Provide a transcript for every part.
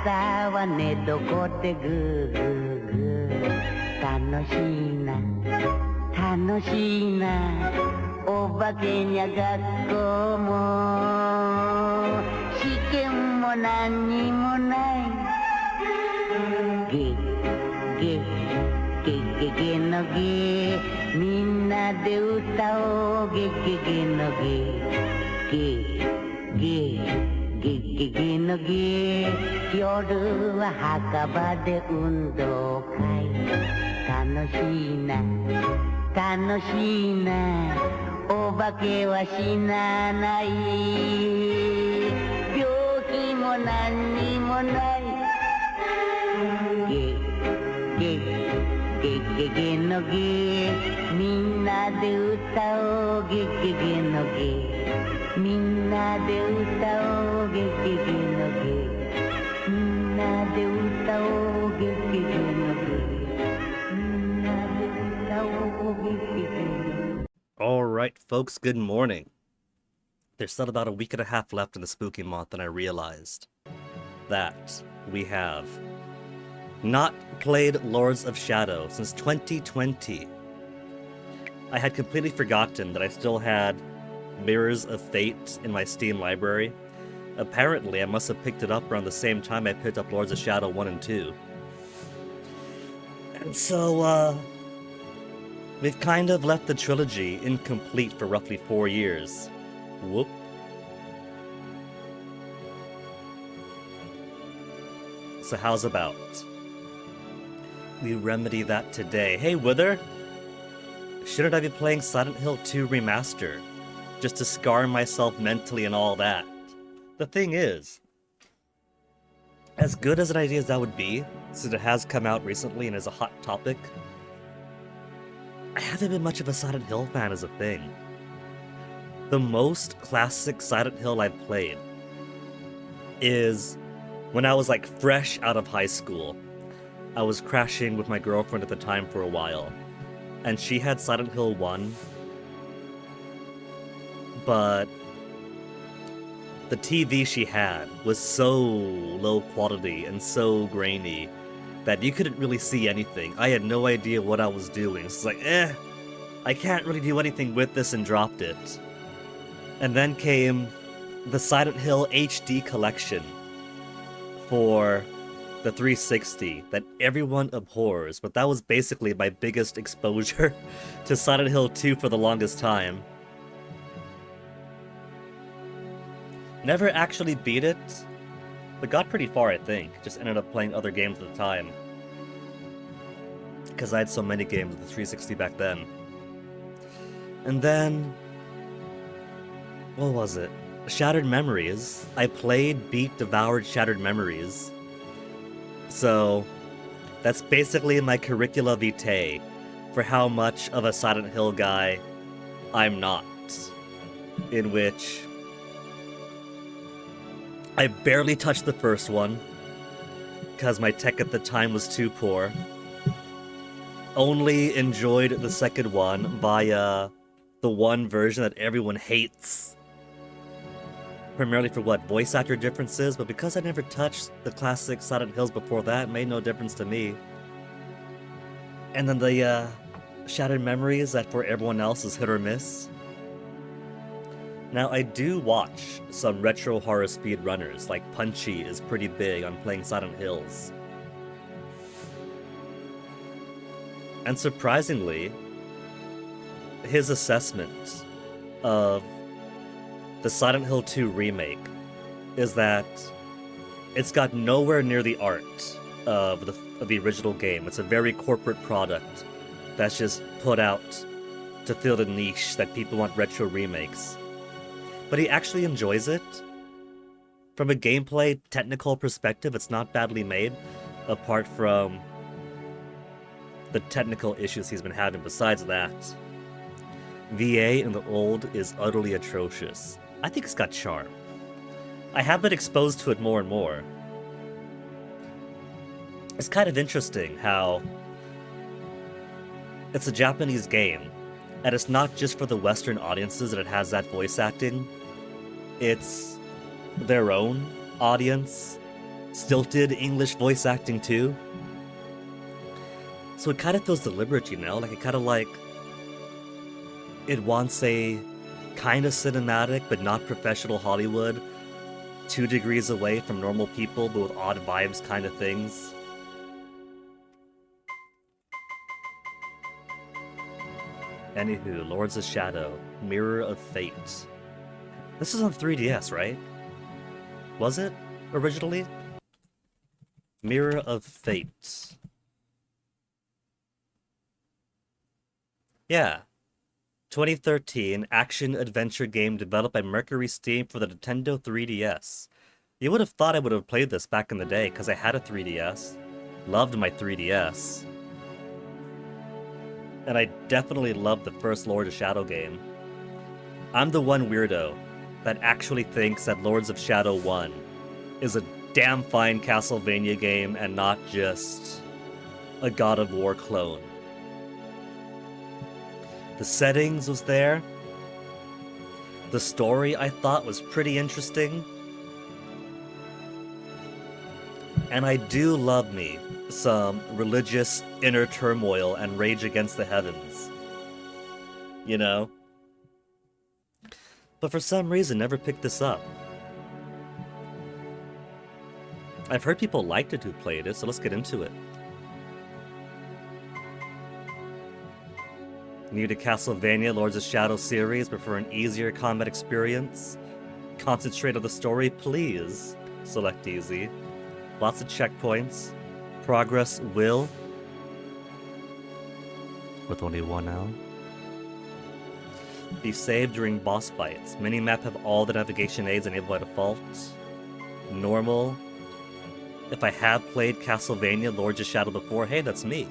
朝は寝床でグーグーグー楽しいな楽しいなお化けにゃ学校も試験も何にもないゲゲゲゲゲのゲみんなで歌おうゲゲゲのゲゲゲゲゲゲのゲ夜は墓場で運動会楽しいな楽しいなお化けは死なない病気も何にもないゲゲゲゲゲのゲみんなで歌おうゲゲゲのゲみんなで歌おうゲゲゲのゲみんなで歌おうゲゲゲのゲみんなで歌おうゲゲゲのゲ All right, folks, good morning. There's still about a week and a half left in the spooky month, and I realized that we have not played Lords of Shadow since 2020. I had completely forgotten that I still had Mirrors of Fate in my Steam library. Apparently, I must have picked it up around the same time I picked up Lords of Shadow 1 and 2. And so, we've kind of left the trilogy incomplete for roughly 4 years. Whoop. So how's about we remedy that today? Hey, Wither! Shouldn't I be playing Silent Hill 2 Remaster? Just to scar myself mentally and all that. The thing is, as good as an idea as that would be, since it has come out recently and is a hot topic, I haven't been much of a Silent Hill fan as a thing. The most classic Silent Hill I've played is when I was like fresh out of high school. I was crashing with my girlfriend at the time for a while, and she had Silent Hill 1, but the TV she had was so low quality and so grainy that you couldn't really see anything. I had no idea what I was doing. It's like, I can't really do anything with this, and dropped it. And then came the Silent Hill HD collection for the 360 that everyone abhors, but that was basically my biggest exposure to Silent Hill 2 for the longest time. Never actually beat it, but got pretty far, I think. Just ended up playing other games at the time, because I had so many games with the 360 back then. And then, what was it? Shattered Memories. I played, beat, devoured Shattered Memories. So, that's basically my curricula vitae for how much of a Silent Hill guy I'm not. In which I barely touched the first one, because my tech at the time was too poor. Only enjoyed the second one via the one version that everyone hates. Primarily for what? Voice actor differences, but because I never touched the classic Silent Hills before that, it made no difference to me. And then the Shattered Memories that for everyone else is hit or miss. Now, I do watch some retro horror speedrunners, like Punchy is pretty big on playing Silent Hills. And surprisingly, his assessment of the Silent Hill 2 remake is that it's got nowhere near the art of the original game. It's a very corporate product that's just put out to fill the niche that people want retro remakes. But he actually enjoys it. From a gameplay technical perspective, it's not badly made, apart from the technical issues he's been having besides that. VA in the old is utterly atrocious. I think it's got charm. I have been exposed to it more and more. It's kind of interesting how it's a Japanese game, and it's not just for the Western audiences that it has that voice acting. It's their own audience stilted English voice acting too. So it kind of feels deliberate, you know? Like, it kind of like... It wants a kind of cinematic, but not professional Hollywood, 2 degrees away from normal people, but with odd vibes kind of things. Anywho, Lords of Shadow, Mirror of Fate. This is on 3DS, right? Was it, originally? Mirror of Fate. Yeah. 2013 action-adventure game developed by Mercury Steam for the Nintendo 3DS. You would have thought I would have played this back in the day, because I had a 3DS. Loved my 3DS. And I definitely loved the first Lords of Shadow game. I'm the one weirdo that actually thinks that Lords of Shadow 1 is a damn fine Castlevania game and not just a God of War clone. The settings was there. The story I thought was pretty interesting. And I do love me some religious inner turmoil and rage against the heavens. You know? But for some reason, never picked this up. I've heard people liked it who played it, so let's get into it. New to Castlevania Lords of Shadow series, but for an easier combat experience? Concentrate on the story, please. Select easy. Lots of checkpoints. Progress will. With only 1 hour. Be saved during boss fights. Minimap have all the navigation aids enabled by default. Normal. If I have played Castlevania Lords of Shadow before, hey, that's me.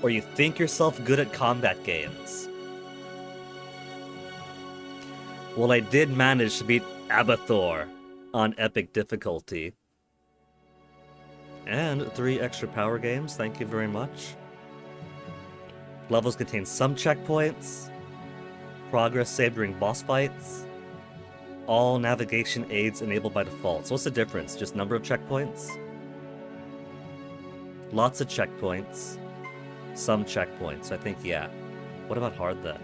Or you think yourself good at combat games. Well, I did manage to beat Abathor on epic difficulty. And 3 extra power games, thank you very much. Levels contain some checkpoints. Progress saved during boss fights. All navigation aids enabled by default. So what's the difference? Just number of checkpoints? Lots of checkpoints. Some checkpoints, I think, yeah. What about hard then?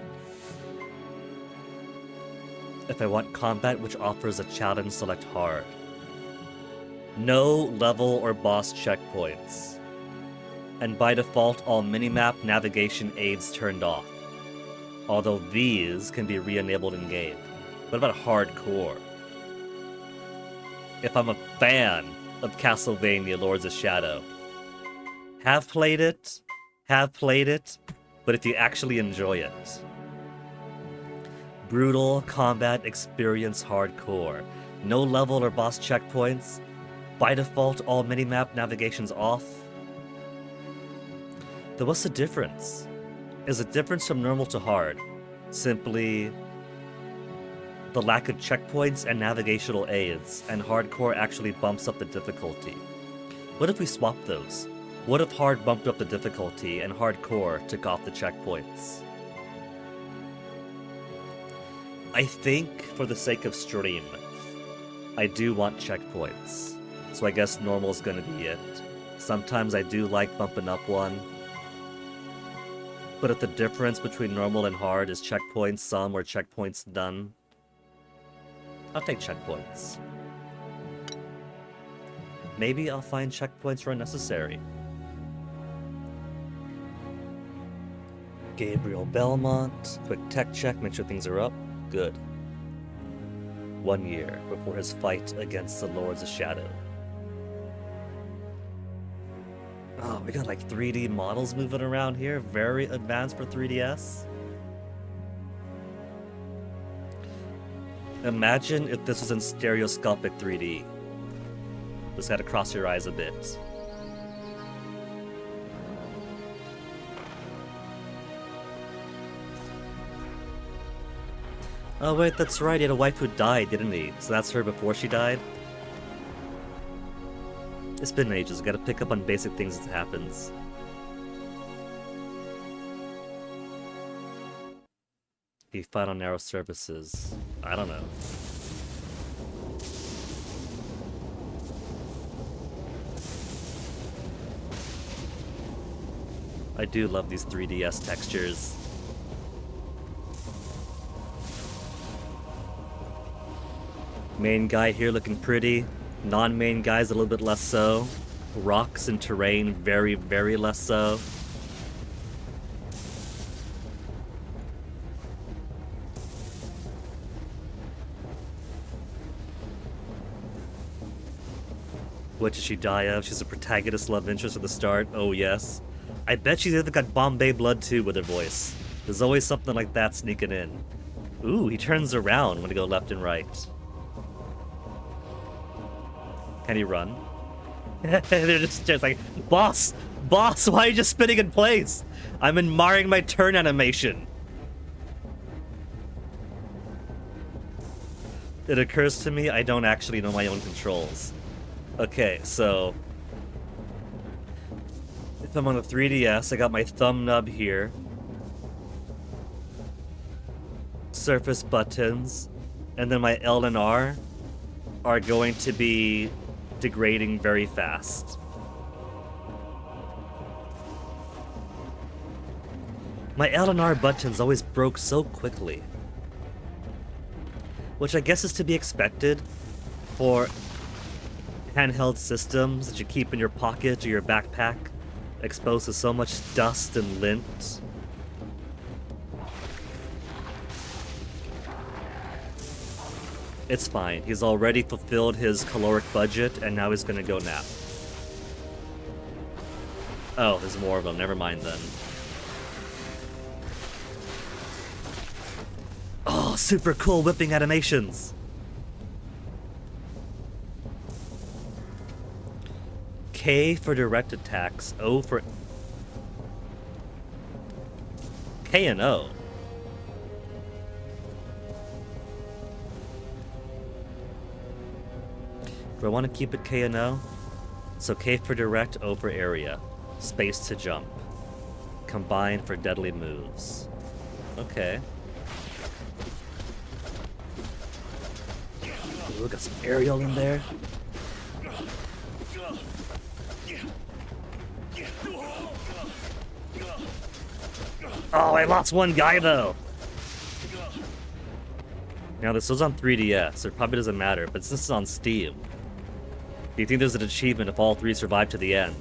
If I want combat which offers a challenge, select hard. No level or boss checkpoints. And by default, all minimap navigation aids turned off. Although these can be re-enabled in-game. What about hardcore? If I'm a fan of Castlevania Lords of Shadow. Have played it, but if you actually enjoy it. Brutal combat experience hardcore. No level or boss checkpoints. By default, all minimap navigation's off. Then what's the difference? Is the difference from normal to hard simply the lack of checkpoints and navigational aids, and hardcore actually bumps up the difficulty? What if we swap those? What if hard bumped up the difficulty and hardcore took off the checkpoints? I think, for the sake of stream, I do want checkpoints. So I guess normal's gonna be it. Sometimes I do like bumping up one. But if the difference between normal and hard is checkpoints some or checkpoints none, I'll take checkpoints. Maybe I'll find checkpoints are unnecessary. Gabriel Belmont, quick tech check, make sure things are up. Good. 1 year before his fight against the Lords of Shadow. Oh, we got like 3D models moving around here. Very advanced for 3DS. Imagine if this was in stereoscopic 3D. Just had to cross your eyes a bit. Oh wait, that's right, he had a wife who died, didn't he? So that's her before she died? It's been ages, gotta pick up on basic things as it happens. He fight on narrow surfaces. I don't know. I do love these 3DS textures. Main guy here looking pretty. Non-main guys a little bit less so. Rocks and terrain very, very less so. What did she die of? She's a protagonist love interest at the start. Oh, yes. I bet she's either got Bombay blood too with her voice. There's always something like that sneaking in. Ooh, he turns around when he go left and right. Can he run? They're just like, boss! Boss, why are you just spinning in place? I'm admiring my turn animation. It occurs to me I don't actually know my own controls. Okay, so if I'm on the 3DS, I got my thumb nub here. Surface buttons, and then my L and R are going to be degrading very fast. My L and R buttons always broke so quickly. Which I guess is to be expected for handheld systems that you keep in your pocket or your backpack, exposed to so much dust and lint. It's fine. He's already fulfilled his caloric budget, and now he's gonna go nap. Oh, there's more of them. Never mind then. Oh, super cool whipping animations! K for direct attacks, O for... K and O. Do I want to keep it K and O? So K for direct, O for area. Space to jump. Combine for deadly moves. Okay. Ooh, got some aerial in there. Oh, I lost one guy though! Now this was on 3DS, so it probably doesn't matter, but since it's on Steam, do you think there's an achievement if all three survive to the end?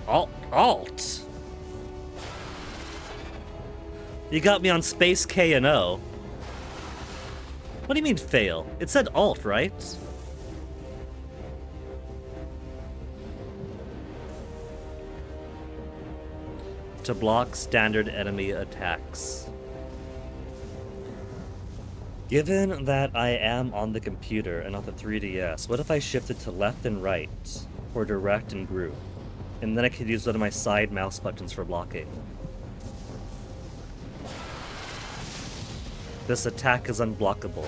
Alt? You got me on Space K and O. What do you mean fail? It said Alt, right? To block standard enemy attacks. Given that I am on the computer and not the 3DS, what if I shifted to left and right for direct and group? And then I could use one of my side mouse buttons for blocking. This attack is unblockable.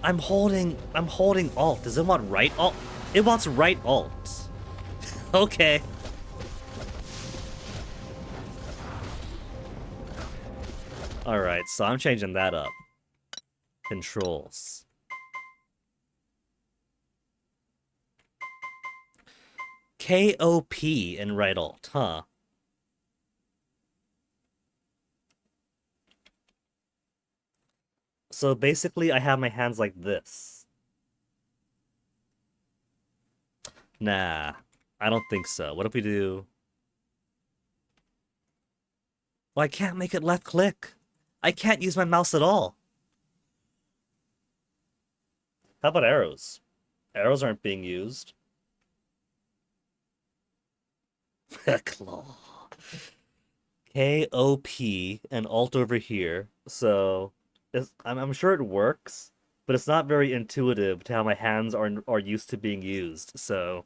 I'm holding Alt. Does it want right Alt? It wants right Alt. Okay. Alright, so I'm changing that up. Controls. KOP and right alt, huh? So basically I have my hands like this. Nah, I don't think so. What if we do... Well, I can't make it left click. I can't use my mouse at all. How about arrows? Arrows aren't being used. Claw. KOP and Alt over here. So I'm sure it works, but it's not very intuitive to how my hands are used to being used. So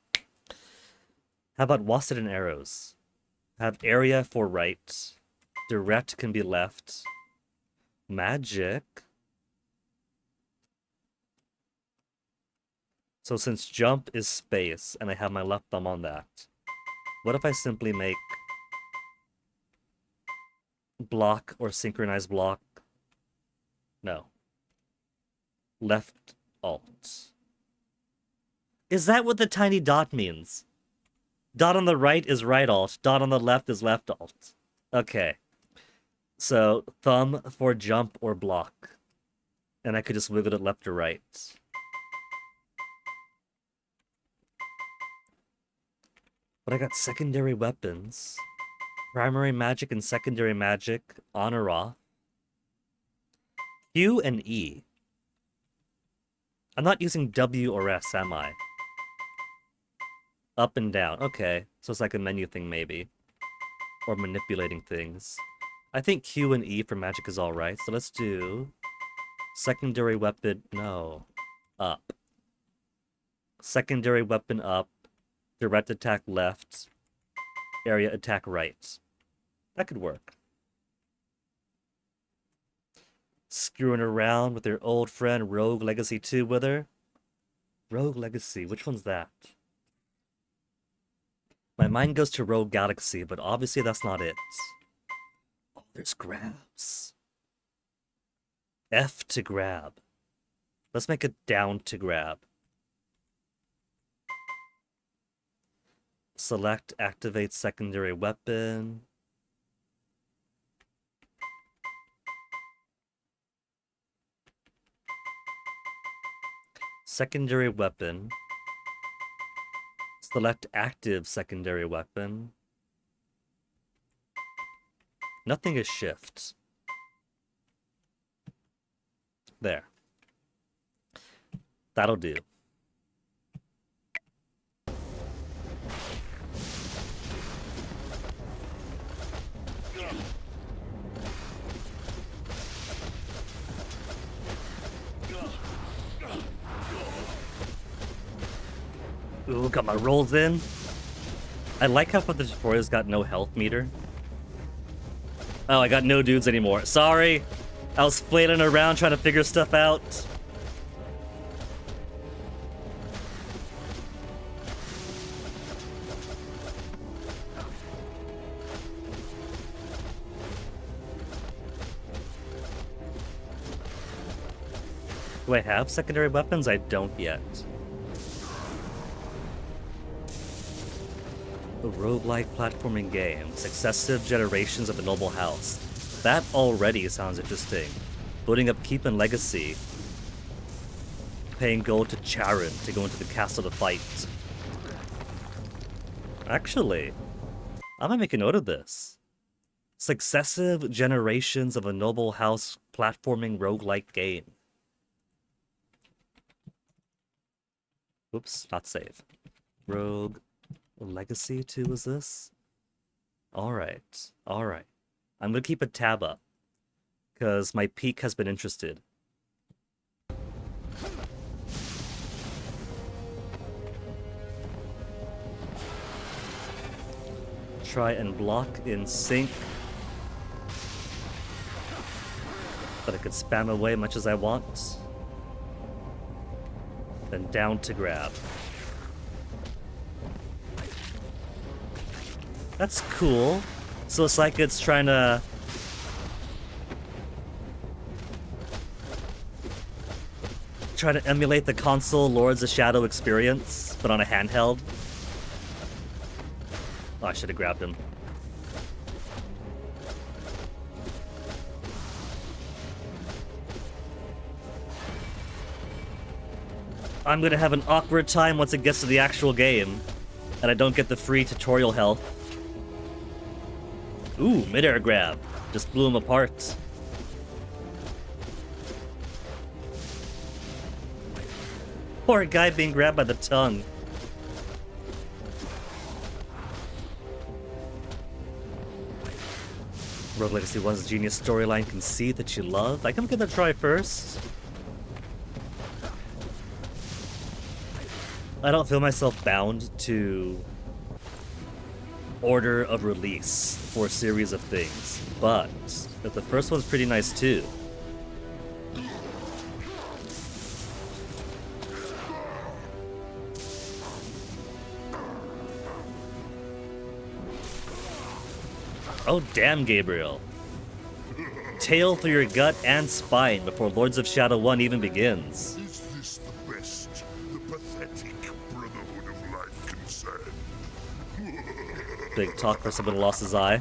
how about WASD and arrows? Have area for right. Direct can be left. Magic. So since jump is space, and I have my left thumb on that, what if I simply make block or synchronize block? No. Left alt. Is that what the tiny dot means? Dot on the right is right alt. Dot on the left is left alt. Okay. So, thumb for jump or block. And I could just wiggle it left or right. But I got secondary weapons. Primary magic and secondary magic, on or off. Q and E. I'm not using W or S, am I? Up and down. Okay. So it's like a menu thing, maybe. Or manipulating things. I think Q and E for magic is alright. So let's do... secondary weapon... No. Up. Secondary weapon up. Direct attack left. Area attack right. That could work. Screwing around with your old friend Rogue Legacy 2 with her. Rogue Legacy, which one's that? My mind goes to Rogue Galaxy, but obviously that's not it. Oh, there's grabs. F to grab. Let's make it down to grab. Select, activate secondary weapon. Secondary weapon. Select active secondary weapon. Nothing is shift. There. That'll do. Ooh, got my rolls in. I like how the tutorial's got no health meter. Oh, I got no dudes anymore. Sorry. I was flailing around trying to figure stuff out. Do I have secondary weapons? I don't yet. A roguelike platforming game. Successive generations of a noble house. That already sounds interesting. Building up keep and legacy. Paying gold to Charon to go into the castle to fight. Actually, I'm gonna make a note of this. Successive generations of a noble house platforming roguelike game. Oops, not save. Rogue Legacy 2 is this? Alright, alright. I'm gonna keep a tab up, because my peak has been interested. Try and block in sync. But I could spam away much as I want. Then down to grab. That's cool. So it's like it's trying to... try to emulate the console Lords of Shadow experience, but on a handheld. Oh, I should have grabbed him. I'm gonna have an awkward time once it gets to the actual game, and I don't get the free tutorial health. Ooh, mid-air grab. Just blew him apart. Poor guy being grabbed by the tongue. Rogue Legacy 1's genius storyline conceit that you love. I can give that a try first. I don't feel myself bound to order of release for a series of things, but the first one's pretty nice too. Oh damn, Gabriel. Tail through your gut and spine before Lords of Shadow 1 even begins. Is this the best? The pathetic brute? Big talk for someone who lost his eye.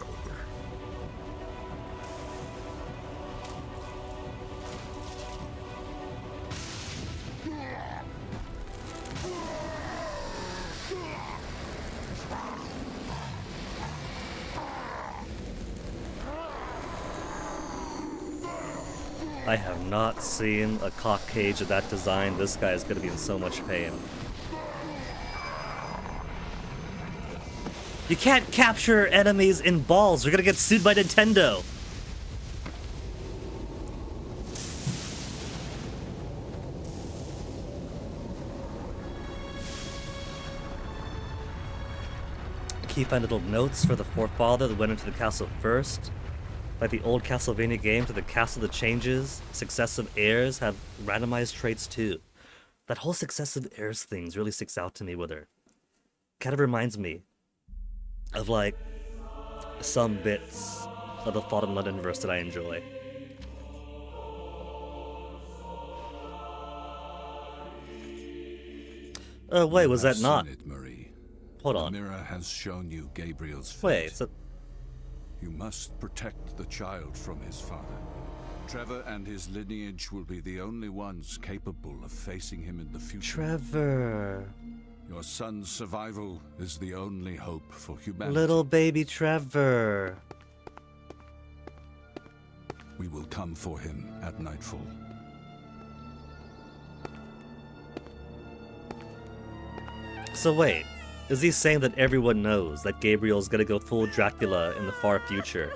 I have not seen a cock cage of that design. This guy is going to be in so much pain. You can't capture enemies in balls. You're going to get sued by Nintendo. Keep little notes for the forefather that went into the castle first. Like the old Castlevania game, to the castle that changes, successive heirs have randomized traits too. That whole successive heirs thing really sticks out to me with her. Kind of reminds me of like some bits of the Fallen London verse that I enjoy. Oh wait, was that not? It, Marie. Hold on. The mirror has shown you Gabriel's fate. Wait, so You must protect the child from his father. Trevor and his lineage will be the only ones capable of facing him in the future. Trevor. Your son's survival is the only hope for humanity. Little baby Trevor. We will come for him at nightfall. So wait, is he saying that everyone knows that Gabriel's gonna go full Dracula in the far future?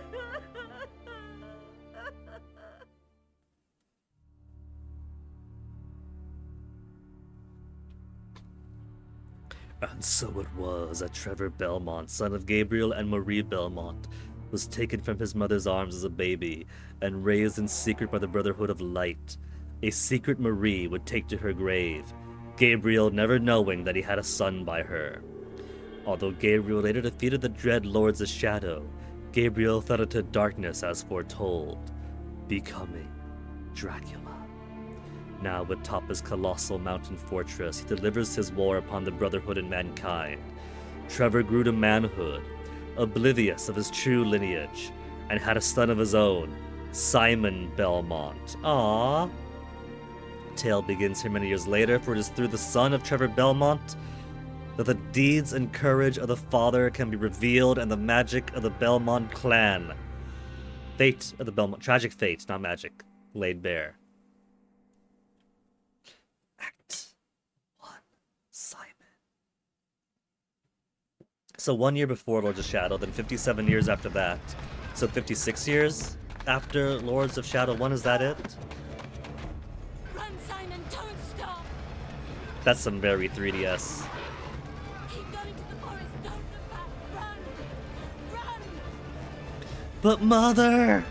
And so it was that Trevor Belmont, son of Gabriel and Marie Belmont, was taken from his mother's arms as a baby and raised in secret by the Brotherhood of Light. A secret Marie would take to her grave, Gabriel never knowing that he had a son by her. Although Gabriel later defeated the dread Lords of Shadow, Gabriel fell into darkness as foretold, becoming Dracula. Now atop his colossal mountain fortress, he delivers his war upon the Brotherhood and mankind. Trevor grew to manhood, oblivious of his true lineage, and had a son of his own, Simon Belmont. Aww. Tale begins here many years later, for it is through the son of Trevor Belmont that the deeds and courage of the father can be revealed and the magic of the Belmont clan. Fate of the Belmont, tragic fate, not magic, laid bare. Act 1, Simon. So 1 year before Lords of Shadow, then 57 years after that. So 56 years after Lords of Shadow 1, is that it? Run, Simon, don't stop! That's some very 3DS. Keep going to the forest, don't look back, run! Run! But mother!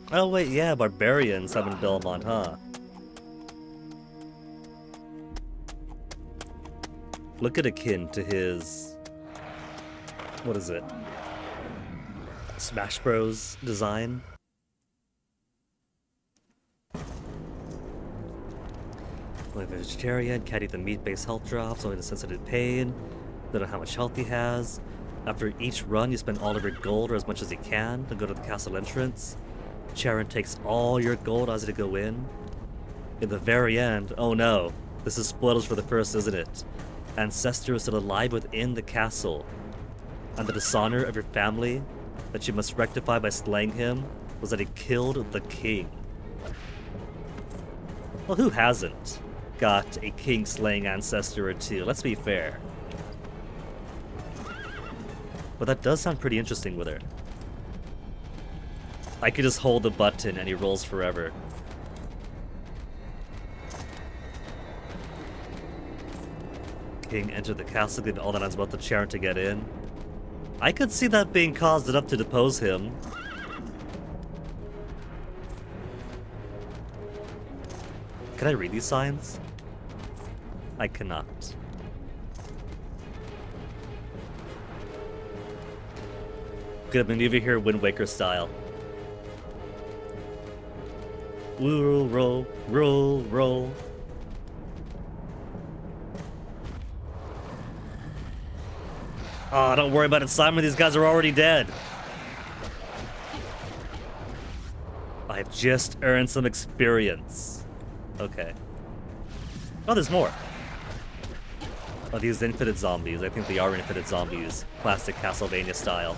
Oh wait, yeah, Barbarian summoned Belmont, huh? Look at akin to his... what is it? Smash Bros. Design? Only vegetarian, can't eat the meat-based health drops, only the sensitive pain. Don't know how much health he has. After each run, you spend all of your gold or as much as you can to go to the castle entrance. Charon takes all your gold as to go in. In the very end, oh no, this is spoilers for the first, isn't it? Ancestor is still alive within the castle, and the dishonor of your family that you must rectify by slaying him was that he killed the king. Well, who hasn't got a king-slaying ancestor or two? Let's be fair. But that does sound pretty interesting with her. I could just hold the button and he rolls forever. King entered the castle, giving all the lands about the Charon to get in. I could see that being caused enough to depose him. Can I read these signs? I cannot. Good maneuver here, Wind Waker style. Roll, roll, roll, roll. Oh, don't worry about it, Simon. These guys are already dead. I've just earned some experience. Okay. Oh, there's more. Oh, these infinite zombies. I think they are infinite zombies. Classic Castlevania style.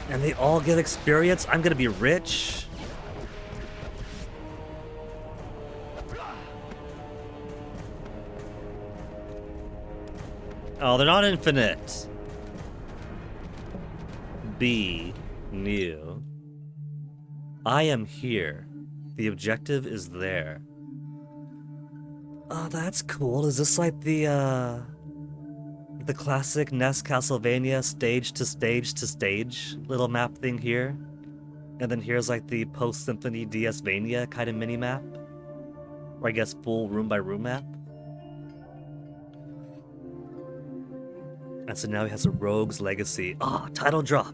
And they all get experience? I'm gonna be rich? Oh, they're not infinite. Be new. I am here. The objective is there. Oh, that's cool. Is this like the classic NES Castlevania stage to stage to stage little map thing here? And then here's like the post-symphony DS-Vania kind of mini-map? Or I guess full room-by-room map? And so now he has a Rogue's Legacy. Ah, title drop!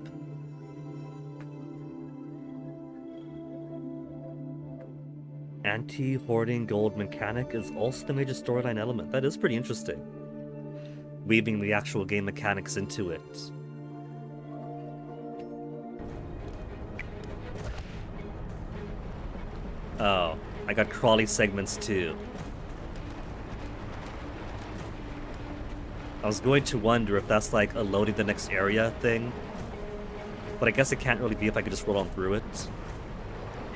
Anti-hoarding gold mechanic is also the major storyline element. That is pretty interesting. Weaving the actual game mechanics into it. Oh, I got crawly segments too. I was going to wonder if that's like a loading the next area thing. But I guess it can't really be if I could just roll on through it.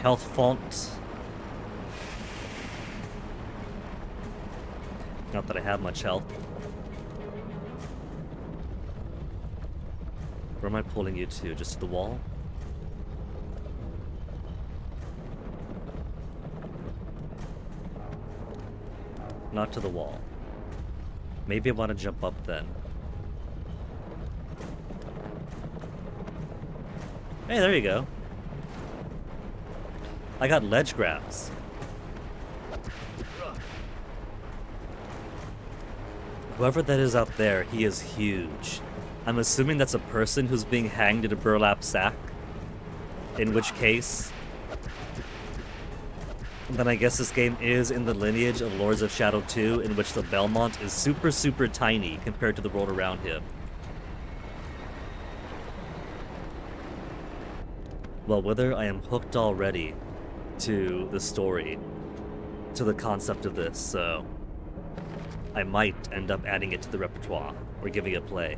Health font. Not that I have much health. Where am I pulling you to? Just to the wall? Not to the wall. Maybe I want to jump up then. Hey, there you go. I got ledge grabs. Whoever that is out there, he is huge. I'm assuming that's a person who's being hanged in a burlap sack. In which case... then I guess this game is in the lineage of Lords of Shadow 2, in which the Belmont is super, super tiny compared to the world around him. Well, whether I am hooked already to the story, to the concept of this, so I might end up adding it to the repertoire, or giving it play.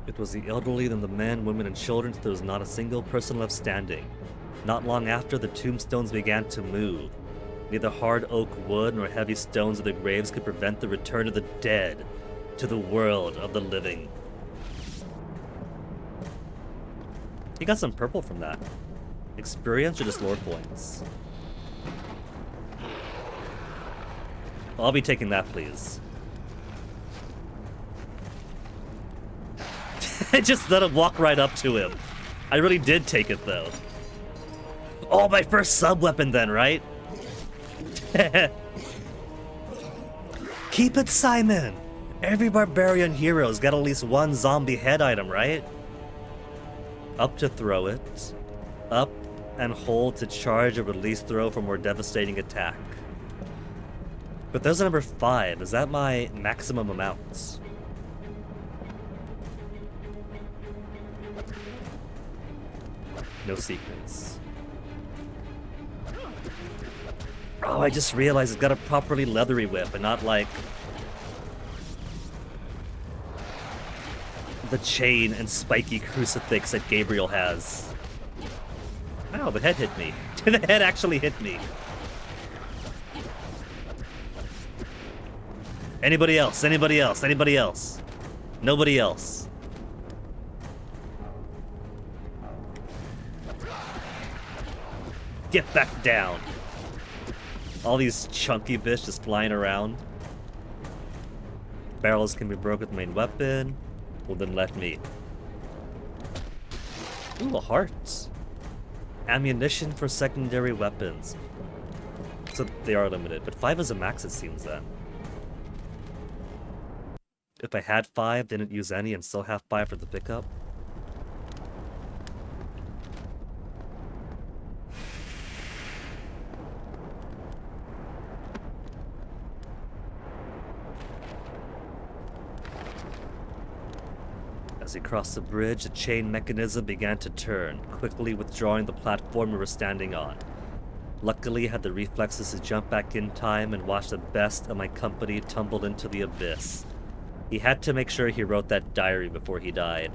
It was the elderly, then the men, women, and children, till there was not a single person left standing. Not long after, the tombstones began to move. Neither hard oak wood nor heavy stones of the graves could prevent the return of the dead to the world of the living. He got some purple from that. Experience or just lore points? I'll be taking that, please. I just let him walk right up to him. I really did take it, though. Oh, my first sub-weapon then, right? Keep it, Simon! Every barbarian hero's got at least one zombie head item, right? Up to throw it. Up and hold to charge or release throw for more devastating attack. But there's a number 5. Is that my maximum amount? No secrets. Oh, I just realized it's got a properly leathery whip and not like the chain and spiky crucifix that Gabriel has. Wow, the head hit me. The head actually hit me. Anybody else? Anybody else? Anybody else? Nobody else. Get back down. All these chunky bits just flying around. Barrels can be broken with the main weapon. Well, then let me. Ooh, a heart. Ammunition for secondary weapons. So they are limited, but 5 is a max, it seems then. If I had 5, didn't use any, and still have 5 for the pickup. As he crossed the bridge, the chain mechanism began to turn, quickly withdrawing the platform we were standing on. Luckily, I had the reflexes to jump back in time and watch the best of my company tumble into the abyss. He had to make sure he wrote that diary before he died.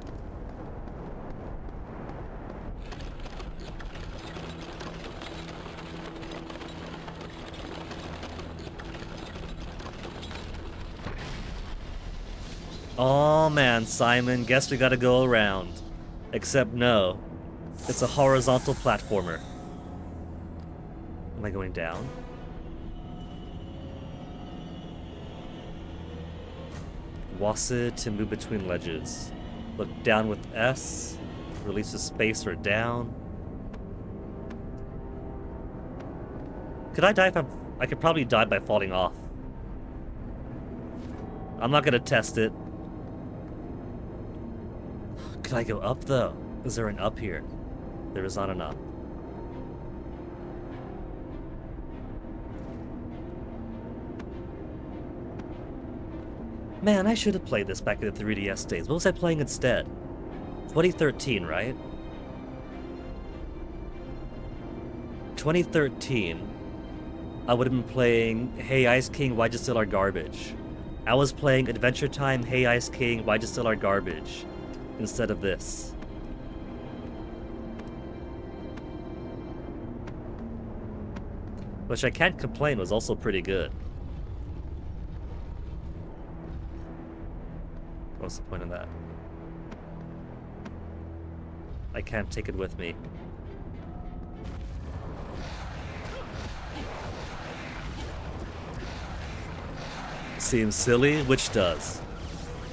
Oh man, Simon, guess we gotta go around. Except no, it's a horizontal platformer. Am I going down? WASD to move between ledges. Look down with S, release the space or down. Could I die if I could probably die by falling off. I'm not gonna test it. Could I go up though? Is there an up here? There is not an up. Man, I should have played this back in the 3DS days. What was I playing instead? 2013, right? 2013, I would have been playing Hey Ice King, Why'd You Steal Our Garbage? I was playing Adventure Time, Hey Ice King, Why'd You Steal Our Garbage? Instead of this. Which I can't complain was also pretty good. What's the point of that? I can't take it with me. Seems silly, which does.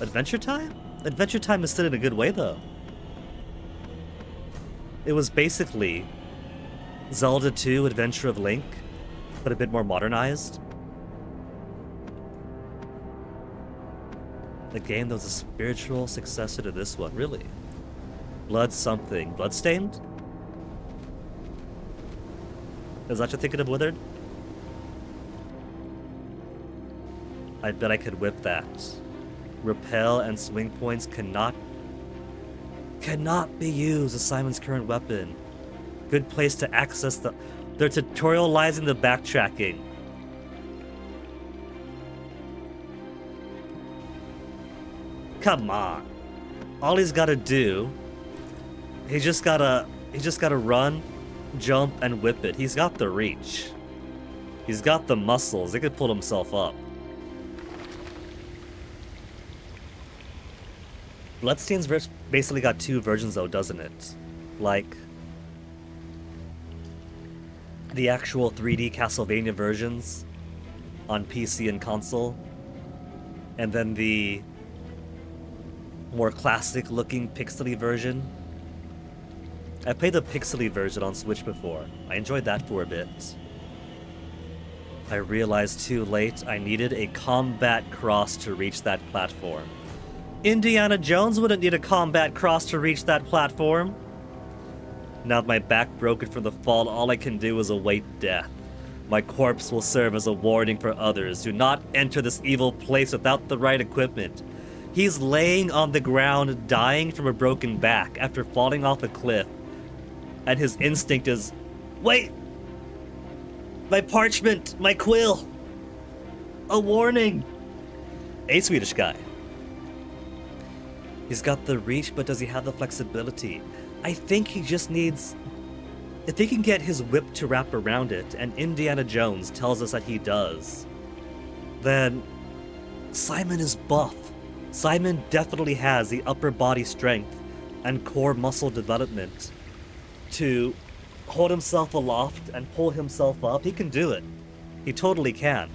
Adventure Time? Adventure Time is still in a good way though. It was basically Zelda 2 Adventure of Link, but a bit more modernized. A game that was a spiritual successor to this one, really. Blood something. Bloodstained? Is that what you're thinking of, Withered? I bet I could whip that. Repel and swing points cannot be used as Simon's current weapon. Good place to access the... They're tutorializing the backtracking. Come on. All he's gotta do... He's just gotta run, jump, and whip it. He's got the reach. He's got the muscles. He could pull himself up. Bloodstain's basically got 2 versions though, doesn't it? Like... the actual 3D Castlevania versions on PC and console. And then the more classic looking pixely version. I played the pixely version on Switch before. I enjoyed that for a bit. I realized too late I needed a combat cross to reach that platform. Indiana Jones wouldn't need a combat cross to reach that platform. Now with my back broken from the fall, all I can do is await death. My corpse will serve as a warning for others. Do not enter this evil place without the right equipment. He's laying on the ground, dying from a broken back after falling off a cliff. And his instinct is, wait! My parchment! My quill! A warning! A Swedish guy. He's got the reach, but does he have the flexibility? I think he just needs... If he can get his whip to wrap around it, and Indiana Jones tells us that he does, then Simon is buff. Simon definitely has the upper body strength and core muscle development to hold himself aloft and pull himself up. He can do it. He totally can.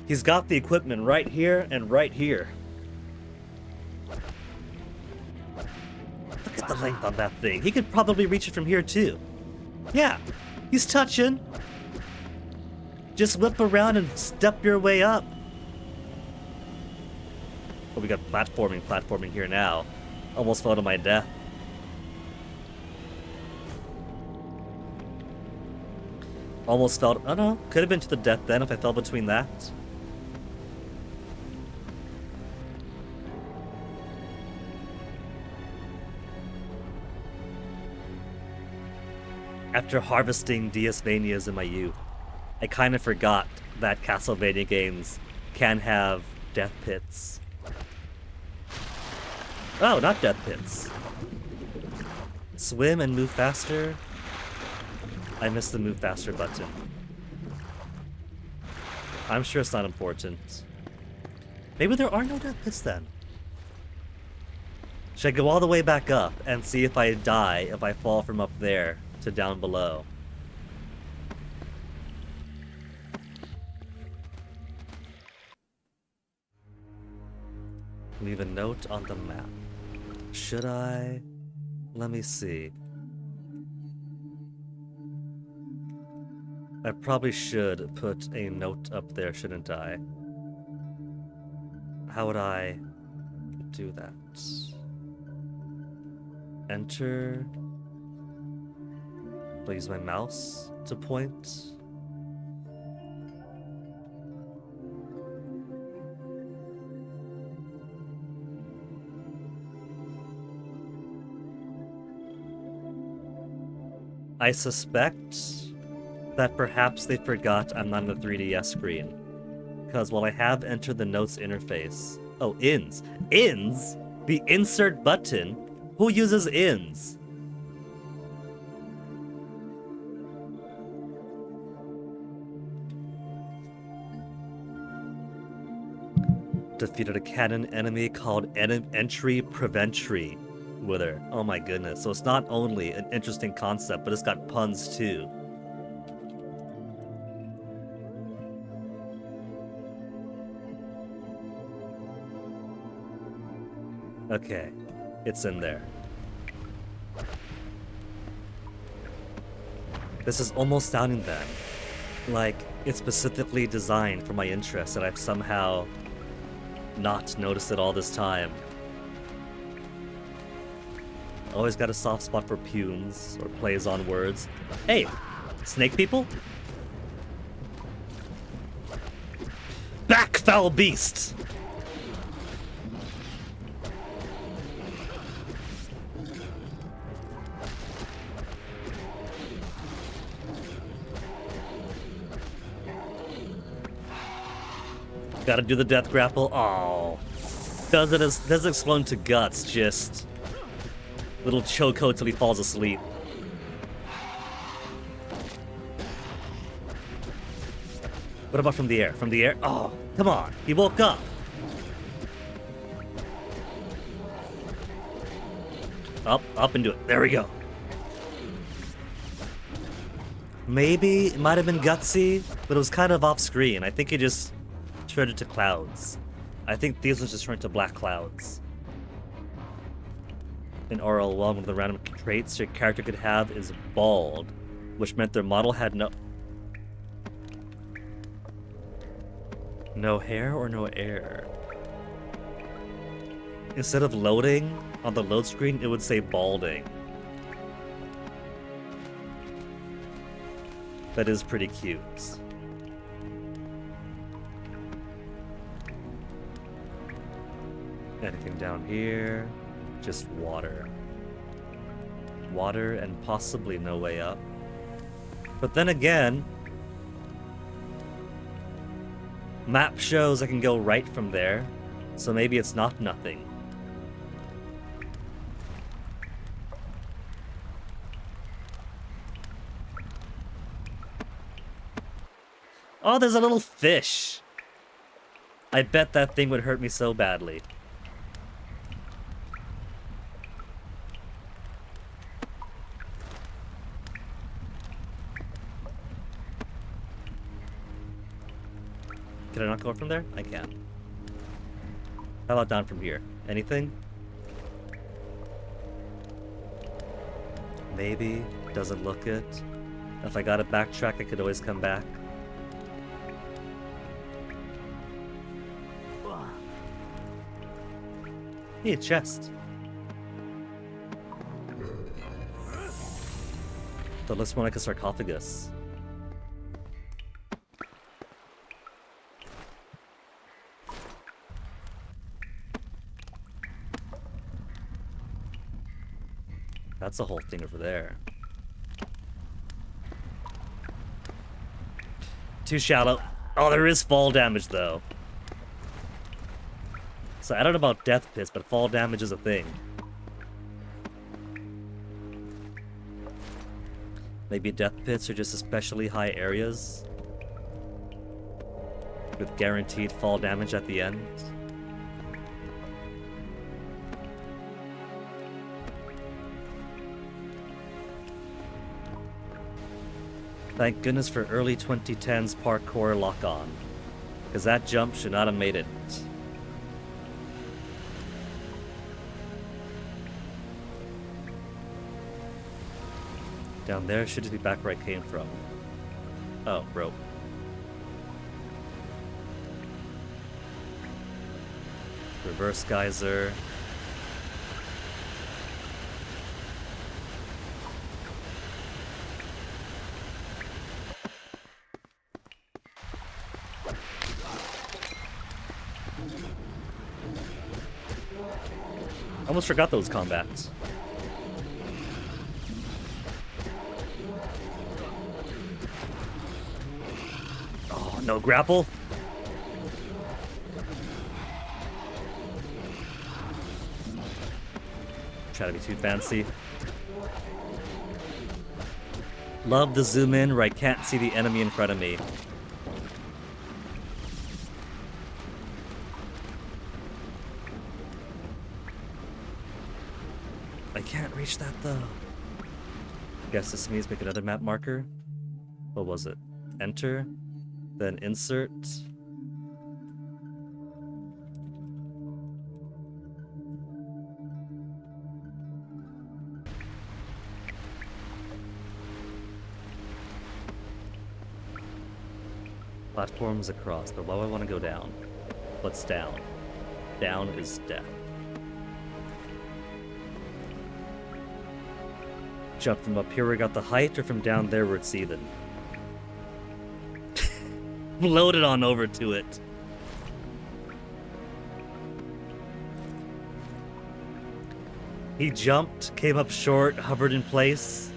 He's got the equipment right here and right here. Look at the length on that thing. He could probably reach it from here too. Yeah, he's touching. Just whip around and step your way up. Oh, we got platforming here now. Almost fell to my death. Almost fell. Oh no, could have been to the death then if I fell between that. After harvesting DS-Vanias in my youth, I kind of forgot that Castlevania games can have death pits. Oh, not death pits. Swim and move faster. I missed the move faster button. I'm sure it's not important. Maybe there are no death pits then. Should I go all the way back up and see if I die if I fall from up there to down below? Leave a note on the map. Should I? Let me see. I probably should put a note up there, shouldn't I? How would I do that? Enter. I'll use my mouse to point. I suspect that perhaps they forgot I'm not on the 3DS screen. Because while I have entered the notes interface... Oh, ins. Ins? The insert button? Who uses ins? Defeated a cannon enemy called Entry Preventry with her. Oh my goodness. So it's not only an interesting concept, but it's got puns too. Okay, it's in there. This is almost sounding then like it's specifically designed for my interest and I've somehow not noticed it all this time. Always got a soft spot for puns or plays on words. Hey, snake people? Back, foul beast! Gotta do the death grapple. Oh, doesn't explode to guts. Just little choco till he falls asleep. What about from the air? From the air? Oh, come on! He woke up. Up and do it. There we go. Maybe it might have been gutsy, but it was kind of off screen. I think he just turned into clouds. I think these was just turned to black clouds. In RL1, one of the random traits your character could have is bald, which meant their model had no hair or no air. Instead of loading on the load screen, it would say balding. That is pretty cute. Anything down here? Just water. Water and possibly no way up. But then again, map shows I can go right from there, so maybe it's not nothing. Oh, there's a little fish! I bet that thing would hurt me so badly. Can I not go from there? I can. How about down from here? Anything? Maybe. Doesn't look it. If I gotta backtrack, I could always come back. Hey, a chest. That looks more like a sarcophagus. That's a whole thing over there. Too shallow. Oh, there is fall damage, though. So I don't know about death pits, but fall damage is a thing. Maybe death pits are just especially high areas with guaranteed fall damage at the end. Thank goodness for early 2010s parkour lock-on, because that jump should not have made it. Down there should just be back where I came from. Oh, rope. Reverse geyser. Almost forgot those combats. Oh, no grapple? Try to be too fancy. Love the zoom in where I can't see the enemy in front of me. I can't reach that though. Guess this means make another map marker. What was it? Enter, then insert. Platforms across, but why do I want to go down? What's down? Down is death. Jump from up here where we got the height, or from down there where it's even? Load it on over to it. He jumped, came up short, hovered in place.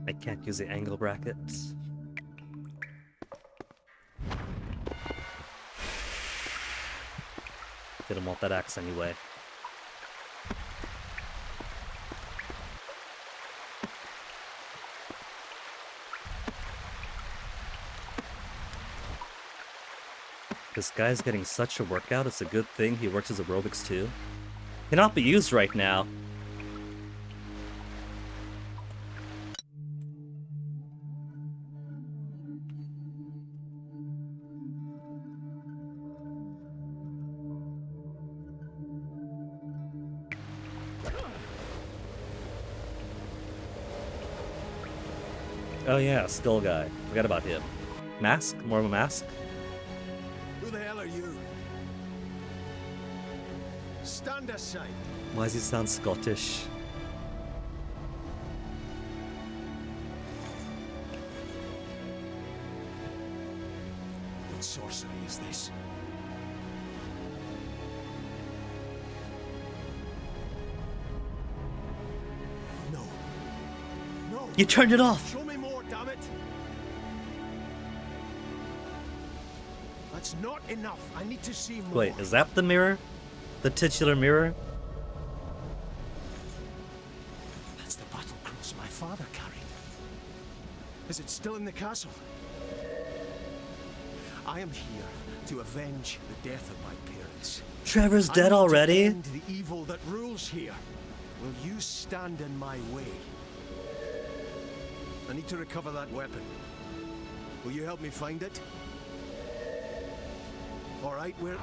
I can't use the angle brackets. Didn't want that axe anyway. This guy's getting such a workout, it's a good thing he works as aerobics too. Cannot be used right now. Oh yeah, skull guy. Forgot about him. Mask? More of a mask? Who the hell are you? Stand aside. Why does he sound Scottish? What sorcery is this? No. No. You turned it off! Show me more, damn it. That's not enough. I need to see more. Wait, is that the mirror? The titular mirror? That's the battle cross my father carried. Is it still in the castle? I am here to avenge the death of my parents. Trevor's I dead need to already? end the evil that rules here. Will you stand in my way? I need to recover that weapon. Will you help me find it? All right, where...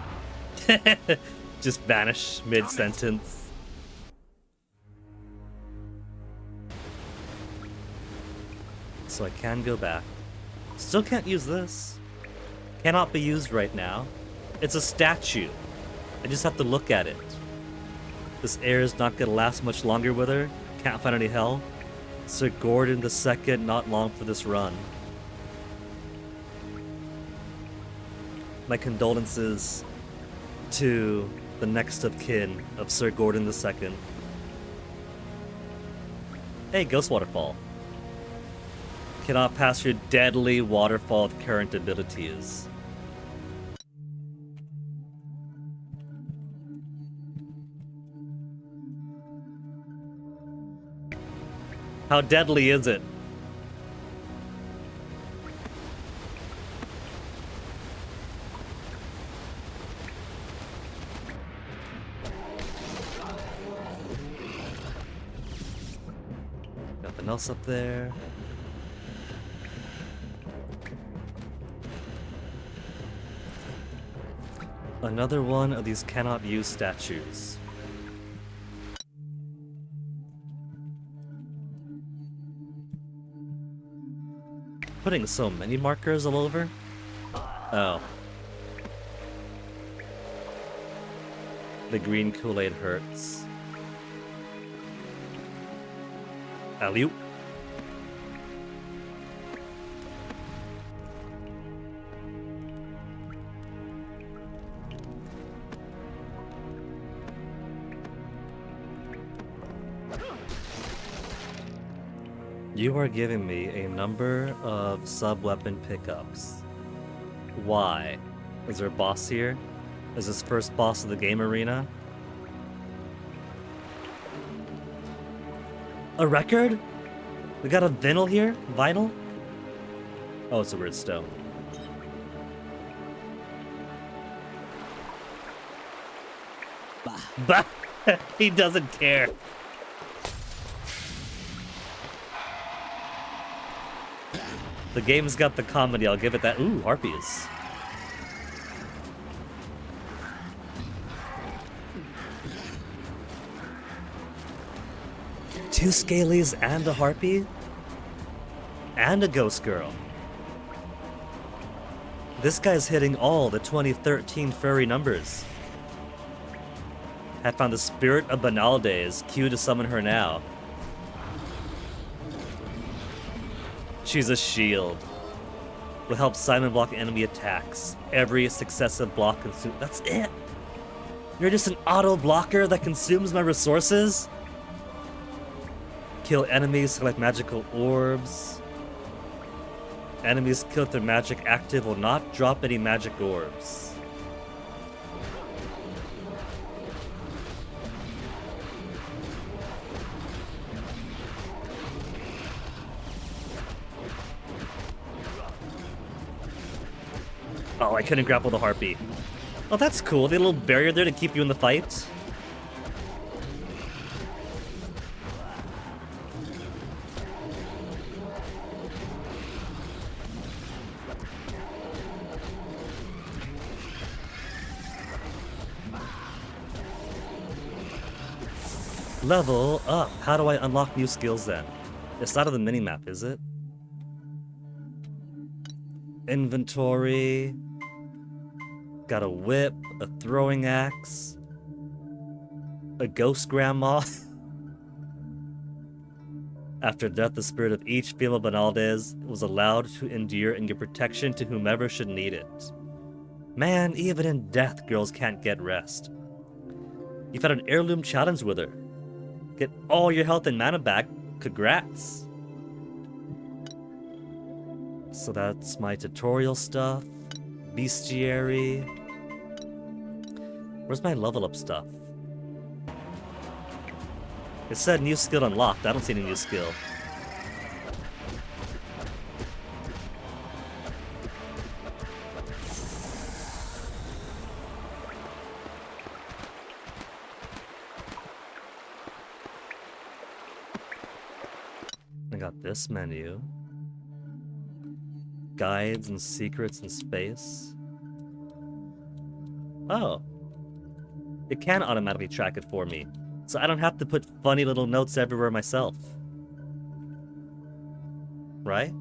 Just vanish mid-sentence. So I can go back. Still can't use this. Cannot be used right now. It's a statue. I just have to look at it. This air is not gonna last much longer with her. Can't find any hell. Sir Gordon II, not long for this run. My condolences to the next of kin of Sir Gordon II. Hey, Ghost Waterfall. Cannot pass your deadly waterfall with current abilities. How deadly is it? Nothing else up there. Another one of these cannot use statues. Putting so many markers all over? Oh. The green Kool-Aid hurts. Alley-oop. You are giving me a number of sub-weapon pickups. Why? Is there a boss here? Is this first boss of the game arena? A record? We got a vinyl here? Vinyl? Oh, it's a weird stone. Bah! He doesn't care. The game's got the comedy, I'll give it that. Ooh, harpies. Two scalies and a harpy? And a ghost girl. This guy's hitting all the 2013 furry numbers. Have found the spirit of banal days. Cue to summon her now. She's a shield. Will help Simon block enemy attacks. Every successive block consumes. That's it? You're just an auto blocker that consumes my resources? Kill enemies, select magical orbs. Enemies killed with their magic active will not drop any magic orbs. Oh, I couldn't grapple the harpy. Oh, that's cool. They had a little barrier there to keep you in the fight. Level up. How do I unlock new skills then? It's not of the minimap, is it? Inventory. Got a whip, a throwing axe, a ghost grandma. After death, the spirit of each female Benaldez was allowed to endure and give protection to whomever should need it. Man, even in death, girls can't get rest. You've had an heirloom challenge with her. Get all your health and mana back. Congrats. So that's my tutorial stuff. Bestiary. Where's my level up stuff? It said new skill unlocked. I don't see any new skill. I got this menu. guides and secrets in space. Oh. It can automatically track it for me, so I don't have to put funny little notes everywhere myself. Right?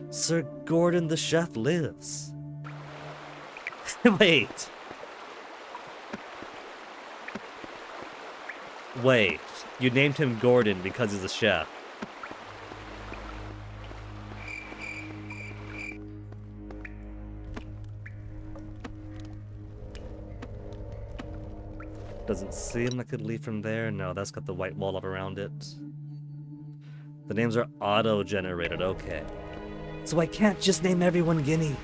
Sir Gordon the chef lives. Wait. Wait. You named him Gordon because he's a chef. Doesn't seem like it lead from there. No, that's got the white wall up around it. The names are auto-generated, okay. So I can't just name everyone Guinea.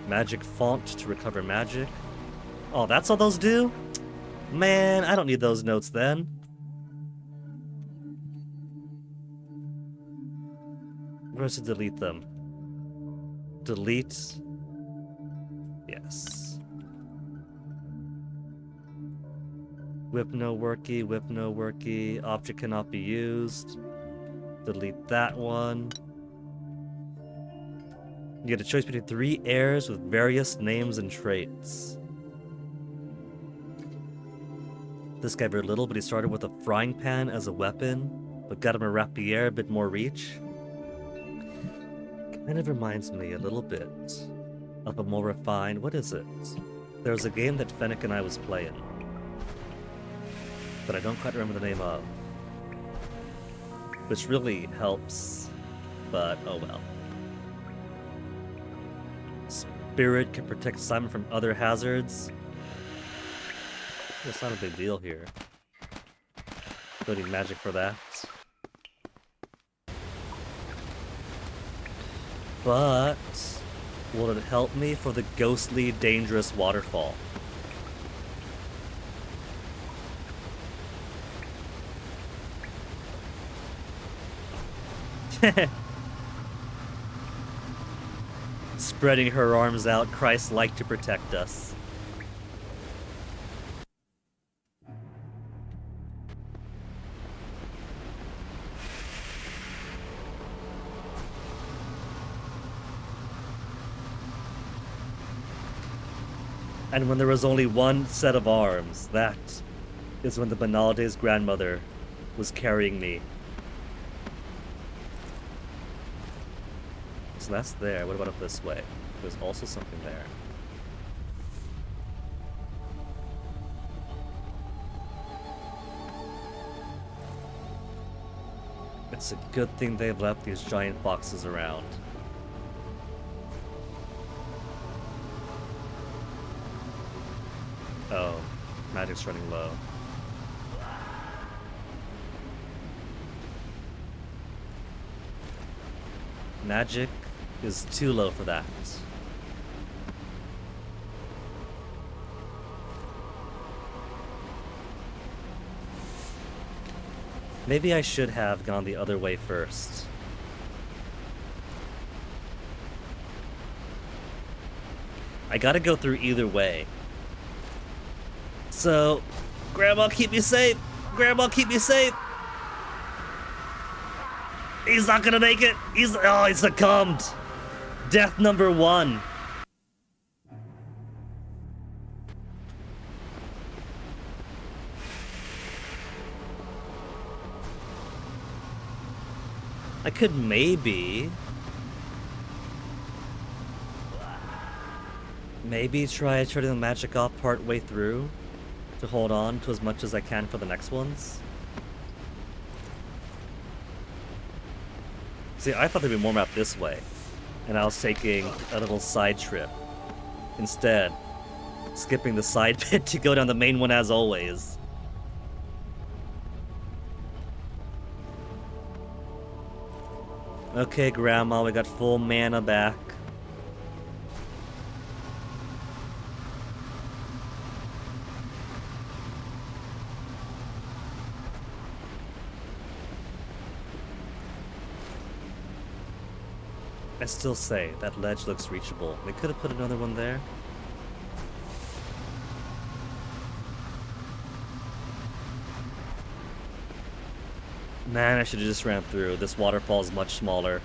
Magic font to recover magic. Oh, that's all those do? Man, I don't need those notes then. Where's to delete them? Delete. Yes. Whip no worky, whip no worky. Object cannot be used. Delete that one. You get a choice between 3 heirs with various names and traits. This guy very little, but he started with a frying pan as a weapon, but got him a rapier, a bit more reach. Kind of reminds me a little bit of a more refined, what is it? There was a game that Fennic and I was playing, but I don't quite remember the name of. Which really helps, but oh well. Spirit can protect Simon from other hazards. It's not a big deal here. Don't need magic for that. But will it help me for the ghostly, dangerous waterfall? Spreading her arms out, Christ-like to protect us. And when there was only one set of arms, that is when the Benalde's grandmother was carrying me. So that's there. What about up this way? There's also something there. It's a good thing they've left these giant boxes around. Oh, magic's running low. Magic is too low for that. Maybe I should have gone the other way first. I gotta go through either way. So, Grandma, keep me safe! Grandma, keep me safe! He's not gonna make it! He succumbed! Death number 1. I could maybe try turning the magic off part way through to hold on to as much as I can for the next ones. See, I thought there'd be more map this way, and I was taking a little side trip. Instead, skipping the side bit to go down the main one as always. Okay, Grandma, we got full mana back. I still say, that ledge looks reachable. They could have put another one there. Man, I should have just ran through. This waterfall is much smaller.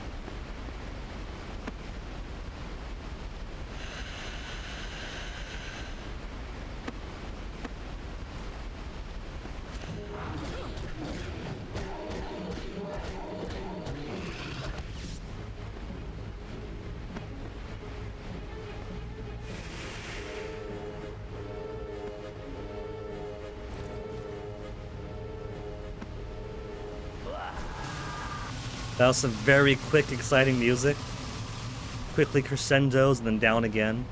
That was some very quick, exciting music. Quickly crescendos and then down again.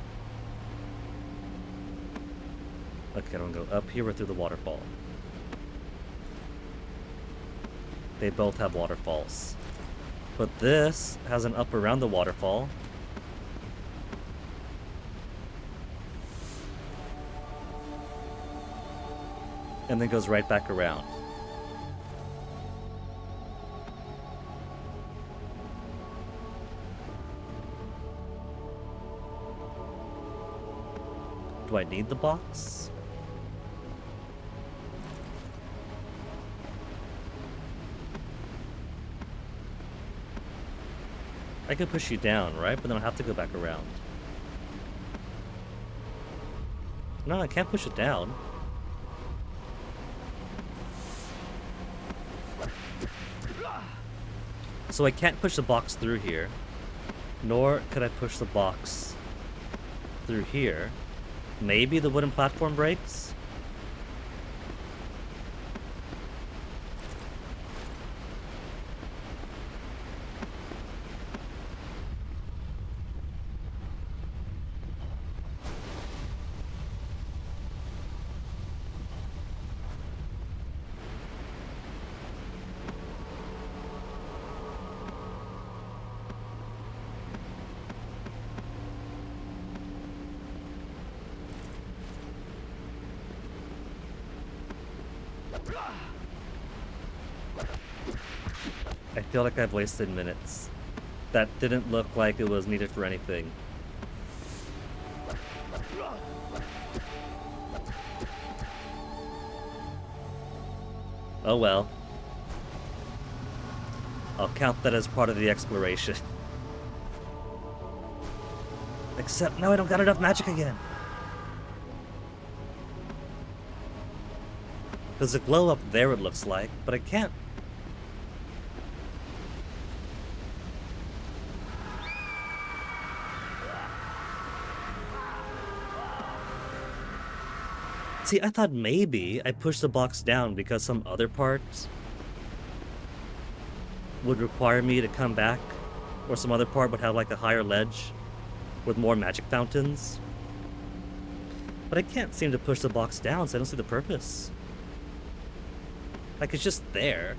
Okay, I'm gonna go up here or through the waterfall. They both have waterfalls. But this has an up around the waterfall. And then goes right back around. Do I need the box? I could push you down, right? But then I'll have to go back around. No, I can't push it down. So I can't push the box through here. Nor could I push the box through here. Maybe the wooden platform breaks? I feel like I've wasted minutes. That didn't look like it was needed for anything. Oh well. I'll count that as part of the exploration. Except now I don't got enough magic again. There's a glow up there, it looks like, but I can't. See, I thought maybe I pushed the box down because some other parts would require me to come back, or some other part would have like a higher ledge with more magic fountains. But I can't seem to push the box down, so I don't see the purpose. Like, it's just there.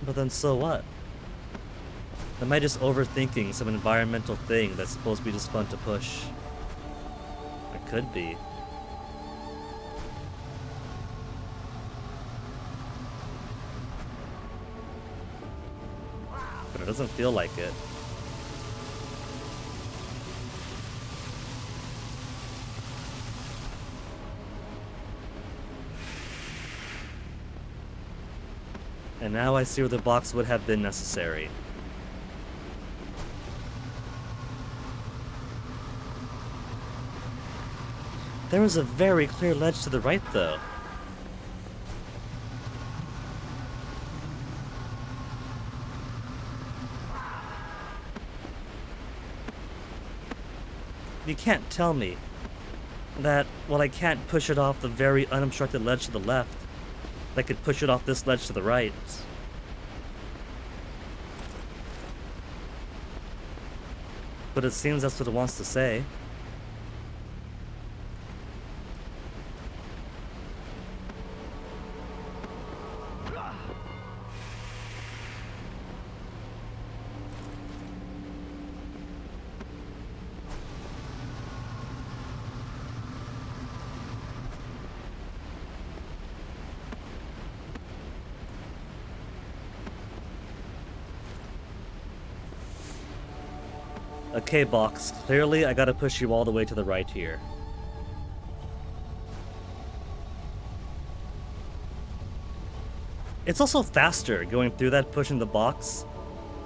But then so what? Am I just overthinking some environmental thing that's supposed to be just fun to push? It could be. But it doesn't feel like it. And now I see where the box would have been necessary. There was a very clear ledge to the right, though. You can't tell me that, well, I can't push it off the very unobstructed ledge to the left. I could push it off this ledge to the right. But it seems that's what it wants to say. Okay, box. Clearly, I gotta push you all the way to the right here. It's also faster going through that, pushing the box,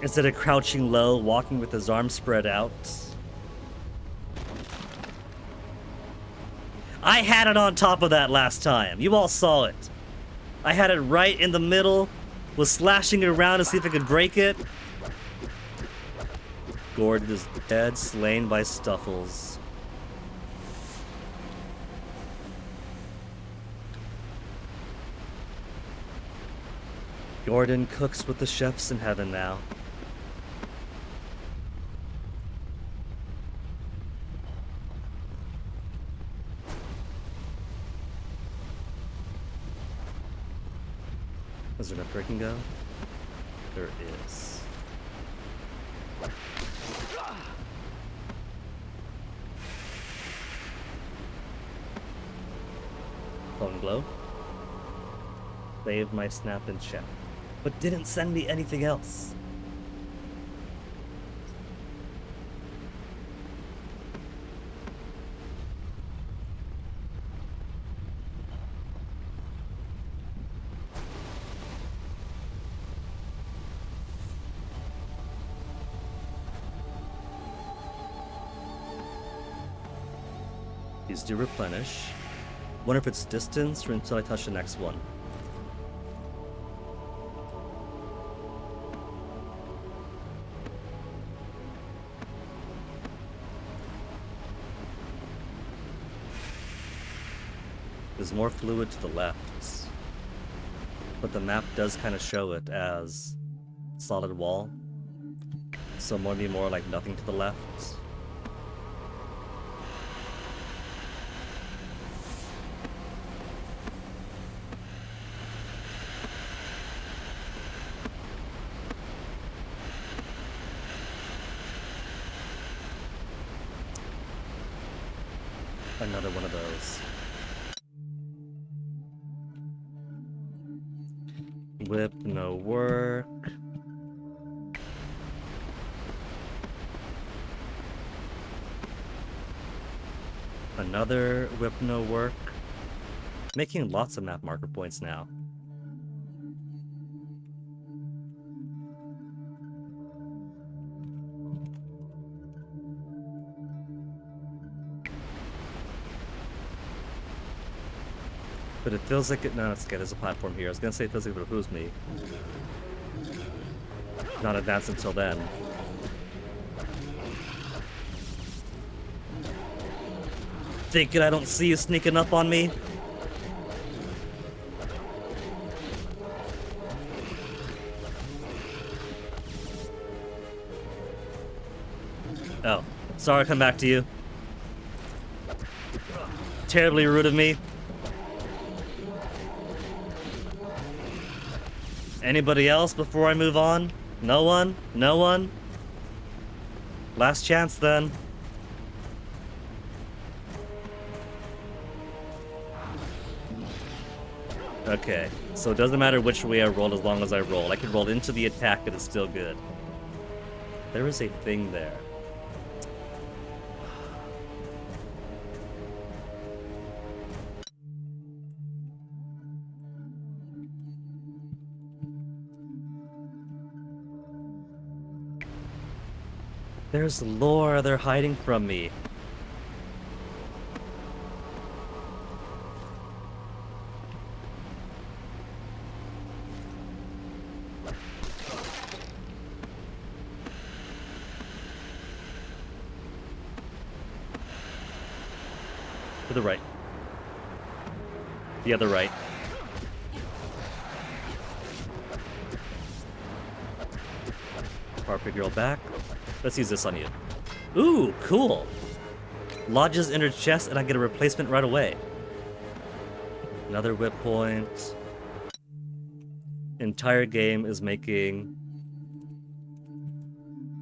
instead of crouching low, walking with his arms spread out. I had it on top of that last time. You all saw it. I had it right in the middle, was slashing it around to see if I could break it. Gordon is dead, slain by Stuffles. Gordon cooks with the chefs in heaven now. Is there enough breaking go? There is. Phone glow. Saved my snap in chat, but didn't send me anything else. These do replenish. Wonder if it's distance or until I touch the next one. There's more fluid to the left, but the map does kind of show it as solid wall, so maybe more like nothing to the left. Another one of those. Whip, no work. Another whip, no work. Making lots of map marker points now. But it feels like it. No, it's okay. There's a platform here. I was gonna say it feels like it behooves me not advance until then. Thinking I don't see you sneaking up on me? Oh, sorry, I'll come back to you. Terribly rude of me. Anybody else before I move on? No one? No one? Last chance then. Okay, so it doesn't matter which way I roll as long as I roll. I can roll into the attack and it's still good. There is a thing there. There's lore they're hiding from me. To the right. The other right. Harpy girl back. Let's use this on you. Ooh, cool. Lodges inner chest and I get a replacement right away. Another whip point. Entire game is making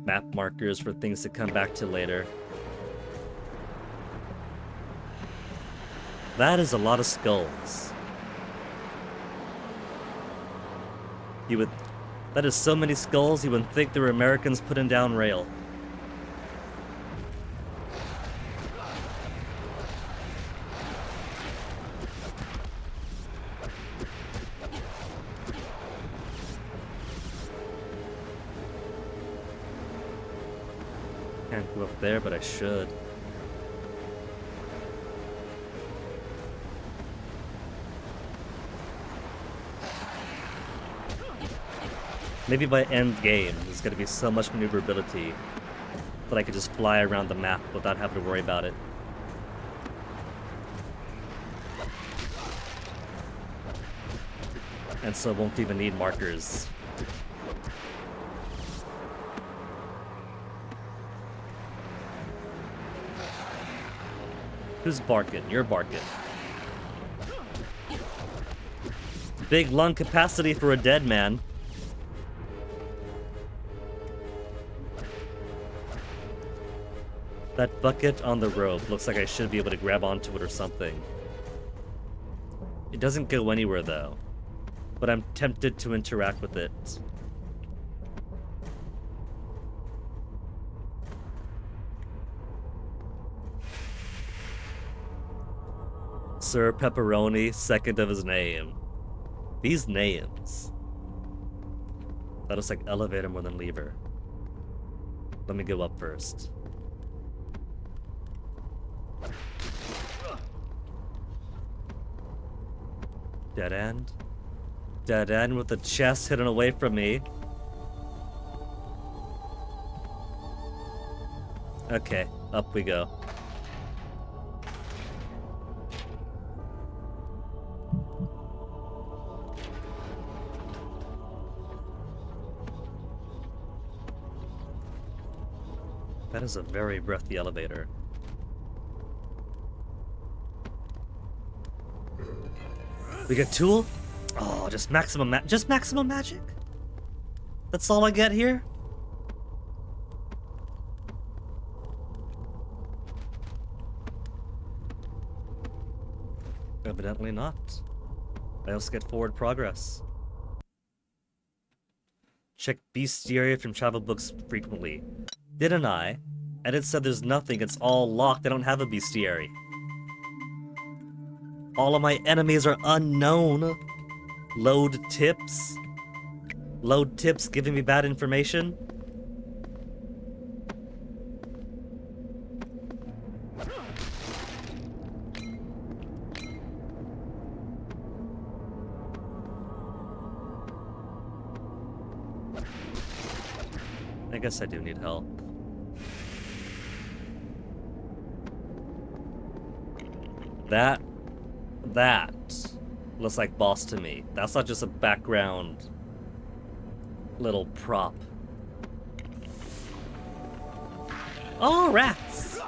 map markers for things to come back to later. That is a lot of skulls. That is so many skulls, you would think they were Americans putting down rail. Can't go up there, but I should. Maybe by end game, there's gonna be so much maneuverability that I could just fly around the map without having to worry about it. And so won't even need markers. Who's barking? You're barking. Big lung capacity for a dead man. That bucket on the rope looks like I should be able to grab onto it or something. It doesn't go anywhere though, but I'm tempted to interact with it. Sir Pepperoni, second of his name. These names. That looks like elevator more than lever. Let me go up first. Dead end. Dead end with the chest hidden away from me. Okay, up we go. That is a very breathy elevator. We get tool? Oh, just maximum magic? That's all I get here? Evidently not. I also get forward progress. Check bestiary from travel books frequently. Didn't I? And it said there's nothing, it's all locked, I don't have a bestiary. All of my enemies are unknown. Load tips. Load tips giving me bad information. I guess I do need help. That looks like boss to me. That's not just a background little prop. Oh, rats!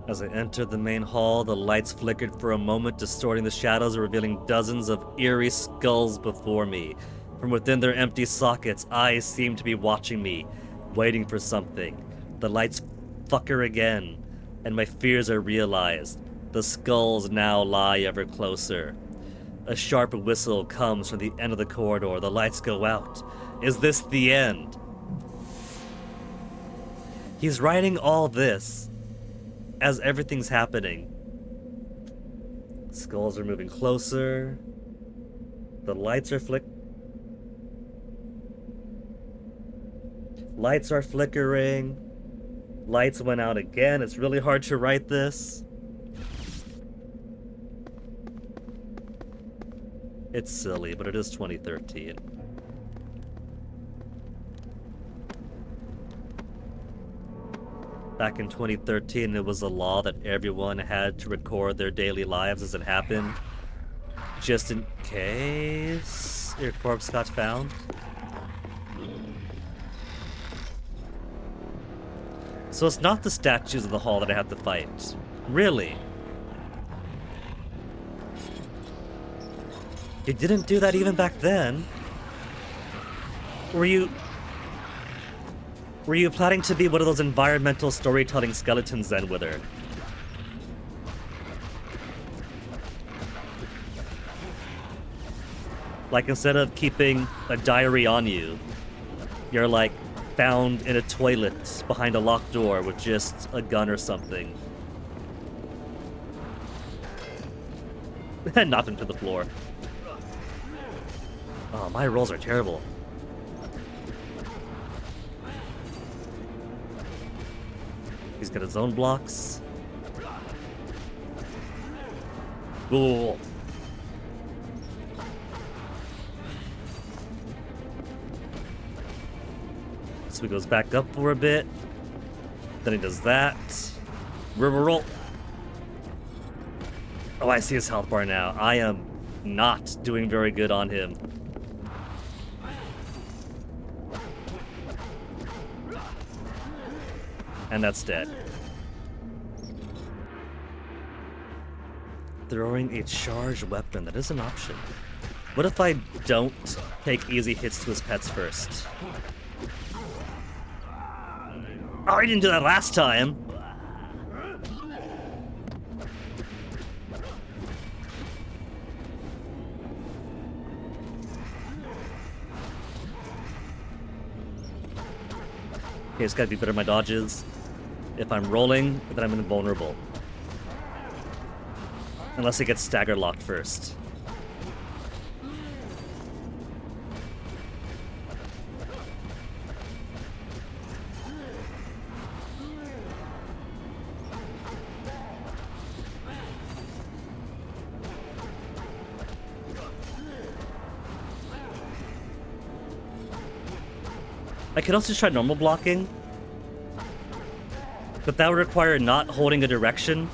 As I entered the main hall, the lights flickered for a moment, distorting the shadows and revealing dozens of eerie skulls before me. From within their empty sockets, eyes seemed to be watching me, waiting for something. The lights flicker again, and my fears are realized. The skulls now lie ever closer. A sharp whistle comes from the end of the corridor. The lights go out. Is this the end? He's writing all this as everything's happening. Skulls are moving closer. The lights are Lights are flickering. Lights went out again. It's really hard to write this. It's silly, but it is 2013. Back in 2013, it was a law that everyone had to record their daily lives as it happened, just in case your corpse got found. So it's not the statues of the hall that I have to fight. Really? You didn't do that even back then. Were you planning to be one of those environmental storytelling skeletons then with her? Like, instead of keeping a diary on you, you're like found in a toilet behind a locked door with just a gun or something. And knocked him to the floor. Oh, my rolls are terrible. He's got his own blocks. Cool. So he goes back up for a bit. Then he does that. Roll. Oh, I see his health bar now. I am not doing very good on him. And that's dead. Throwing a charged weapon, that is an option. What if I don't take easy hits to his pets first? Oh, he didn't do that last time. Okay, it's gotta be better at my dodges. If I'm rolling, then I'm invulnerable. Unless it gets stagger locked first. I could also try normal blocking, but that would require not holding a direction.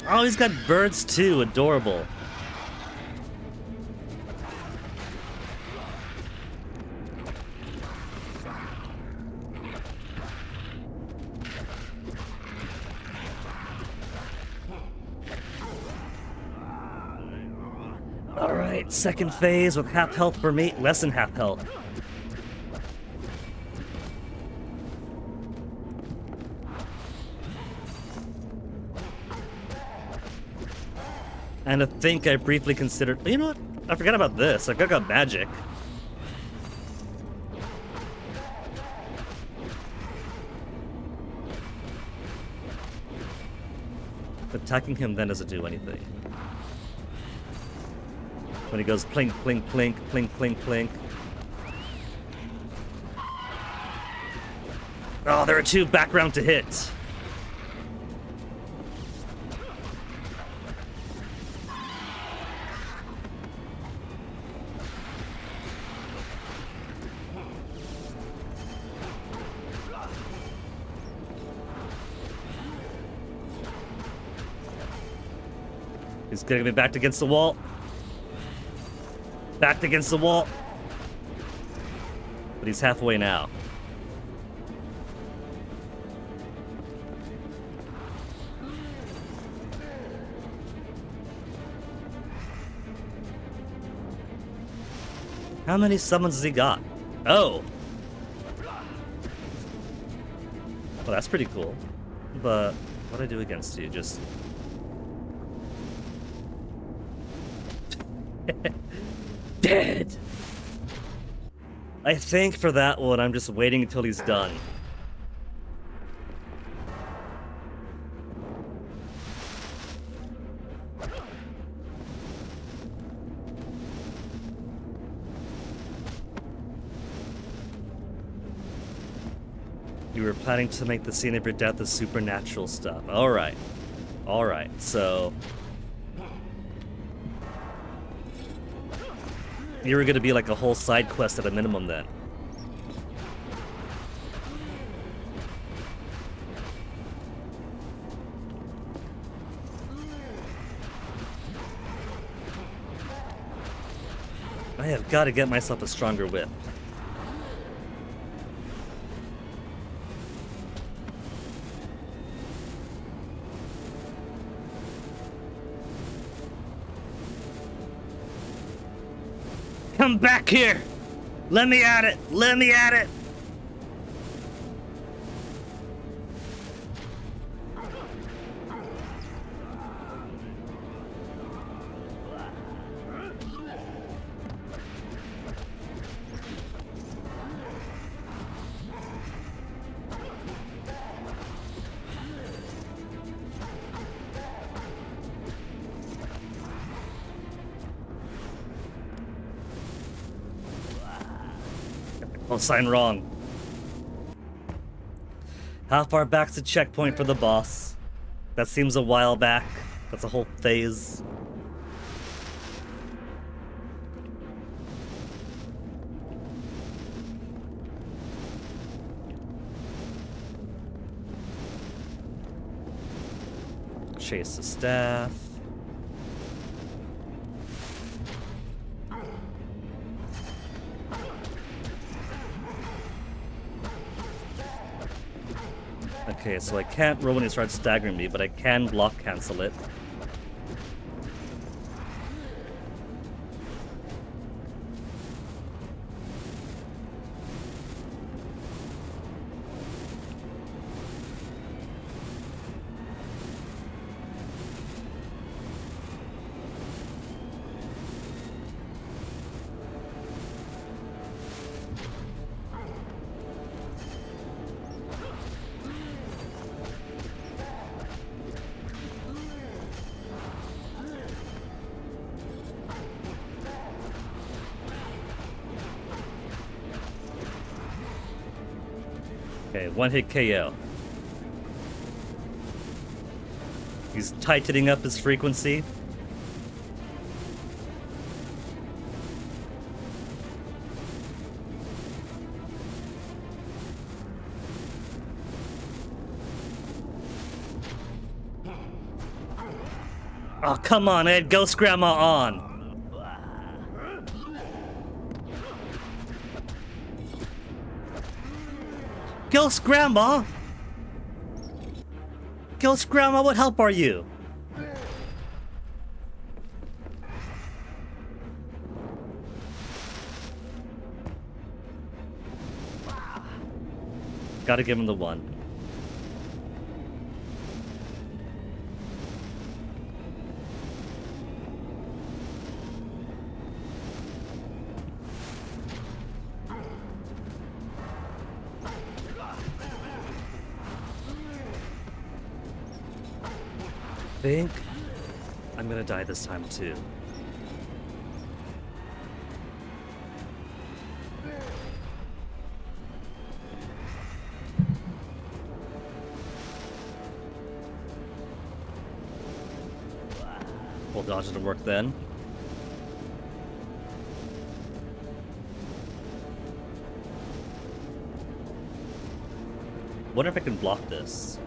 Oh, he's got birds too, adorable. Alright, second phase with half health for me, less than half health. And I think I briefly considered, you know what? I forgot about this. I've got magic. Attacking him then doesn't do anything. When he goes plink, plink, plink, plink, plink, plink. Oh, there are two background to hit. He's getting me backed against the wall. Backed against the wall. But he's halfway now. How many summons has he got? Oh! Well, that's pretty cool. But what do I do against you? Just... Dead! I think for that one, I'm just waiting until he's done. You were planning to make the scene of your death the supernatural stuff. Alright. Alright, so... You were gonna be like a whole side quest at a minimum then. I have got to get myself a stronger whip. Come back here! Let me at it! Let me at it! Oh, sign wrong. How far back's the checkpoint for the boss? That seems a while back. That's a whole phase. Chase the staff. Okay, so I can't roll when he starts staggering me, but I can block cancel it. Okay, one hit KO. He's tightening up his frequency. Oh, come on, I had Ghost Grandma on. Ghost Grandma? Ghost Grandma, what help are you? Gotta give him the one. I think I'm gonna die this time too. We'll dodge it to work then. Wonder if I can block this.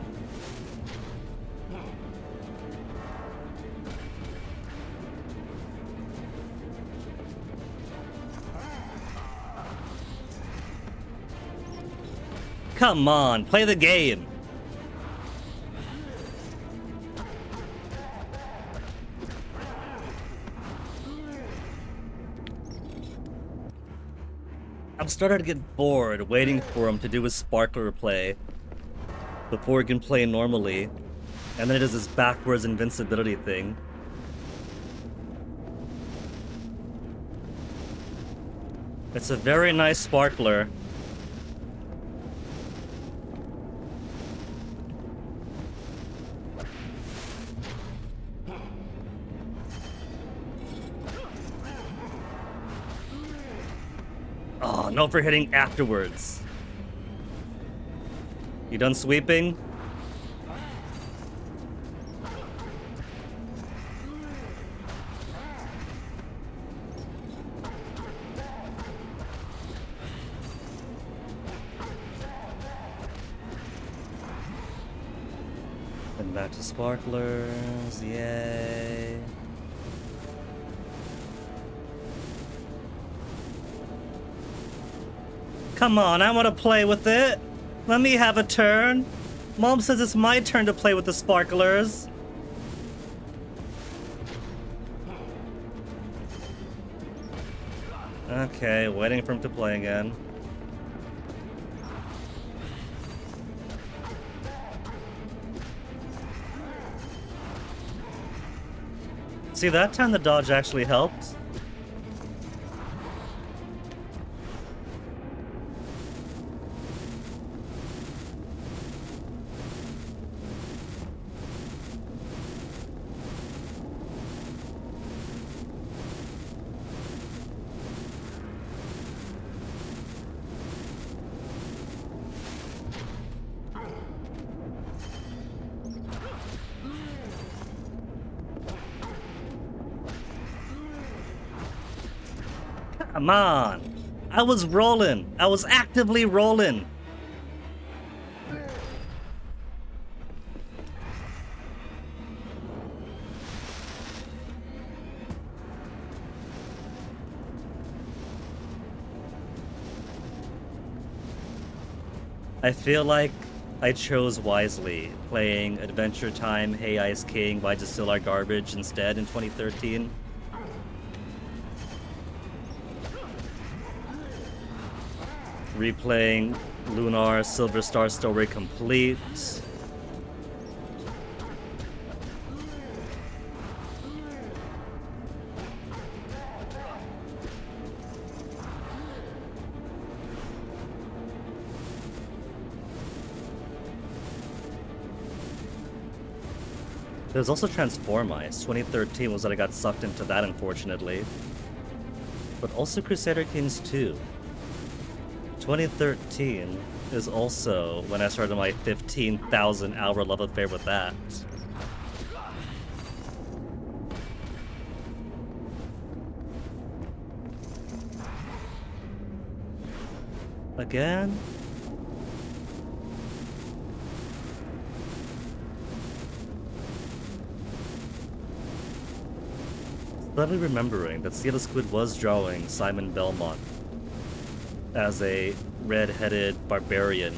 Come on, play the game. I'm starting to get bored waiting for him to do his sparkler play before he can play normally, and then it does this backwards invincibility thing. It's a very nice sparkler. Oh, no for hitting afterwards. You done sweeping? And back to sparklers, yay. Come on, I want to play with it. Let me have a turn. Mom says it's my turn to play with the sparklers. Okay, waiting for him to play again. See, that time the dodge actually helped. Come on. I was rolling. I was actively rolling. I feel like I chose wisely, playing Adventure Time, Hey Ice King, Why Distill Our Garbage instead in 2013. Replaying Lunar Silver Star Story Complete. There's also Transform Ice. 2013 was when I got sucked into that, unfortunately. But also Crusader Kings 2. 2013 is also when I started my 15,000 hour love affair with that. Again? Suddenly remembering that Seattle Squid was drawing Simon Belmont as a red-headed barbarian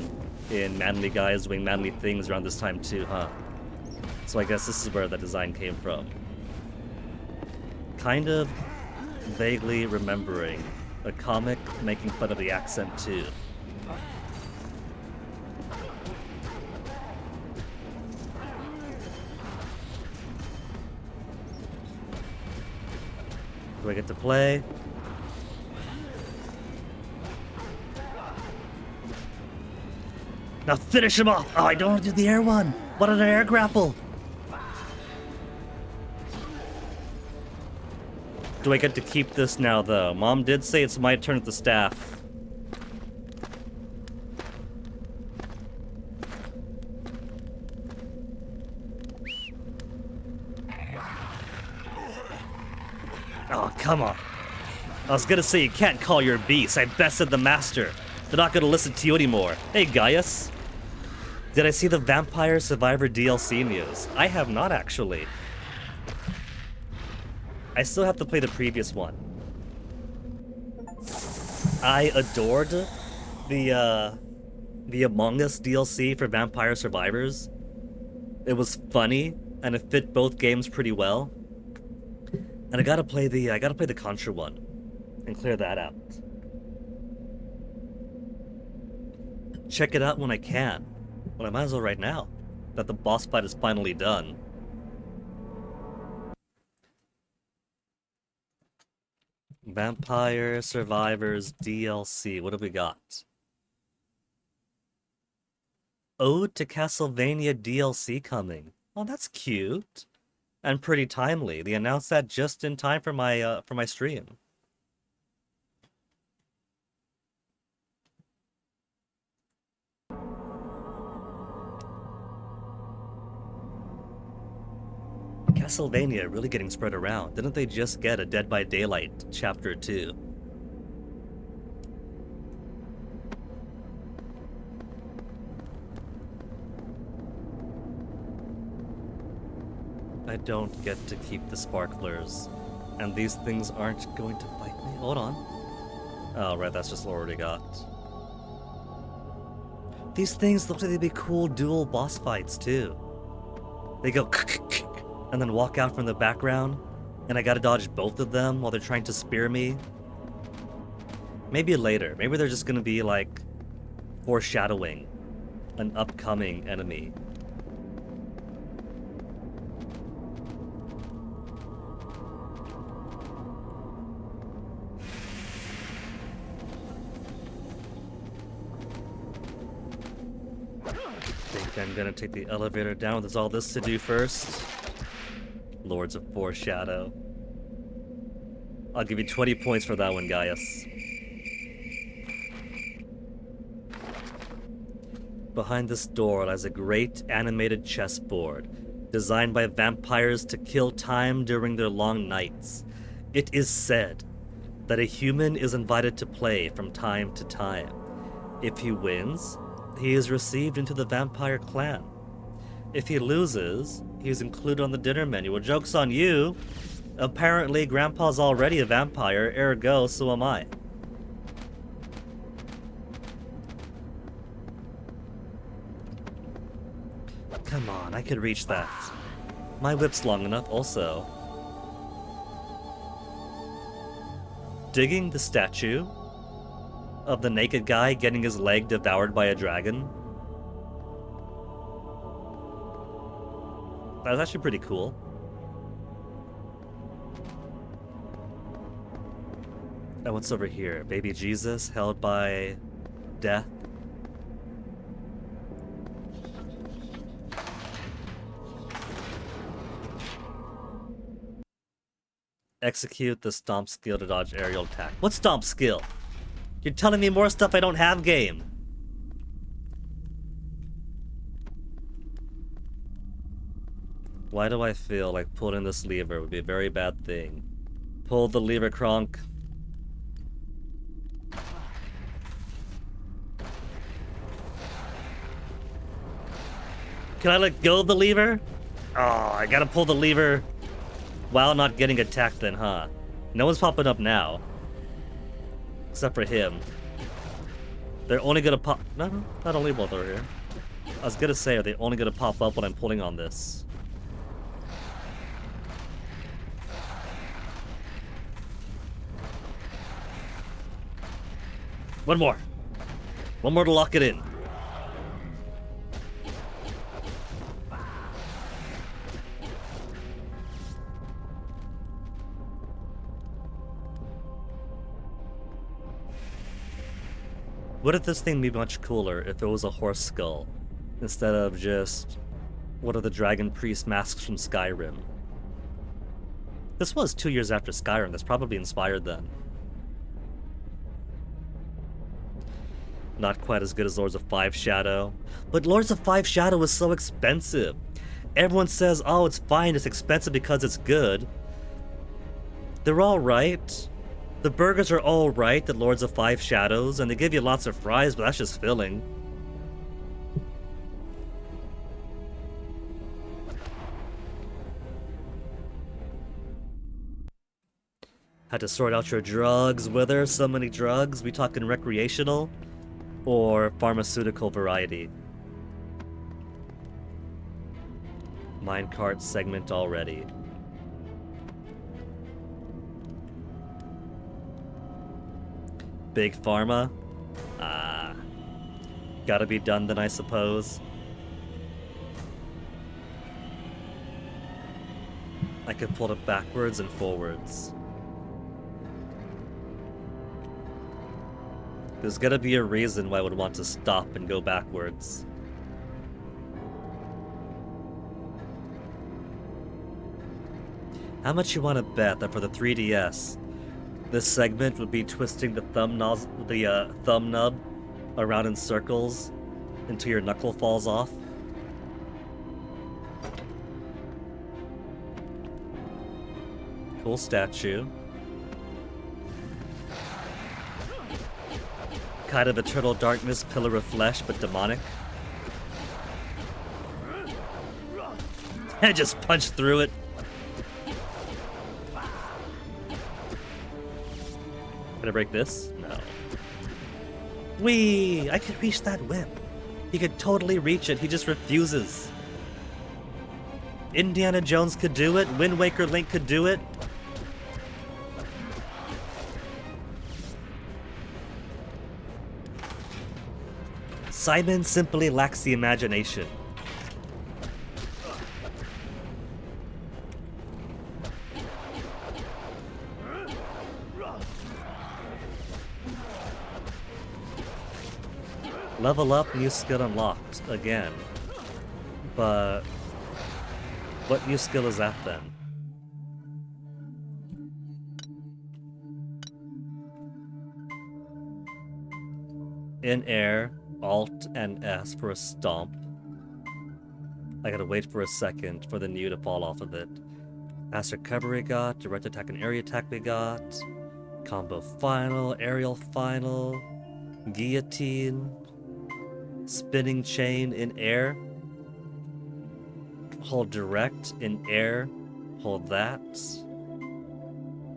in Manly Guys Doing Manly Things around this time too, huh? So I guess this is where the design came from. Kind of vaguely remembering a comic making fun of the accent too. Do I get to play? Now finish him off! Oh, I don't want to do the air one! What an air grapple! Do I get to keep this now, though? Mom did say it's my turn at the staff. Oh, come on. I was gonna say you can't call your beast. I bested the master. They're not gonna listen to you anymore. Hey, Gaius. Did I see the Vampire Survivor DLC news? I have not, actually. I still have to play the previous one. I adored the Among Us DLC for Vampire Survivors. It was funny, and it fit both games pretty well. And I gotta play the Contra one and clear that out. Check it out when I can. Well, I might as well right now, that the boss fight is finally done. Vampire Survivors DLC. What have we got? Ode to Castlevania DLC coming. Oh, that's cute. And pretty timely. They announced that just in time for my stream. Castlevania really getting spread around. Didn't they just get a Dead by Daylight Chapter 2? I don't get to keep the sparklers. And these things aren't going to fight me. Hold on. Oh, right, that's just what I already got. These things look like they'd be cool dual boss fights, too. They go and then walk out from the background, and I gotta dodge both of them while they're trying to spear me. Maybe later. Maybe they're just gonna be, like, foreshadowing an upcoming enemy. I'm gonna take the elevator down. There's all this to do first. Lords of Foreshadow. I'll give you 20 points for that one, Gaius. Behind this door lies a great animated chessboard, designed by vampires to kill time during their long nights. It is said that a human is invited to play from time to time. If he wins, he is received into the vampire clan. If he loses, he is included on the dinner menu. Well, joke's on you. Apparently, Grandpa's already a vampire, ergo, so am I. Come on, I could reach that. My whip's long enough, also. Digging the statue of the naked guy getting his leg devoured by a dragon. That was actually pretty cool. And what's over here? Baby Jesus held by death. Execute the stomp skill to dodge aerial attack. What stomp skill? You're telling me more stuff I don't have, game. Why do I feel like pulling this lever would be a very bad thing? Pull the lever, Kronk. Can I let go of the lever? Oh, I gotta pull the lever while not getting attacked then, huh? No one's popping up now. Except for him. They're only gonna pop... No, not only both over here. I was gonna say, are they only gonna pop up when I'm pulling on this? One more. One more to lock it in. Would if this thing be much cooler if it was a horse skull, instead of just one of the dragon priest masks from Skyrim? This was 2 years after Skyrim, that's probably inspired then. Not quite as good as Lords of Five Shadow, but Lords of Five Shadow is so expensive. Everyone says, oh, it's fine, it's expensive because it's good. They're alright. The burgers are alright at Lords of Five Shadows, and they give you lots of fries, but that's just filling. Had to sort out your drugs. Were there so many drugs? We talking recreational or pharmaceutical variety? Minecart segment already. Big Pharma? Ah. Gotta be done then, I suppose. I could pull it backwards and forwards. There's gotta be a reason why I would want to stop and go backwards. How much you want to bet that for the 3DS, this segment would be twisting the thumb nub around in circles until your knuckle falls off? Cool statue. Kind of Eternal Darkness, Pillar of Flesh, but demonic. I just punched through it. Can I break this? No. Whee! I could reach that whip. He could totally reach it, he just refuses. Indiana Jones could do it, Wind Waker Link could do it. Simon simply lacks the imagination. Level up, new skill unlocked again. But what new skill is that then? In air, Alt and S for a stomp. I gotta wait for a second for the new to fall off of it. Fast recovery got, direct attack and area attack we got. Combo final, aerial final, guillotine, spinning chain in air, hold direct in air, hold that.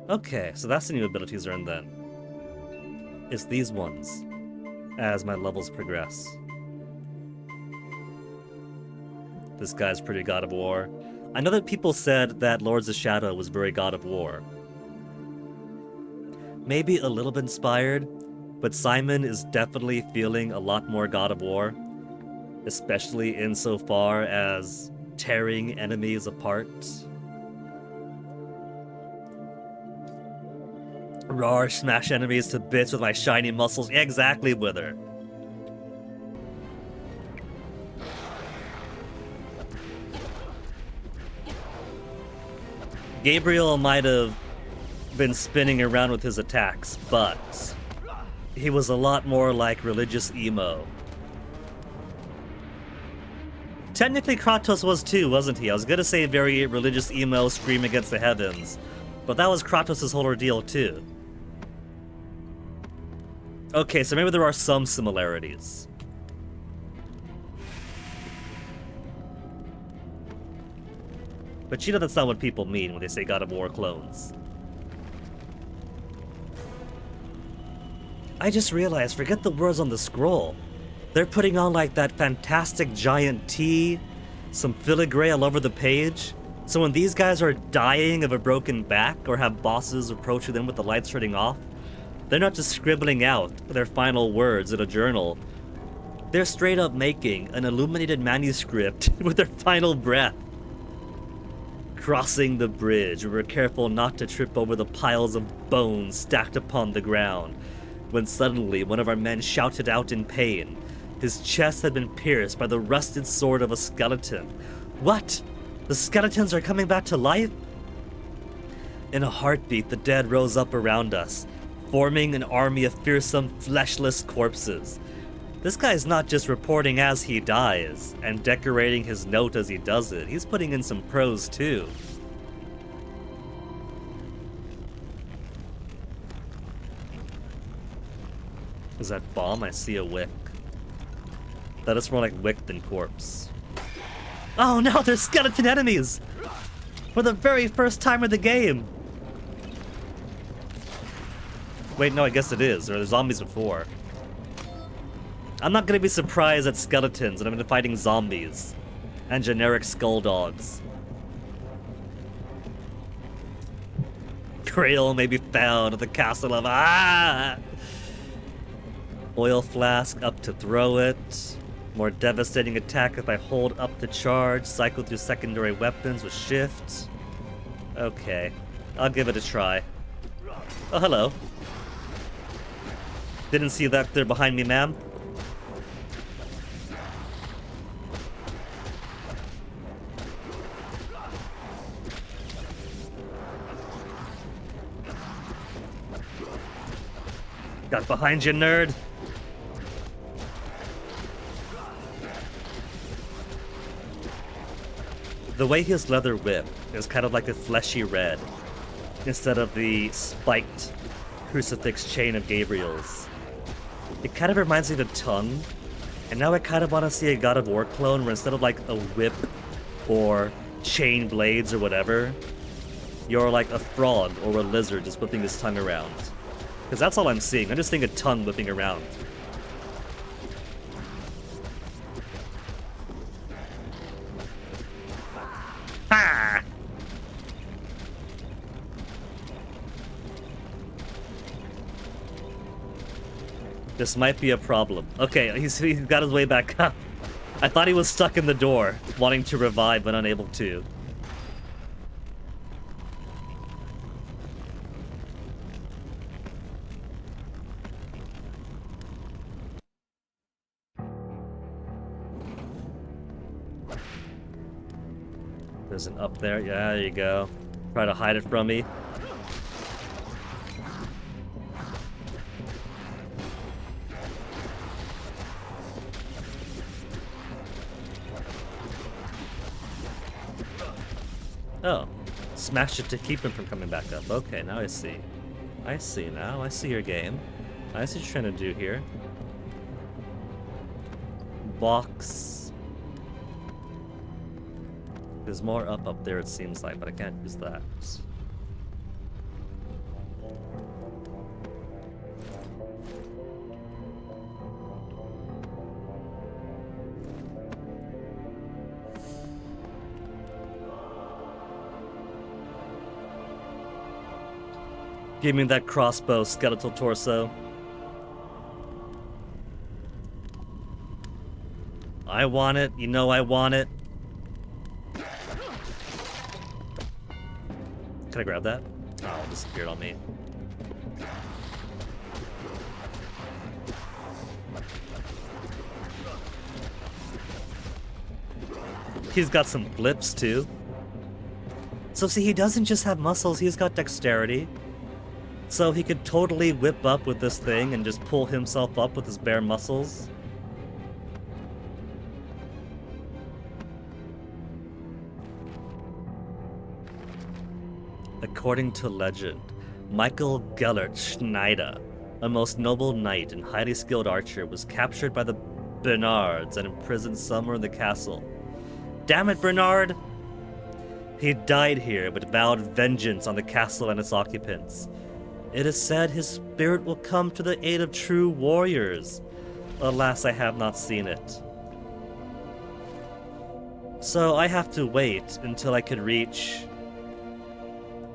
Okay, so that's the new abilities earned then. It's these ones as my levels progress. This guy's pretty God of War. I know that people said that Lords of Shadow was very God of War. Maybe a little bit inspired, but Simon is definitely feeling a lot more God of War, especially insofar as tearing enemies apart. Roar, smash enemies to bits with my shiny muscles. Exactly, Wither. Gabriel might have been spinning around with his attacks, but he was a lot more like religious emo. Technically Kratos was too, wasn't he? I was gonna say very religious emo, scream against the heavens, but that was Kratos' whole ordeal too. Okay, so maybe there are some similarities. But you know that's not what people mean when they say God of War clones. I just realized, forget the words on the scroll. They're putting on like that fantastic giant T, some filigree all over the page. So when these guys are dying of a broken back or have bosses approaching them with the lights turning off, they're not just scribbling out their final words in a journal. They're straight up making an illuminated manuscript with their final breath. Crossing the bridge, we were careful not to trip over the piles of bones stacked upon the ground, when suddenly one of our men shouted out in pain. His chest had been pierced by the rusted sword of a skeleton. What? The skeletons are coming back to life? In a heartbeat, the dead rose up around us, forming an army of fearsome, fleshless corpses. This guy's not just reporting as he dies, and decorating his note as he does it. He's putting in some prose, too. Is that bomb? I see a wick. That is more like wick than corpse. Oh no, there's skeleton enemies! For the very first time in the game! Wait, no, I guess it is. There were zombies before. I'm not gonna be surprised at skeletons when I'm fighting zombies and generic skull dogs. Grail may be found at the castle of Oil flask up to throw it. More devastating attack if I hold up to charge. Cycle through secondary weapons with shift. Okay, I'll give it a try. Oh, hello. Didn't see that there behind me, ma'am. Got behind you, nerd. The way his leather whip is kind of like a fleshy red, instead of the spiked crucifix chain of Gabriel's. It kind of reminds me of a tongue, and now I kind of want to see a God of War clone where instead of like a whip or chain blades or whatever, you're like a frog or a lizard just whipping his tongue around. Because that's all I'm seeing. I'm just seeing a tongue whipping around. Ha! This might be a problem. Okay, he's got his way back up. I thought he was stuck in the door, wanting to revive but unable to. There's an up there. Yeah, there you go. Try to hide it from me. Oh. Smash it to keep him from coming back up. Okay, now I see. I see now. I see your game. I see what you're trying to do here. Box. There's more up there, it seems like, but I can't use that. Give me that crossbow, skeletal torso. I want it. You know I want it. Can I grab that? Oh, it disappeared on me. He's got some flips too. So see, he doesn't just have muscles, he's got dexterity. So he could totally whip up with this thing and just pull himself up with his bare muscles. According to legend, Michael Gellert Schneider, a most noble knight and highly skilled archer, was captured by the Bernards and imprisoned somewhere in the castle. Damn it, Bernard! He died here, but vowed vengeance on the castle and its occupants. It is said his spirit will come to the aid of true warriors. Alas, I have not seen it. So I have to wait until I could reach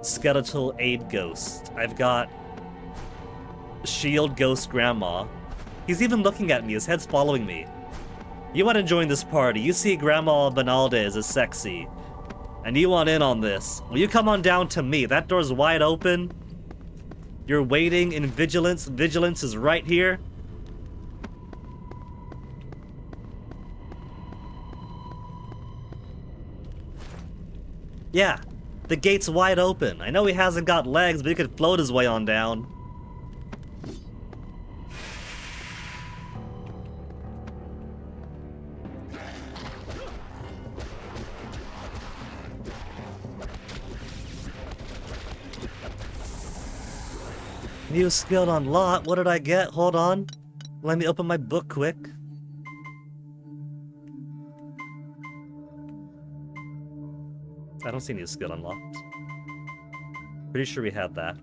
Skeletal Aid Ghost. I've got Shield Ghost Grandma. He's even looking at me, his head's following me. You want to join this party, you see Grandma Benaldez as sexy, and you want in on this. Well, you come on down to me, that door's wide open. You're waiting in vigilance. Vigilance is right here. Yeah, the gate's wide open. I know he hasn't got legs, but he could float his way on down. New skill unlocked. What did I get? Hold on. Let me open my book quick. I don't see new skill unlocked. Pretty sure we had that.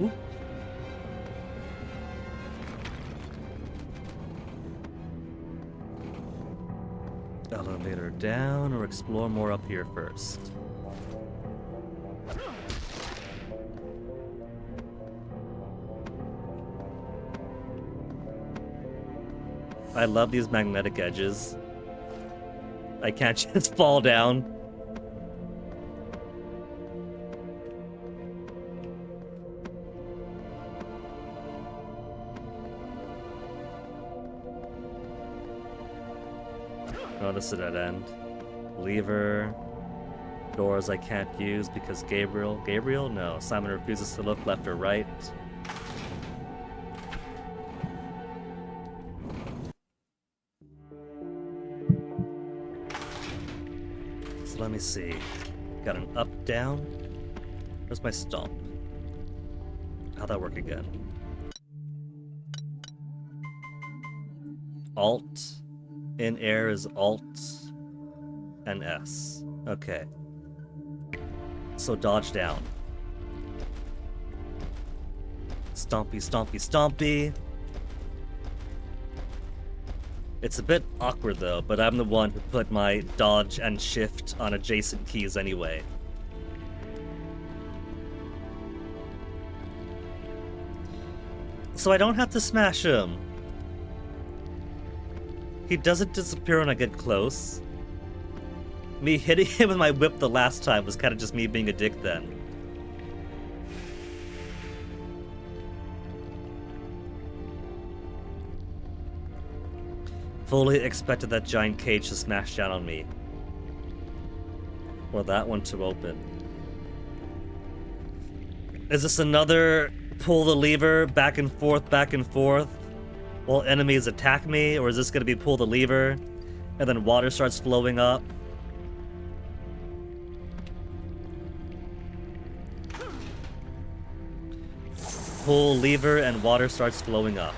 Ooh. Elevator down or explore more up here first? I love these magnetic edges. I can't just fall down. Notice it at end. Lever. Doors I can't use because Gabriel. Gabriel? No. Simon refuses to look left or right. So let me see. Got an up, down. Where's my stomp? How'd that work again? Alt. In air is Alt and S. Okay. So dodge down. Stompy, stompy, stompy. It's a bit awkward though, but I'm the one who put my dodge and shift on adjacent keys anyway. So I don't have to smash him. He doesn't disappear when I get close. Me hitting him with my whip the last time was kind of just me being a dick then. Fully expected that giant cage to smash down on me. Or that one to open. Is this another pull the lever back and forth while enemies attack me? Or is this gonna be pull the lever and then water starts flowing up? Pull lever and water starts flowing up.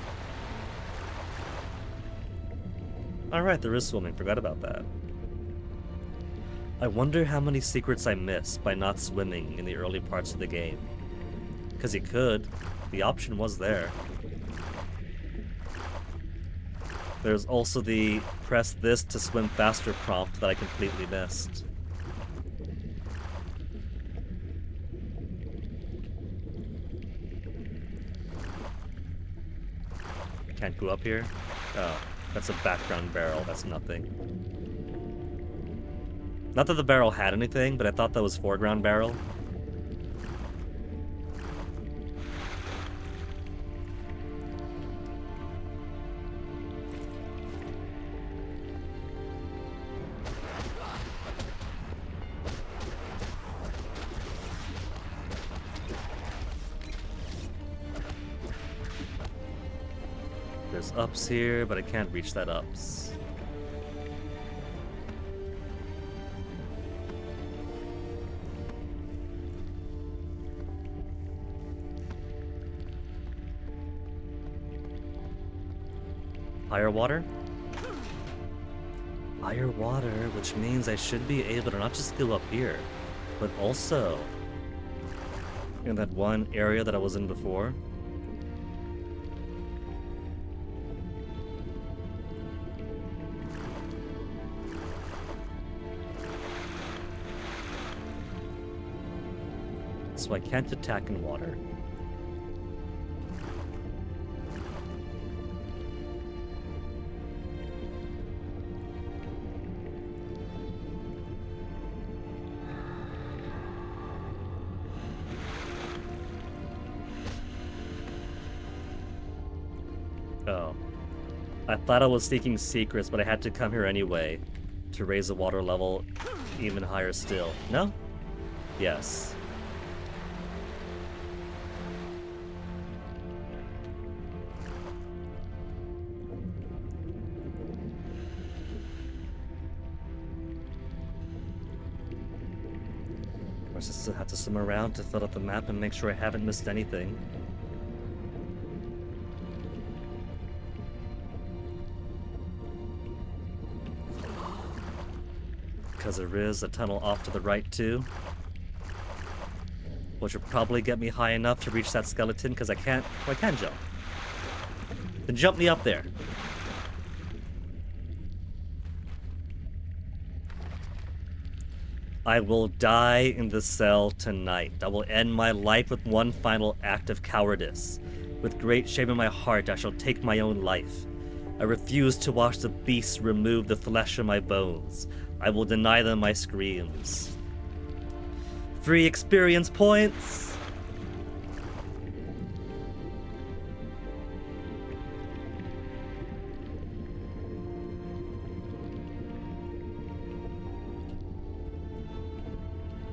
Alright, there is swimming. Forgot about that. I wonder how many secrets I missed by not swimming in the early parts of the game. Because you could. The option was there. There's also the press this to swim faster prompt that I completely missed. Can't go up here? Oh, that's a background barrel. That's nothing. Not that the barrel had anything, but I thought that was foreground barrel. There's ups here, but I can't reach that ups. Higher water? Higher water, which means I should be able to not just go up here, but also in that one area that I was in before. So I can't attack in water. Oh. I thought I was seeking secrets, but I had to come here anyway to raise the water level even higher still. No? Yes. Of course, I still have to swim around to fill out the map and make sure I haven't missed anything. Because there is a tunnel off to the right too, which will probably get me high enough to reach that skeleton, because I can't. Well, I can jump. Then jump me up there. I will die in the cell tonight. I will end my life with one final act of cowardice. With great shame in my heart, I shall take my own life. I refuse to watch the beasts remove the flesh from my bones. I will deny them my screams. Free experience points!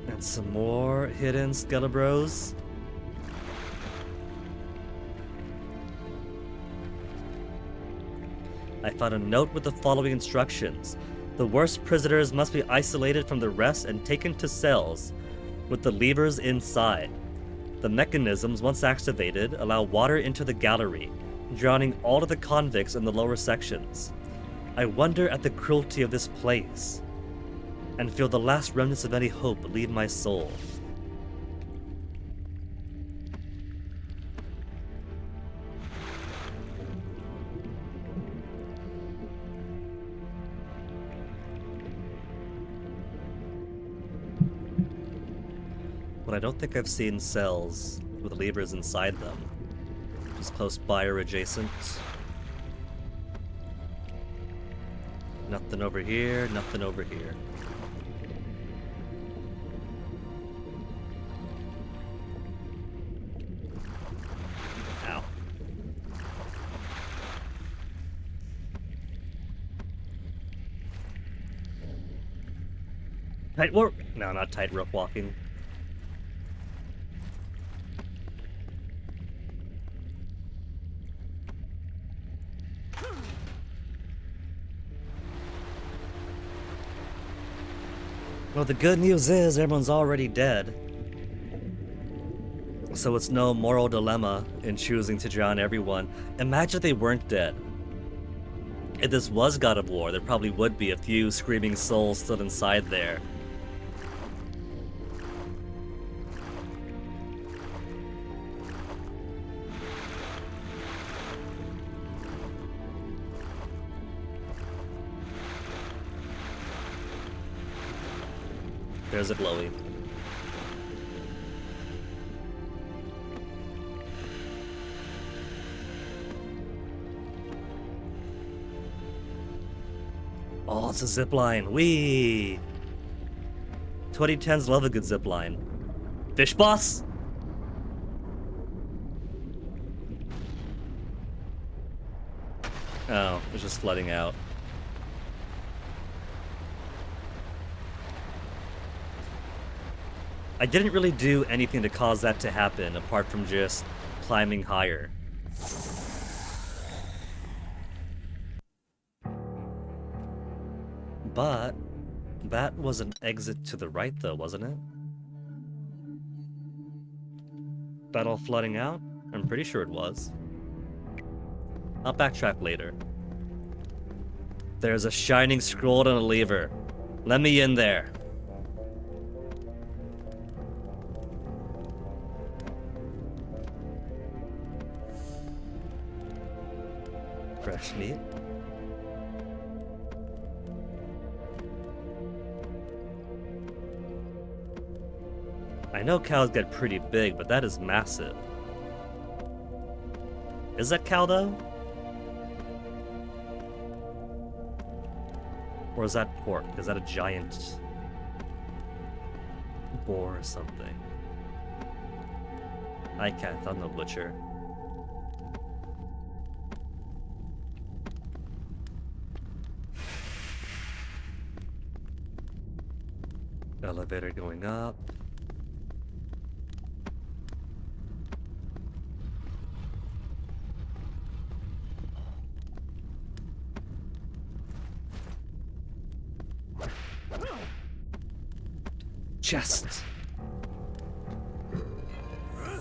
And some more hidden Skelebros. I found a note with the following instructions. The worst prisoners must be isolated from the rest and taken to cells with the levers inside. The mechanisms, once activated, allow water into the gallery, drowning all of the convicts in the lower sections. I wonder at the cruelty of this place, and feel the last remnants of any hope leave my soul. But I don't think I've seen cells with levers inside them. Just close by or adjacent. Nothing over here, nothing over here. Ow. Tightrope? No, not tightrope walking. Well, the good news is everyone's already dead. So it's no moral dilemma in choosing to drown everyone. Imagine if they weren't dead. If this was God of War, there probably would be a few screaming souls still inside there. There's a glowy. Oh, it's a zipline. Wee! 2010s love a good zipline. Fish boss? Oh, it's just flooding out. I didn't really do anything to cause that to happen apart from just climbing higher. But that was an exit to the right though, wasn't it? That all flooding out? I'm pretty sure it was. I'll backtrack later. There's a shining scroll and a lever. Let me in there. Fresh meat. I know cows get pretty big, but that is massive. Is that cow though? Or is that pork? Is that a giant boar or something? I can't, I'm no butcher. Elevator going up. Chest.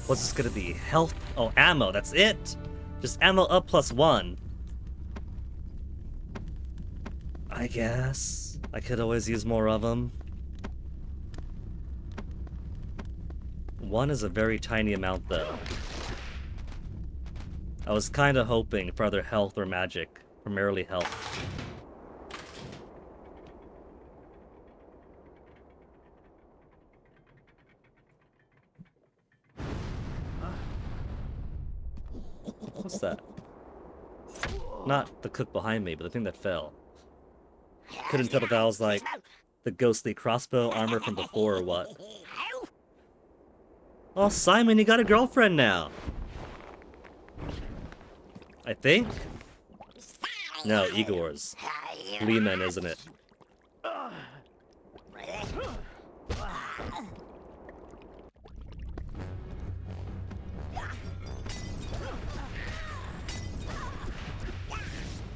What's this gonna be? Health? Oh, ammo, that's it? Just ammo up +1. I guess. I could always use more of them. 1 is a very tiny amount though. I was kinda hoping for either health or magic. Primarily health. What's that? Not the cook behind me, but the thing that fell. Couldn't tell if that was like the ghostly crossbow armor from before or what. Oh, Simon, you got a girlfriend now. I think? No, Igor's. Lehman, isn't it?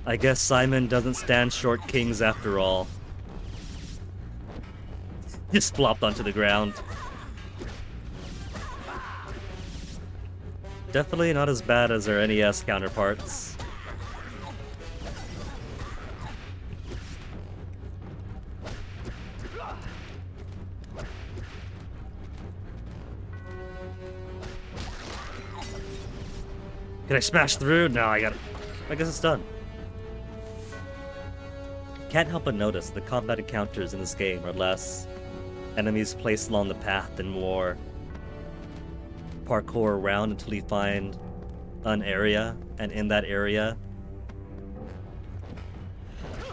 I guess Simon doesn't stand short kings after all. Just flopped onto the ground. Definitely not as bad as their NES counterparts. Can I smash through? No, I guess it's done. Can't help but notice the combat encounters in this game are less enemies placed along the path and more parkour around until you find an area, and in that area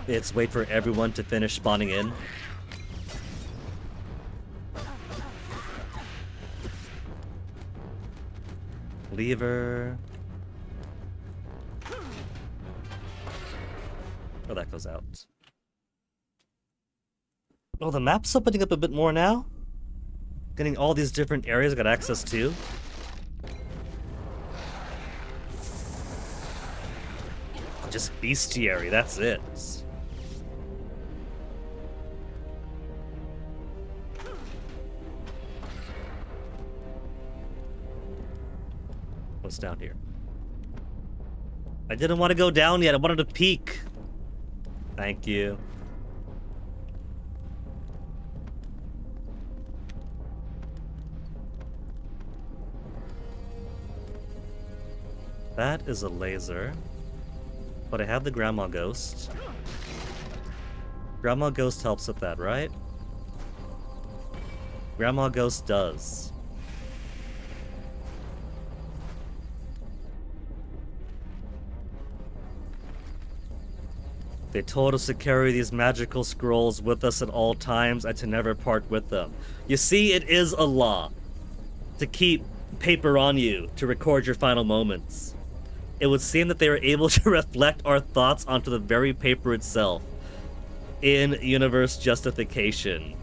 it's wait for everyone to finish spawning in. Lever. Oh, that goes out. Oh, the map's opening up a bit more now. Getting all these different areas I got access to. Just bestiary, that's it. What's down here? I didn't want to go down yet. I wanted to peek. Thank you. That is a laser. But I have the Grandma Ghost. Grandma Ghost helps with that, right? Grandma Ghost does. They told us to carry these magical scrolls with us at all times and to never part with them. You see, it is a law to keep paper on you to record your final moments. It would seem that they were able to reflect our thoughts onto the very paper itself in universe justification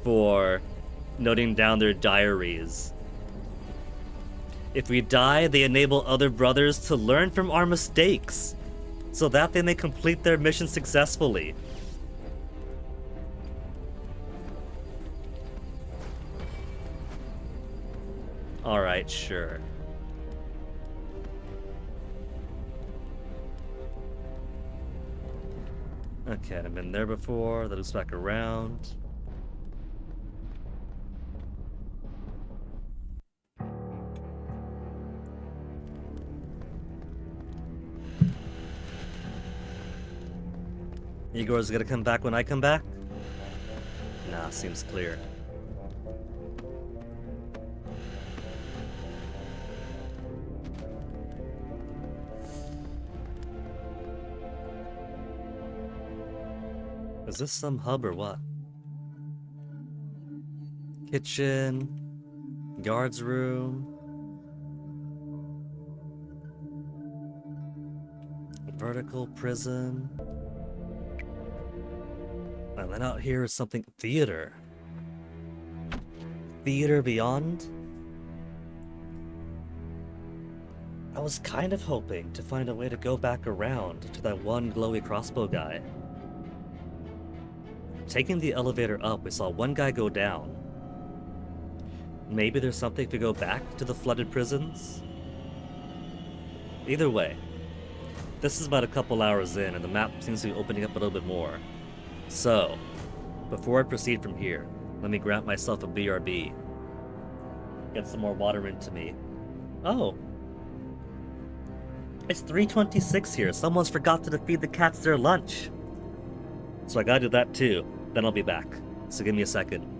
for noting down their diaries. If we die, they enable other brothers to learn from our mistakes so that they may complete their mission successfully. Alright, sure. Okay, I've been there before. That looks back around. Igor's gonna come back when I come back? Nah, seems clear. Is this some hub or what? Kitchen, guards room, vertical prison. And then out here is something theater. Theater beyond? I was kind of hoping to find a way to go back around to that one glowy crossbow guy. Taking the elevator up, we saw one guy go down. Maybe there's something to go back to the flooded prisons? Either way, this is about a couple hours in, and the map seems to be opening up a little bit more. So, before I proceed from here, let me grant myself a BRB. Get some more water into me. Oh. It's 3:26 here. Someone's forgot to feed the cats their lunch. So I gotta do that too. Then I'll be back. So give me a second.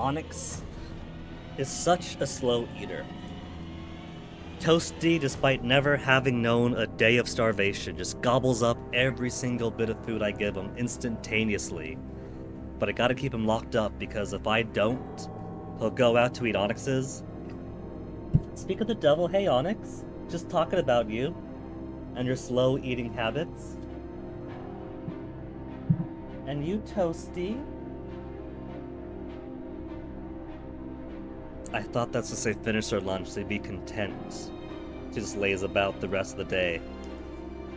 Onyx is such a slow eater. Toasty, despite never having known a day of starvation, just gobbles up every single bit of food I give him instantaneously. But I gotta keep him locked up because if I don't, he'll go out to eat Onyx's. Speak of the devil, hey Onyx, just talking about you and your slow eating habits. And you, Toasty? I thought that's to say finish their lunch, they'd be content to just laze about the rest of the day.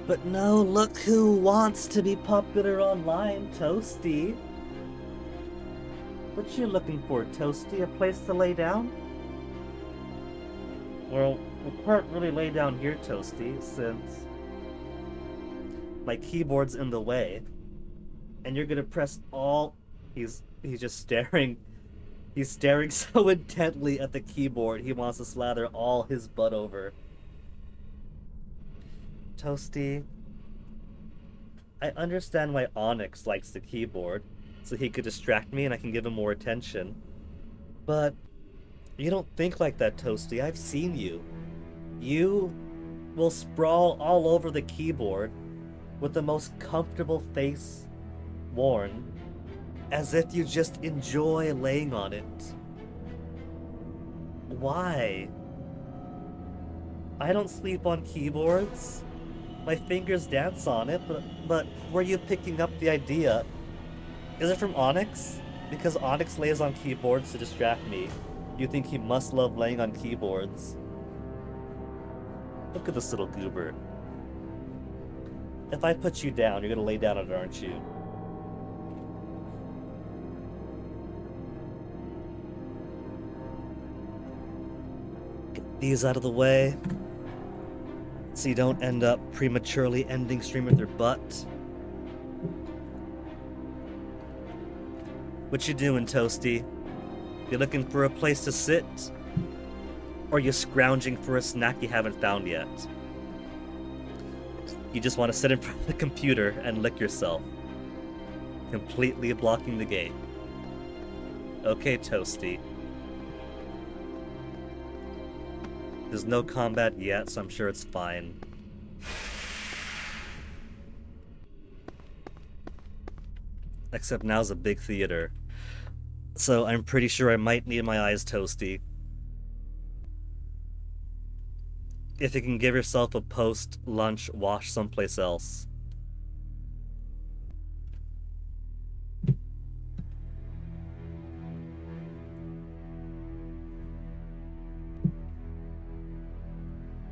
But no, look who wants to be popular online, Toasty. What you looking for, Toasty? A place to lay down? Well, we can't really lay down here, Toasty, since my keyboard's in the way. And you're gonna press all... He's just staring. He's staring so intently at the keyboard, he wants to slather all his butt over. Toasty, I understand why Onyx likes the keyboard, so he could distract me and I can give him more attention. But you don't think like that, Toasty. I've seen you. You will sprawl all over the keyboard with the most comfortable face worn, as if you just enjoy laying on it. Why? I don't sleep on keyboards. My fingers dance on it, but where are you picking up the idea? Is it from Onyx? Because Onyx lays on keyboards to distract me. You think he must love laying on keyboards. Look at this little goober. If I put you down, you're gonna lay down on it, aren't you? Get these out of the way, so you don't end up prematurely ending stream with your butt. What you doing, Toasty? You looking for a place to sit? Or you scrounging for a snack you haven't found yet? You just want to sit in front of the computer and lick yourself, completely blocking the game. Okay, Toasty. There's no combat yet, so I'm sure it's fine. Except now's a big theater, so I'm pretty sure I might need my eyes, Toasty. If you can give yourself a post-lunch wash someplace else.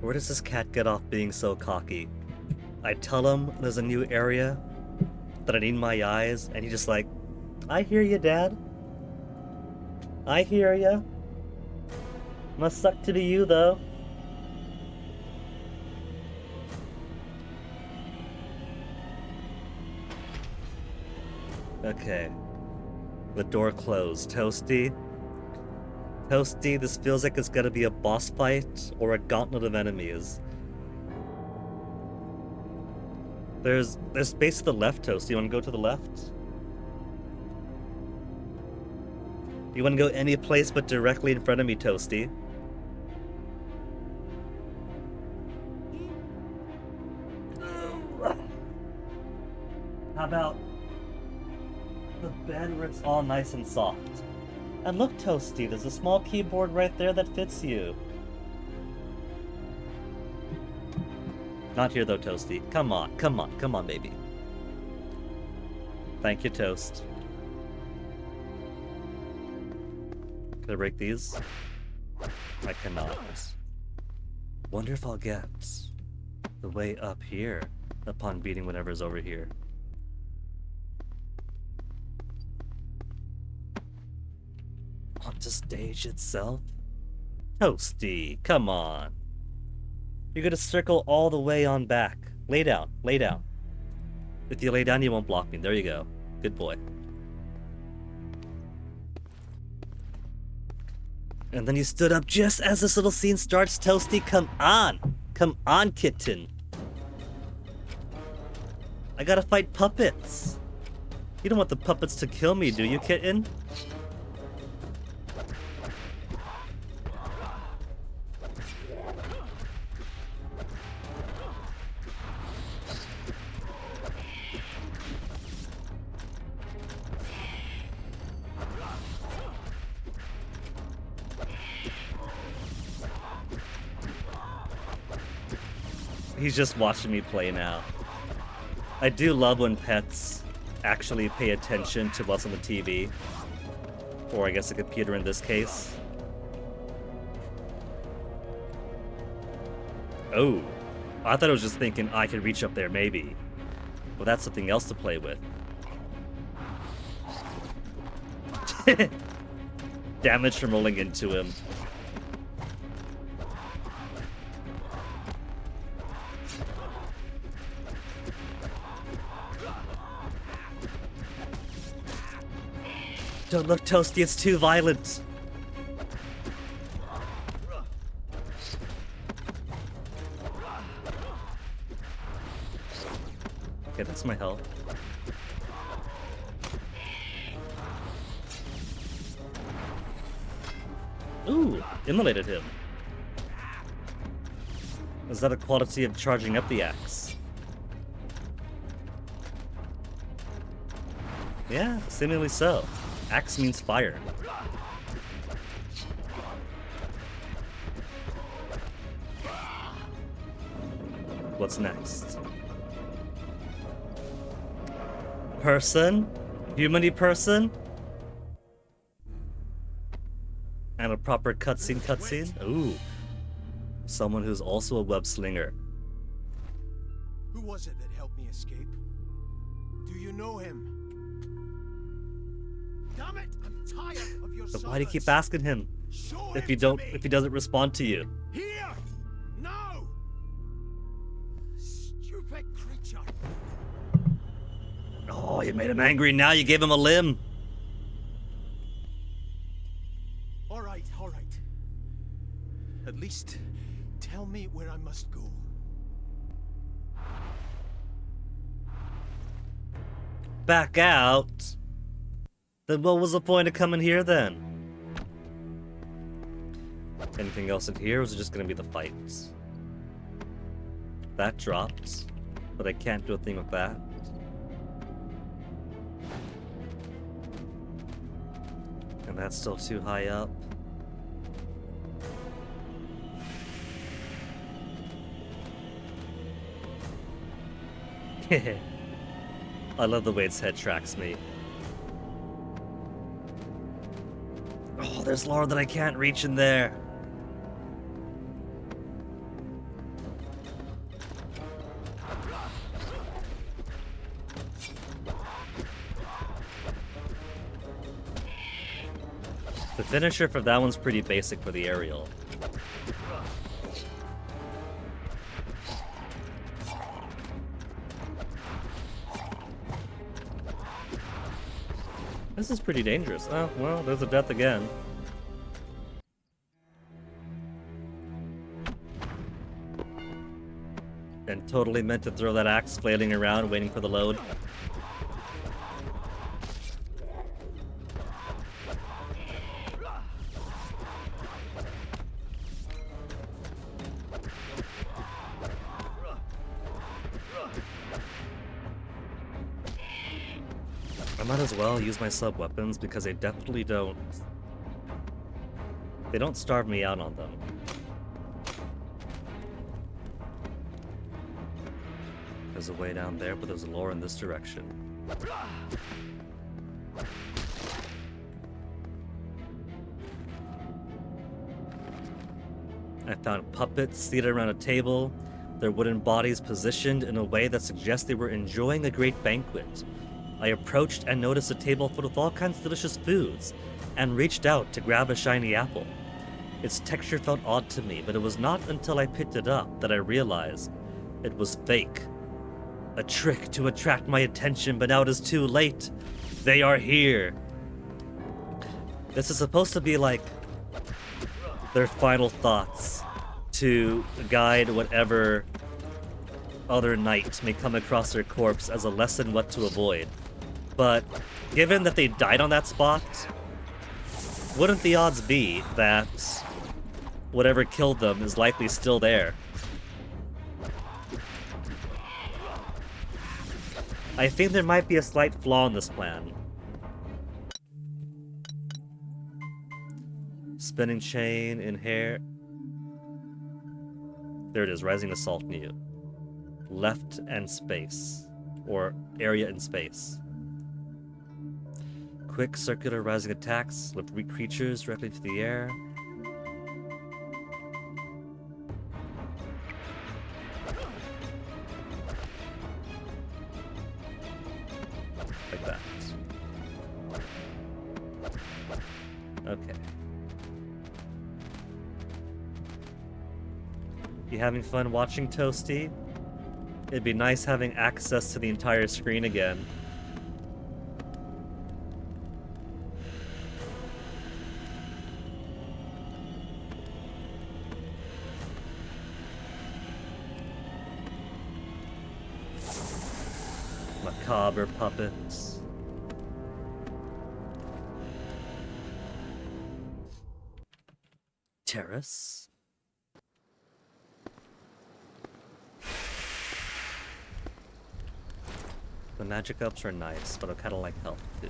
Where does this cat get off being so cocky? I tell him there's a new area that I need my eyes, and he's just like, I hear you, Dad. I hear ya. Must suck to be you, though. Okay. The door closed. Toasty? Toasty, this feels like it's gonna be a boss fight or a gauntlet of enemies. There's space to the left, Toasty. You wanna go to the left? You wanna go any place but directly in front of me, Toasty? How about the bed where it's all nice and soft? And look, Toasty, there's a small keyboard right there that fits you. Not here though, Toasty. Come on, come on, come on, baby. Thank you, Toast. Can I break these? I cannot. Wonder if I'll get the way up here upon beating whatever's over here. Onto stage itself? Toasty, come on. You're gonna circle all the way on back. Lay down, lay down. If you lay down, you won't block me. There you go. Good boy. And then you stood up just as this little scene starts, Toasty. Come on! Come on, kitten. I gotta fight puppets. You don't want the puppets to kill me, do you, kitten? He's just watching me play now. I do love when pets actually pay attention to what's on the TV. Or I guess a computer in this case. Oh, I thought it was just thinking I could reach up there maybe. But that's something else to play with. Damage from rolling into him. Don't look, Toasty, it's too violent. Okay, that's my health. Ooh, immolated him. Is that a quality of charging up the axe? Yeah, seemingly so. Axe means fire. What's next? Person? Humany person? And a proper cutscene? Ooh. Someone who's also a web slinger. Who was it that helped me escape? Do you know him? Damn it! I'm tired of your But why do you keep silence. asking him Show if him you to don't me. if he doesn't respond to you? Here! Now! Stupid creature! Oh, you made him angry. Now you gave him a limb. All right. At least tell me where I must go. Back out? Then what was the point of coming here then? Anything else in here, or is it just gonna be the fights? That dropped, but I can't do a thing with that. And that's still too high up. I love the way its head tracks me. Oh, there's lore that I can't reach in there. The finisher for that one's pretty basic for the aerial. This is pretty dangerous. Oh, well, there's a death again. And totally meant to throw that axe flailing around, waiting for the load. I might as well use my sub-weapons because they definitely don't... They don't starve me out on them. There's a way down there, but there's a lore in this direction. I found puppets seated around a table, their wooden bodies positioned in a way that suggests they were enjoying a great banquet. I approached and noticed a table filled with all kinds of delicious foods, and reached out to grab a shiny apple. Its texture felt odd to me, but it was not until I picked it up that I realized it was fake. A trick to attract my attention, but now it is too late. They are here. This is supposed to be like their final thoughts to guide whatever other knight may come across their corpse as a lesson what to avoid. But given that they died on that spot, wouldn't the odds be that whatever killed them is likely still there? I think there might be a slight flaw in this plan. Spinning chain in hair. There it is, rising assault new. left and space, or area and space. Quick circular rising attacks lift weak creatures directly to the air. Like that. Okay. You having fun watching, Toasty? It'd be nice having access to the entire screen again. Macabre puppets. Terrace. The magic ups are nice, but I kind of like health too.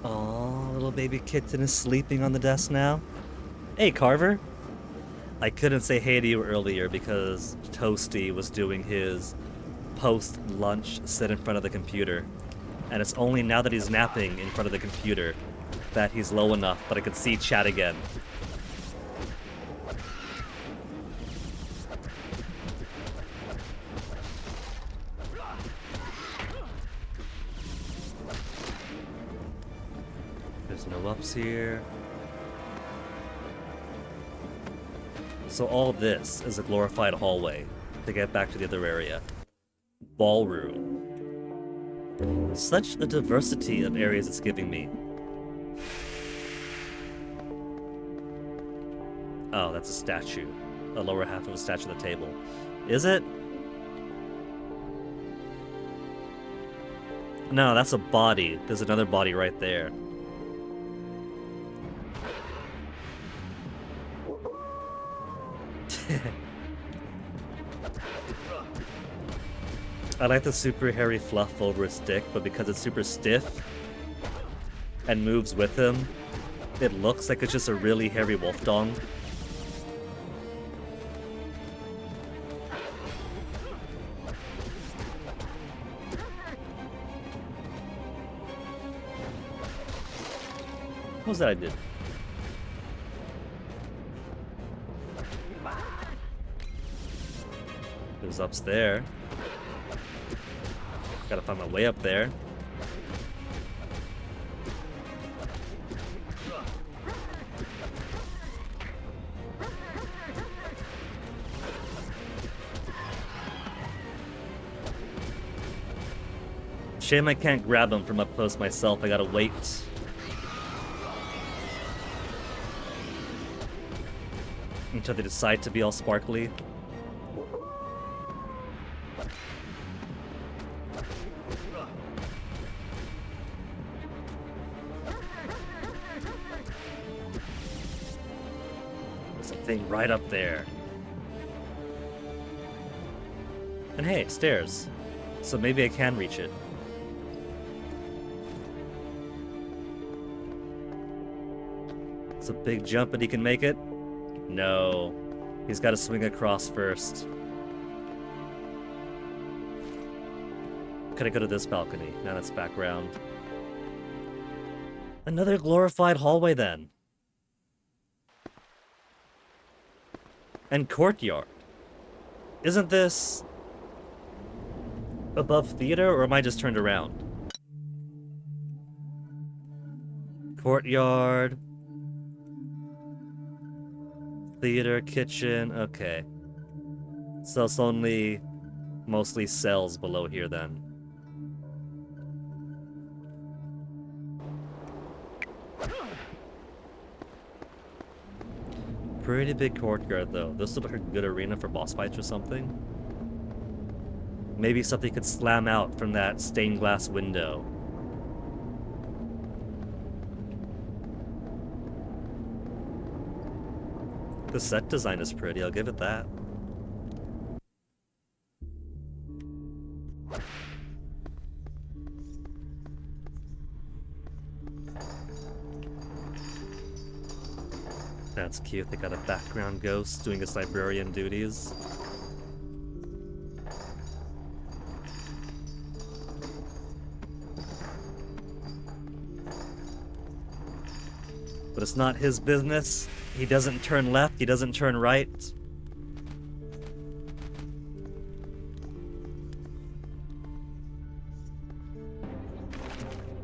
Aw, little baby kitten is sleeping on the desk now. Hey, Carver. I couldn't say hey to you earlier because Toasty was doing his post-lunch sit in front of the computer. And it's only now that he's napping in front of the computer that he's low enough that I could see chat again. There's no Wups here. So all this is a glorified hallway to get back to the other area. Ballroom. Such a diversity of areas it's giving me. Oh, that's a statue. The lower half of a statue of the table. Is it? No, that's a body. There's another body right there. I like the super hairy fluff over its dick, but because it's super stiff and moves with him, it looks like it's just a really hairy wolf dong. What was that I did? There's ups there. Gotta find my way up there. Shame I can't grab him from up close myself. I gotta wait. Until they decide to be all sparkly. Thing right up there. And hey, stairs. So maybe I can reach it. It's a big jump, but he can make it? No. He's got to swing across first. Could I go to this balcony? Now that's background. Another glorified hallway then. And courtyard. Isn't this above theater, or am I just turned around? Courtyard. Theater, kitchen, okay. So it's only mostly cells below here then. Pretty big courtyard though. This looks like a good arena for boss fights or something. Maybe something could slam out from that stained glass window. The set design is pretty, I'll give it that. That's cute, they got a background ghost doing his librarian duties. But it's not his business. He doesn't turn left, he doesn't turn right.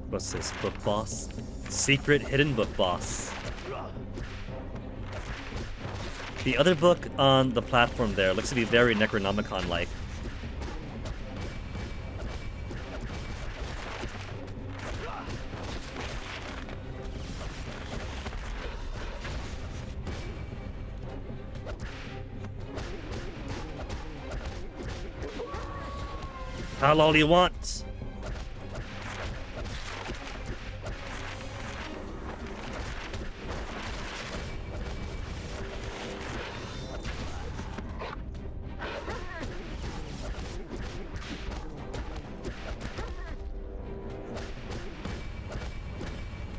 What's this, book boss? Secret hidden book boss. The other book on the platform there looks to be very Necronomicon-like. How all you want?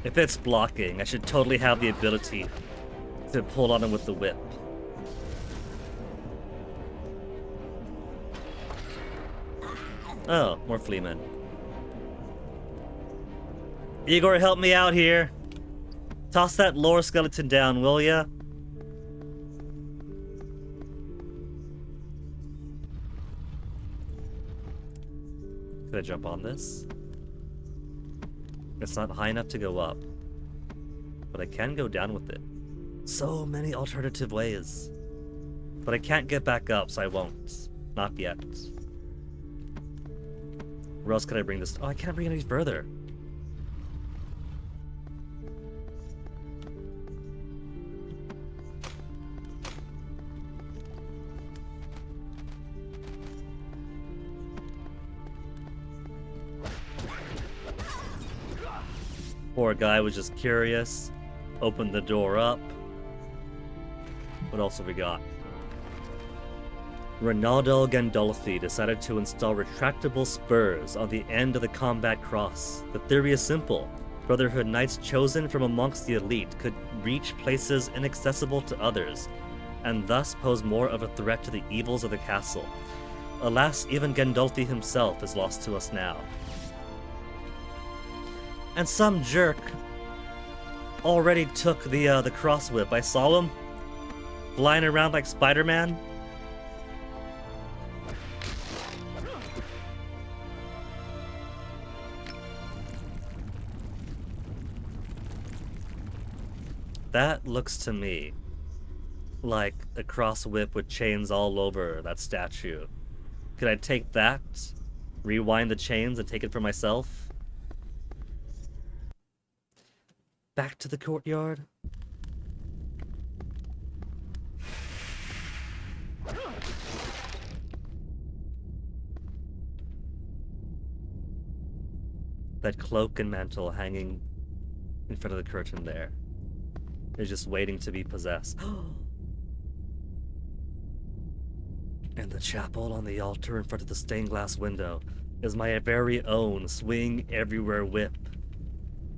If it's blocking, I should totally have the ability to pull on him with the whip. Oh, more fleamen. Igor, help me out here. Toss that lore skeleton down, will ya? Could I jump on this? It's not high enough to go up. But I can go down with it. So many alternative ways. But I can't get back up, so I won't. Not yet. Where else could I bring this? Oh, I can't bring it any further. Poor guy was just curious. Opened the door up. What else have we got? Ronaldo Gandolfi decided to install retractable spurs on the end of the combat cross. The theory is simple. Brotherhood knights chosen from amongst the elite could reach places inaccessible to others, and thus pose more of a threat to the evils of the castle. Alas, even Gandolfi himself is lost to us now. And some jerk already took the cross whip. I saw him flying around like Spider-Man. That looks to me like a cross whip with chains all over that statue. Could I take that, rewind the chains, and take it for myself? Back to the courtyard. That cloak and mantle hanging in front of the curtain there. They're just waiting to be possessed. And the chapel on the altar in front of the stained glass window is my very own swing everywhere whip.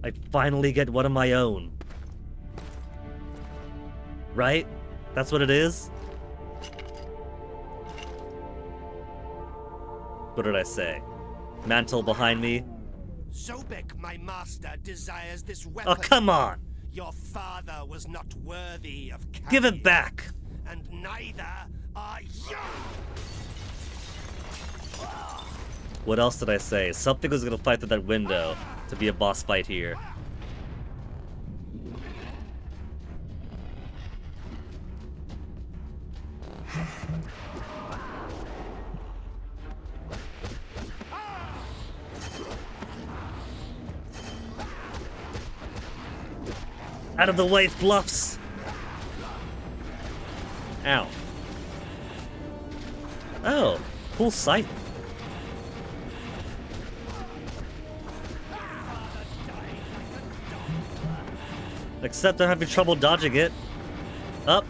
I finally get one of my own. Right? That's what it is? What did I say? Mantle behind me? Zobek, my master, desires this weapon. Oh, come on! Your father was not worthy of carrying. Give it back! And neither are you! What else did I say? Something was gonna fight through that window to be a boss fight here. Out of the way, Fluffs! Ow. Oh, cool sight. Except I'm having trouble dodging it. Up.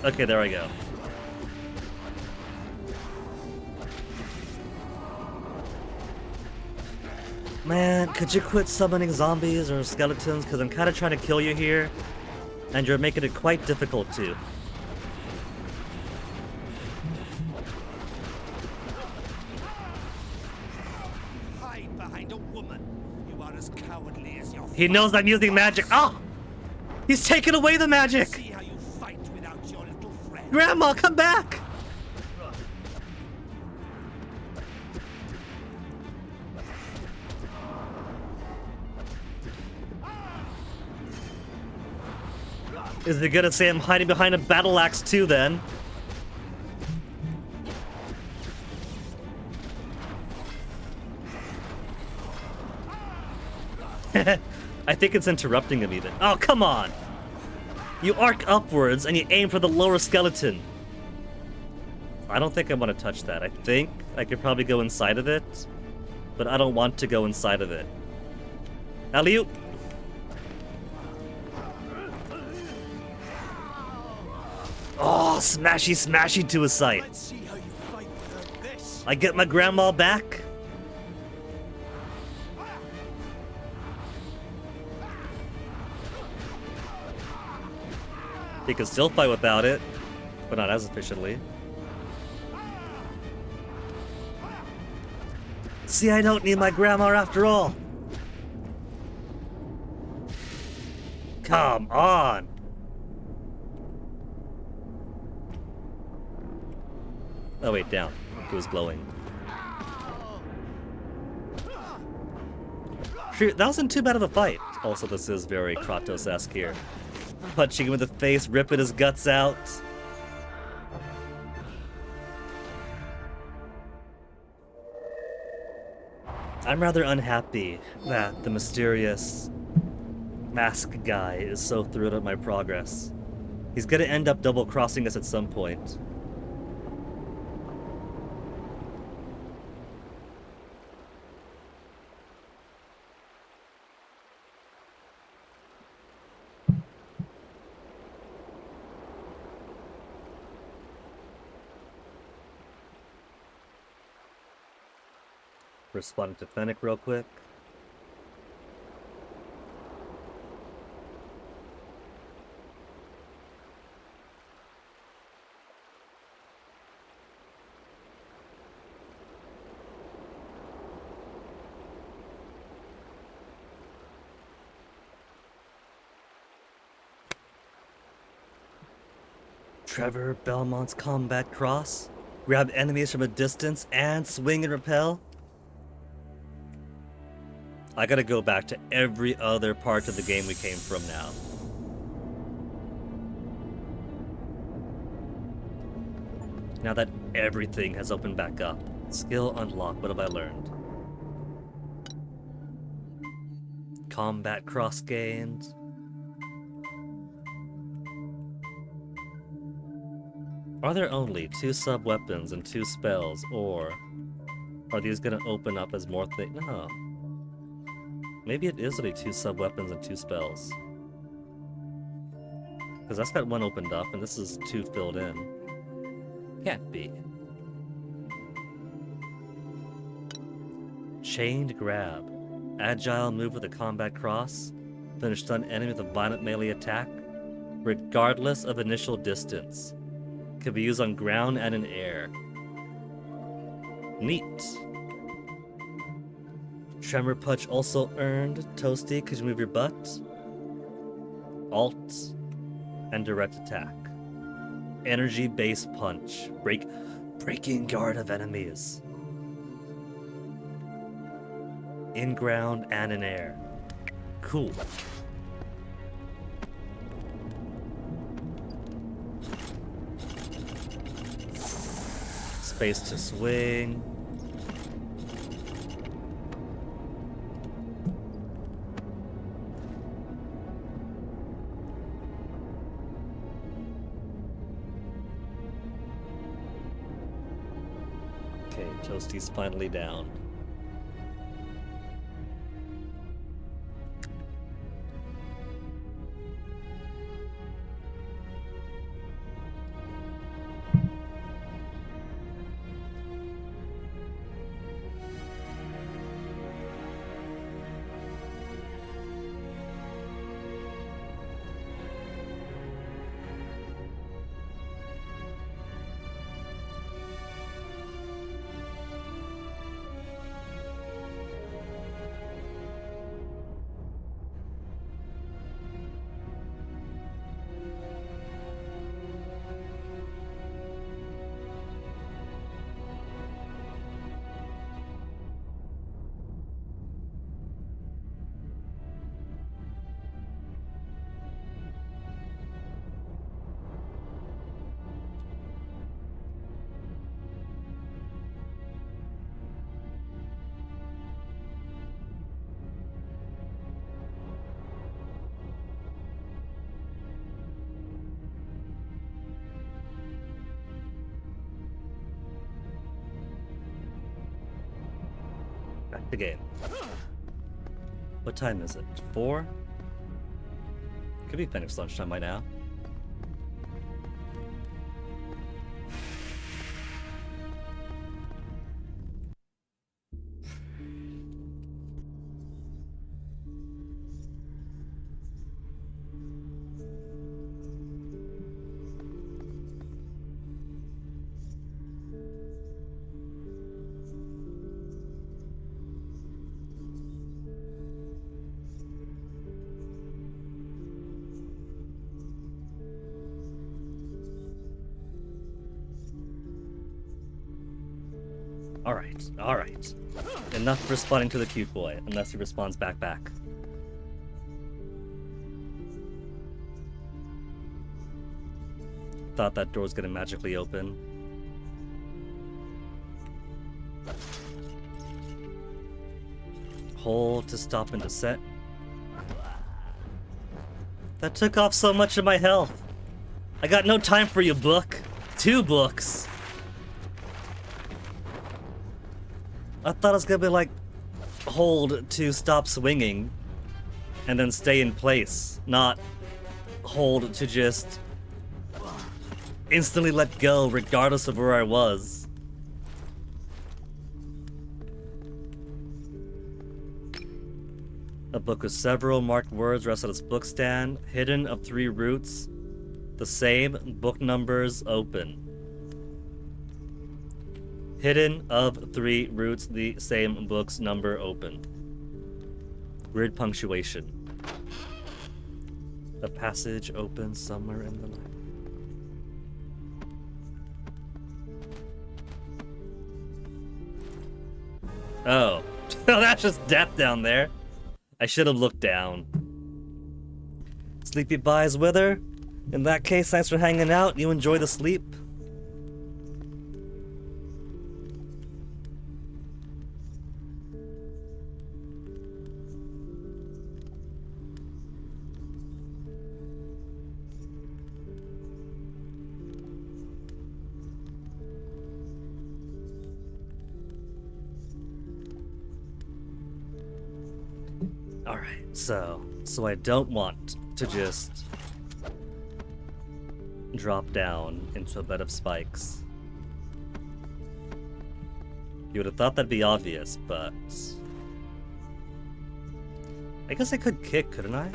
Okay, there I go. Man, could you quit summoning zombies or skeletons? Because I'm kind of trying to kill you here. And you're making it quite difficult to. Hide behind a woman. You are as cowardly as your He knows I'm using magic. Oh! He's taken away the magic! See how you fight without your little friend. Grandma, come back! Is it gonna say I'm hiding behind a battle axe too then? I think it's interrupting him even. Oh, come on! You arc upwards and you aim for the lower skeleton. I don't think I want to touch that. I think I could probably go inside of it, but I don't want to go inside of it. Alley-oop! Oh, smashy smashy to his sight. Let's see how you fight without this. I get my grandma back. He can still fight without it, but not as efficiently. See, I don't need my grandma after all. Come on. Oh wait, down. It was glowing. Shoot, that wasn't too bad of a fight. Also, this is very Kratos-esque here. Punching him in the face, ripping his guts out. I'm rather unhappy that the mysterious mask guy is so thrilled at my progress. He's gonna end up double-crossing us at some point. Responding to Fennic real quick. Trevor Belmont's combat cross? Grab enemies from a distance and swing and repel? I gotta go back to every other part of the game we came from now. Now that everything has opened back up. Skill unlocked, what have I learned? Combat cross gained. Are there only 2 sub-weapons and 2 spells, or are these gonna open up as more things? No. Maybe it is only 2 sub-weapons and 2 spells. Because that's got 1 opened up, and this is 2 filled in. Can't be. Chained grab. Agile move with a combat cross. Finish stun enemy with a violent melee attack, regardless of initial distance. Can be used on ground and in air. Neat. Tremor Punch also earned Toasty because you move your butt. Alt and direct attack. Energy based punch. Breaking guard of enemies. In ground and in air. Cool. Space to swing. Okay, Toasty's finally down. the game. What time is it? 4? Could be Fennic's lunchtime by now. Alright. Enough responding to the cute boy, unless he responds back. Thought that door was gonna magically open. Hold to stop and descent. That took off so much of my health. I got no time for you, book. 2 books. I thought it was gonna be like, hold to stop swinging, and then stay in place, not hold to just instantly let go regardless of where I was. A book with several marked words rests on its book stand, hidden of 3 roots, the same book numbers open. Hidden of 3 roots, the same book's number open. Weird punctuation. The passage opens somewhere in the night. Oh. That's just death down there. I should have looked down. Sleepy buys wither. In that case, thanks for hanging out. You enjoy the sleep. Alright, so I don't want to just drop down into a bed of spikes. You would have thought that'd be obvious, but I guess I could kick, couldn't I?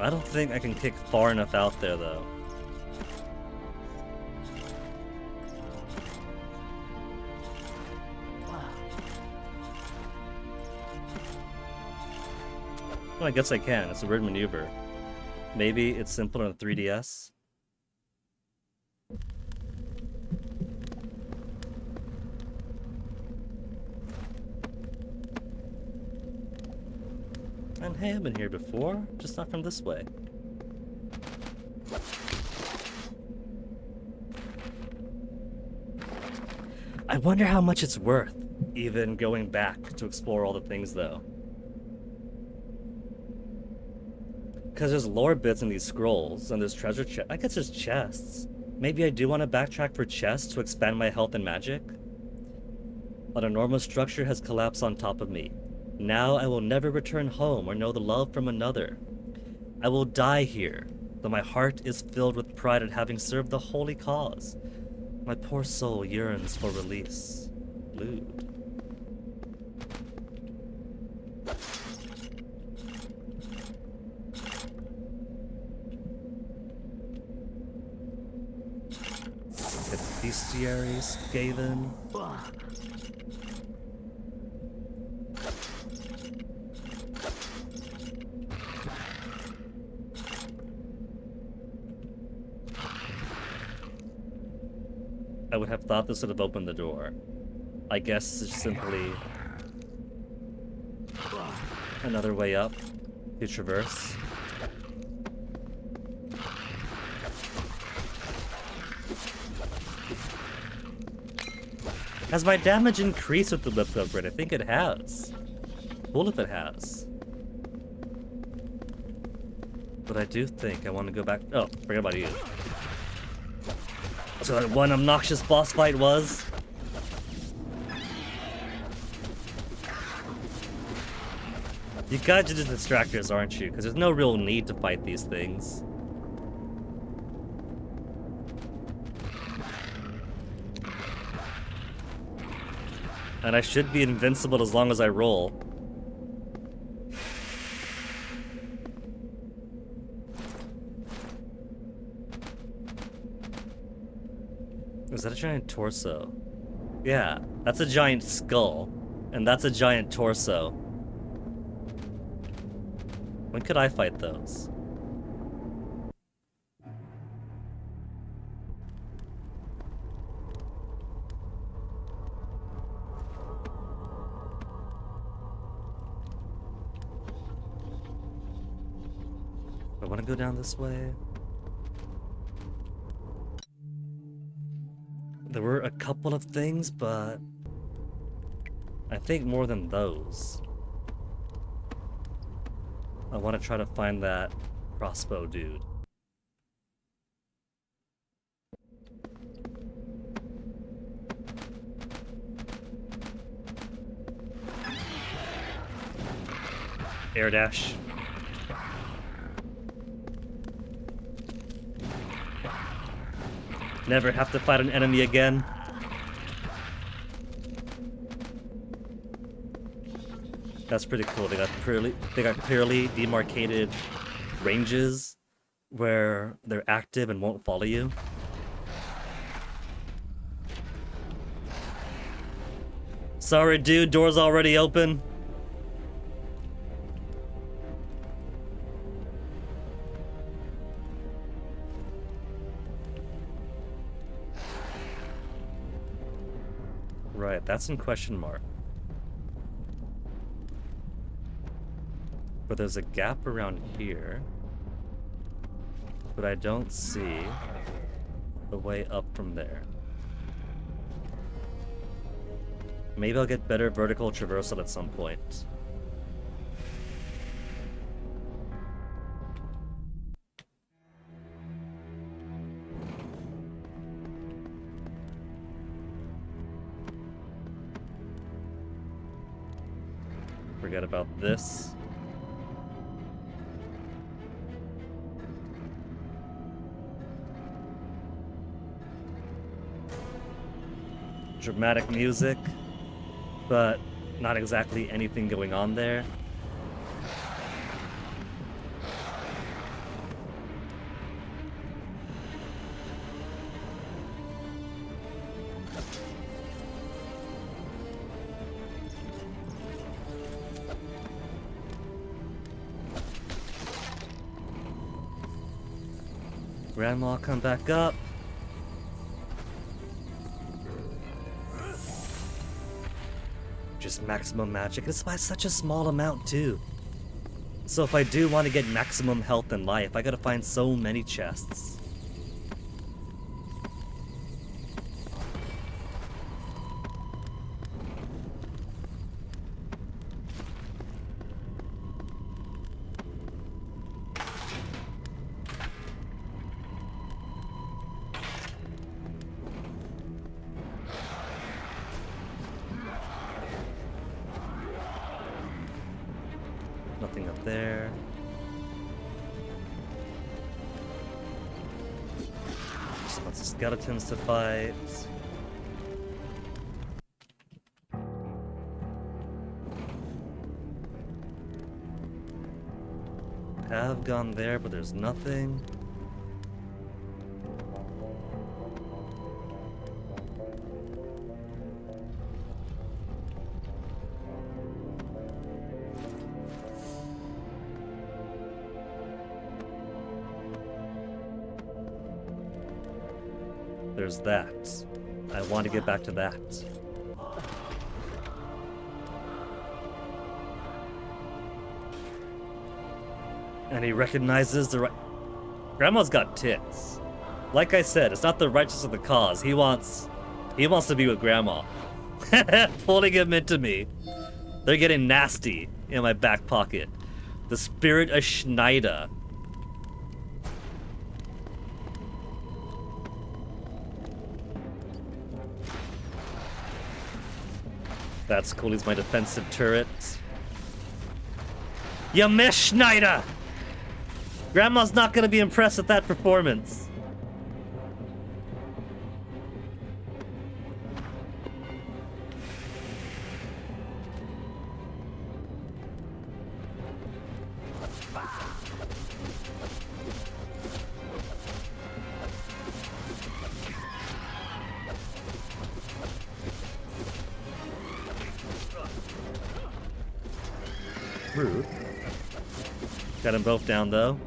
I don't think I can kick far enough out there, though. Well, I guess I can. It's a weird maneuver. Maybe it's simpler on 3DS. And hey, I've been here before, just not from this way. I wonder how much it's worth, even going back to explore all the things, though. Because there's lore bits in these scrolls, and there's treasure chests. I guess there's chests. Maybe I do want to backtrack for chests to expand my health and magic? An enormous structure has collapsed on top of me. Now I will never return home or know the love from another. I will die here, though my heart is filled with pride at having served the holy cause. My poor soul yearns for release. Lewd. It's bestiary, Skaven. I would have thought this would have opened the door. I guess it's simply another way up to traverse. Has my damage increased with the whip upgrade? I think it has. Cool if it has. But I do think I want to go back. Oh, forget about you. So that one obnoxious boss fight was. You guys are just distractors, aren't you? Because there's no real need to fight these things. And I should be invincible as long as I roll. Is that a giant torso? Yeah, that's a giant skull. And that's a giant torso. When could I fight those? I want to go down this way. There were a couple of things, but I think more than those. I want to try to find that crossbow dude. Air dash. Never have to fight an enemy again. That's pretty cool. They got clearly demarcated ranges where they're active and won't follow you. Sorry, dude. Door's already open. Right, that's in question mark. But there's a gap around here. But I don't see the way up from there. Maybe I'll get better vertical traversal at some point. Forget about this. Dramatic music, but not exactly anything going on there. Grandma, come back up. Just maximum magic. It's by such a small amount too. So if I do want to get maximum health and life, I gotta find so many chests. Nothing up there. Just lots of skeletons to fight. Have gone there, but there's nothing. There's that. I want to get back to that. And he recognizes the right... Grandma's got tits. Like I said, it's not the righteous of the cause. He wants to be with Grandma. Pulling him into me. They're getting nasty in my back pocket. The spirit of Schneider. That's cool, he's my defensive turret. You miss, Schneider! Grandma's not gonna be impressed with that performance. Rude. Got them both down though.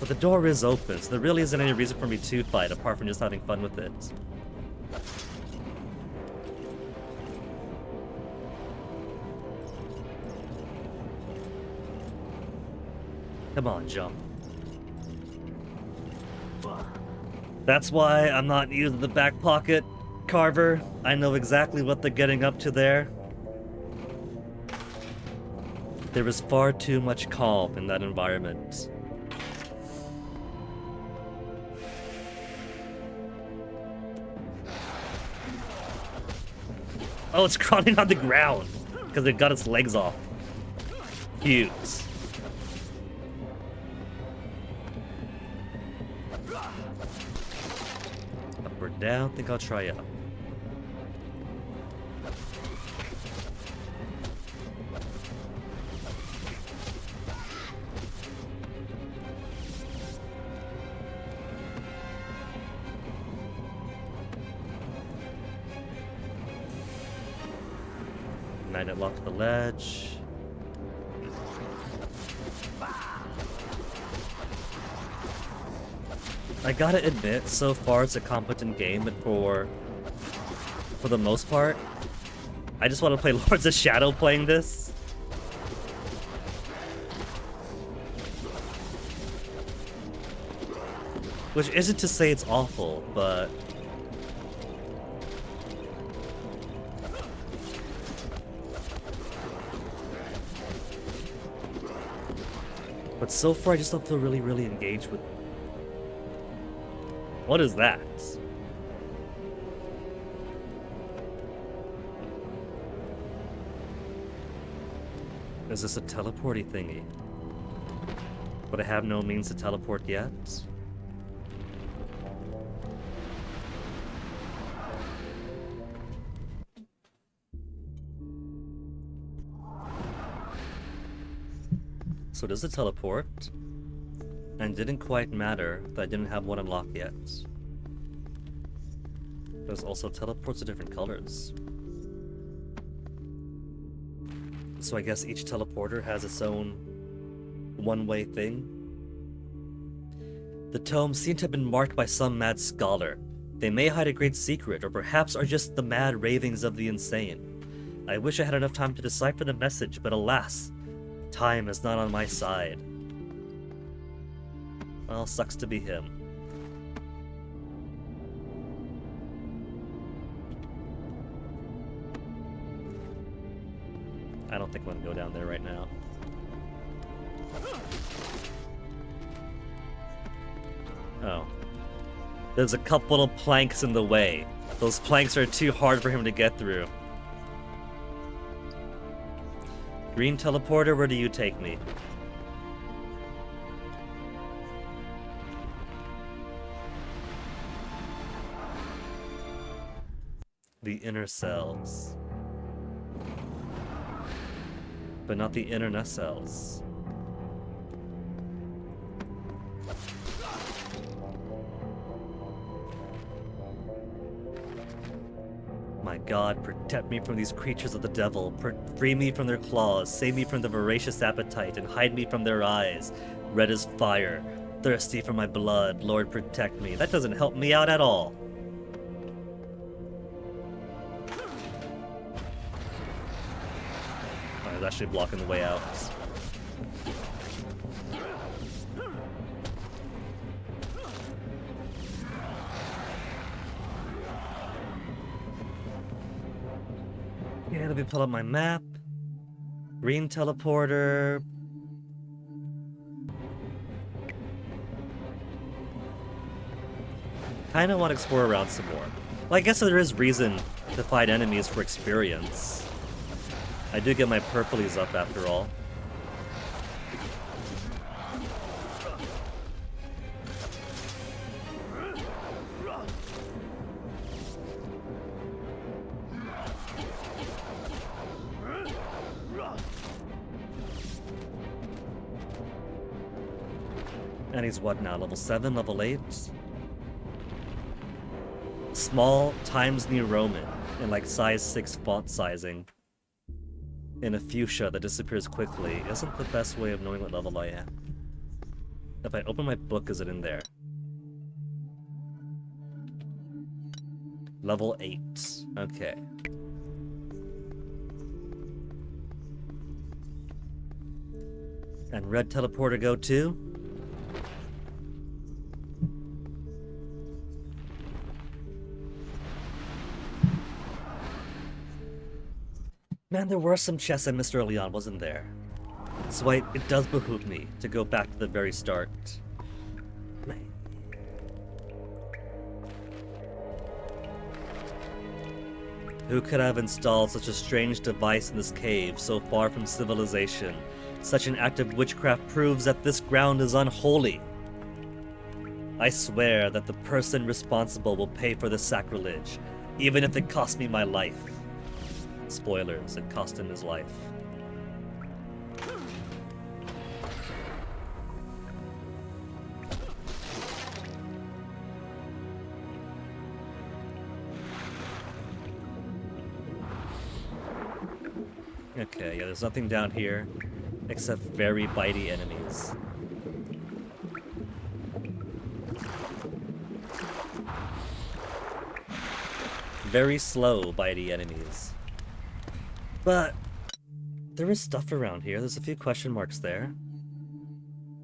But the door is open, so there really isn't any reason for me to fight apart from just having fun with it. Come on, jump. That's why I'm not using the back pocket carver. I know exactly what they're getting up to there. There is far too much calm in that environment. Oh, it's crawling on the ground because it got its legs off. Cute. Up or down? Think I'll try up. Magnet lock to the ledge. I gotta admit, so far it's a competent game, but for the most part, I just want to play Lords of Shadow playing this. Which isn't to say it's awful, but so far I just don't feel really engaged with. What is that? Is this a teleporty thingy? But I have no means to teleport yet? So does it teleport? And it didn't quite matter that I didn't have one unlocked yet. There's also teleports of different colors. So I guess each teleporter has its own one-way thing. The tomes seem to have been marked by some mad scholar. They may hide a great secret, or perhaps are just the mad ravings of the insane. I wish I had enough time to decipher the message, but alas, time is not on my side. Well, sucks to be him. I don't think I'm gonna go down there right now. Oh. There's a couple of planks in the way. Those planks are too hard for him to get through. Green teleporter, where do you take me? The inner cells. But not the inner nacelles. My God, protect me from these creatures of the devil. Free me from their claws. Save me from the voracious appetite, and hide me from their eyes. Red as fire. Thirsty for my blood. Lord, protect me. That doesn't help me out at all. Oh, it's actually blocking the way out. Yeah, let me pull up my map. Green teleporter. Kinda want to explore around some more. Well, I guess there is reason to fight enemies for experience. I do get my purplies up after all. And he's what now? Level 7, level 8? Small Times New Roman in like size 6 font sizing. In a fuchsia that disappears quickly isn't the best way of knowing what level I am. If I open my book, is it in there? Level 8. Okay. And red teleporter go too? Man, there were some chests I missed early on, wasn't there? So it does behoove me to go back to the very start. Who could have installed such a strange device in this cave so far from civilization? Such an act of witchcraft proves that this ground is unholy. I swear that the person responsible will pay for this sacrilege, even if it costs me my life. Spoilers, it cost him his life. Okay, yeah, there's nothing down here except very bitey enemies. Very slow bitey enemies. But there is stuff around here. There's a few question marks there.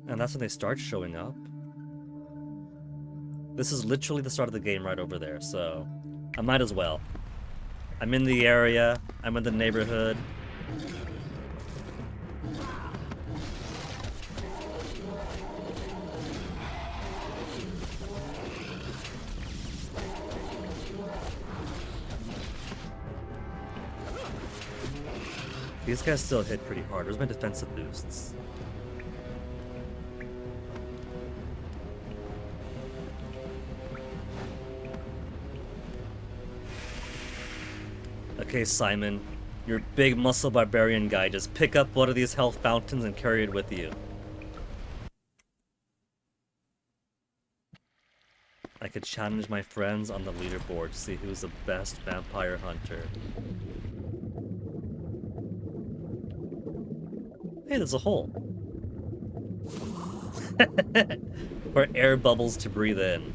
And that's when they start showing up. This is literally the start of the game right over there, so I might as well. I'm in the area. I'm in the neighborhood. These guys still hit pretty hard. Where's my defensive boosts? Okay, Simon. You're a big muscle barbarian guy. Just pick up one of these health fountains and carry it with you. I could challenge my friends on the leaderboard to see who's the best vampire hunter. Hey, there's a hole. For air bubbles to breathe in.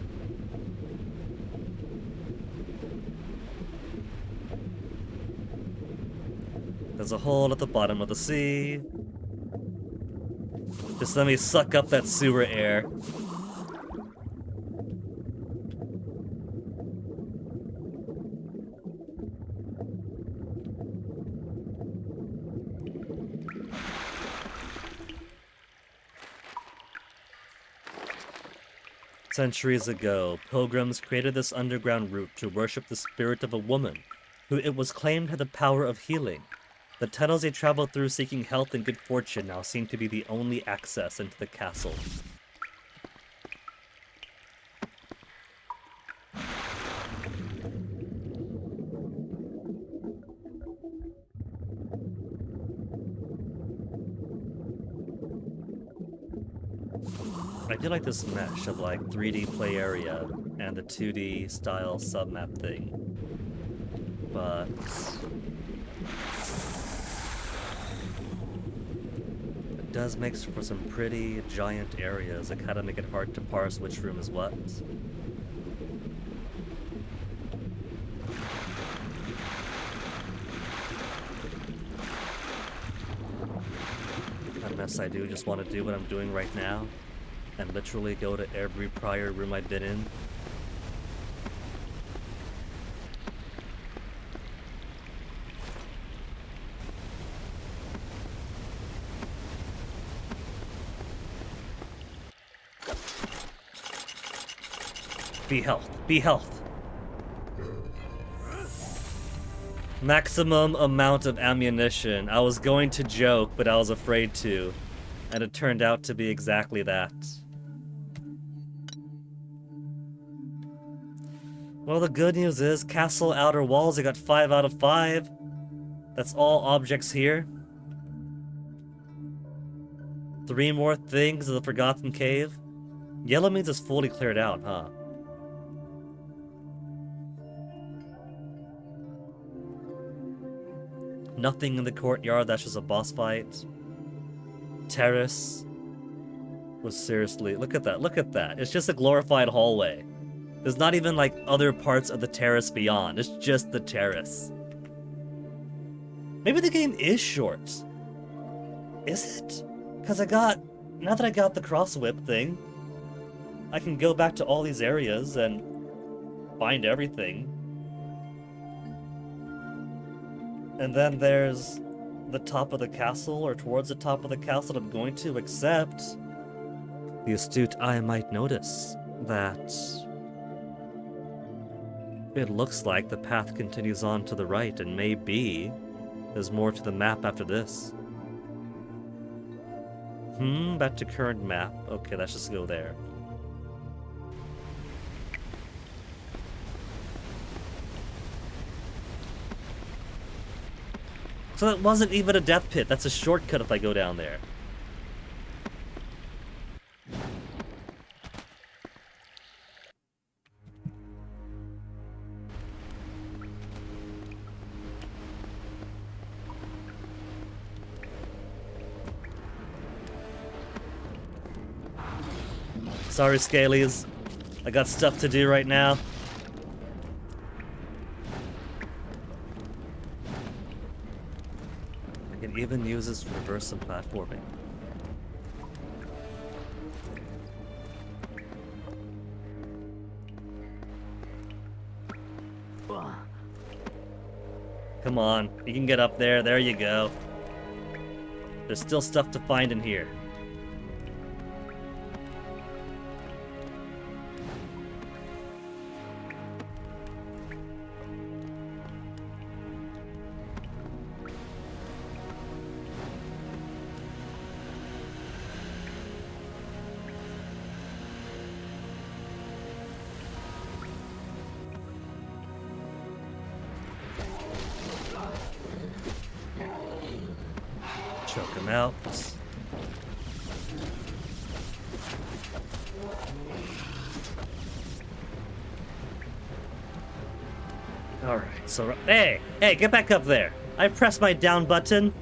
There's a hole at the bottom of the sea. Just let me suck up that sewer air. Centuries ago, pilgrims created this underground route to worship the spirit of a woman, who it was claimed had the power of healing. The tunnels they traveled through seeking health and good fortune now seem to be the only access into the castle. I do like this mesh of like 3D play area and the 2D style submap thing, but it does make for some pretty giant areas that kind of make it hard to parse which room is what. Unless I do just want to do what I'm doing right now and literally go to every prior room I've been in. Be health. Be health. Maximum amount of ammunition. I was going to joke, but I was afraid to. And it turned out to be exactly that. Well, the good news is, castle outer walls, I got 5 out of 5. That's all objects here. 3 more things of the Forgotten Cave. Yellow means it's fully cleared out, huh? Nothing in the courtyard, that's just a boss fight. Terrace. Was seriously, look at that, look at that. It's just a glorified hallway. There's not even like other parts of the terrace beyond, it's just the terrace. Maybe the game is short. Is it? Because now that I got the cross whip thing, I can go back to all these areas and find everything. And then there's the top of the castle, or towards the top of the castle I'm going to, except the astute eye might notice that it looks like the path continues on to the right, and maybe there's more to the map after this. Back to current map. Okay, let's just go there. So that wasn't even a death pit. That's a shortcut if I go down there. Sorry, Scalies. I got stuff to do right now. I can even use this to reverse some platforming. Come on, you can get up there. There you go. There's still stuff to find in here. Choke him out. Alright, so... Hey! Hey, get back up there! I pressed my down button.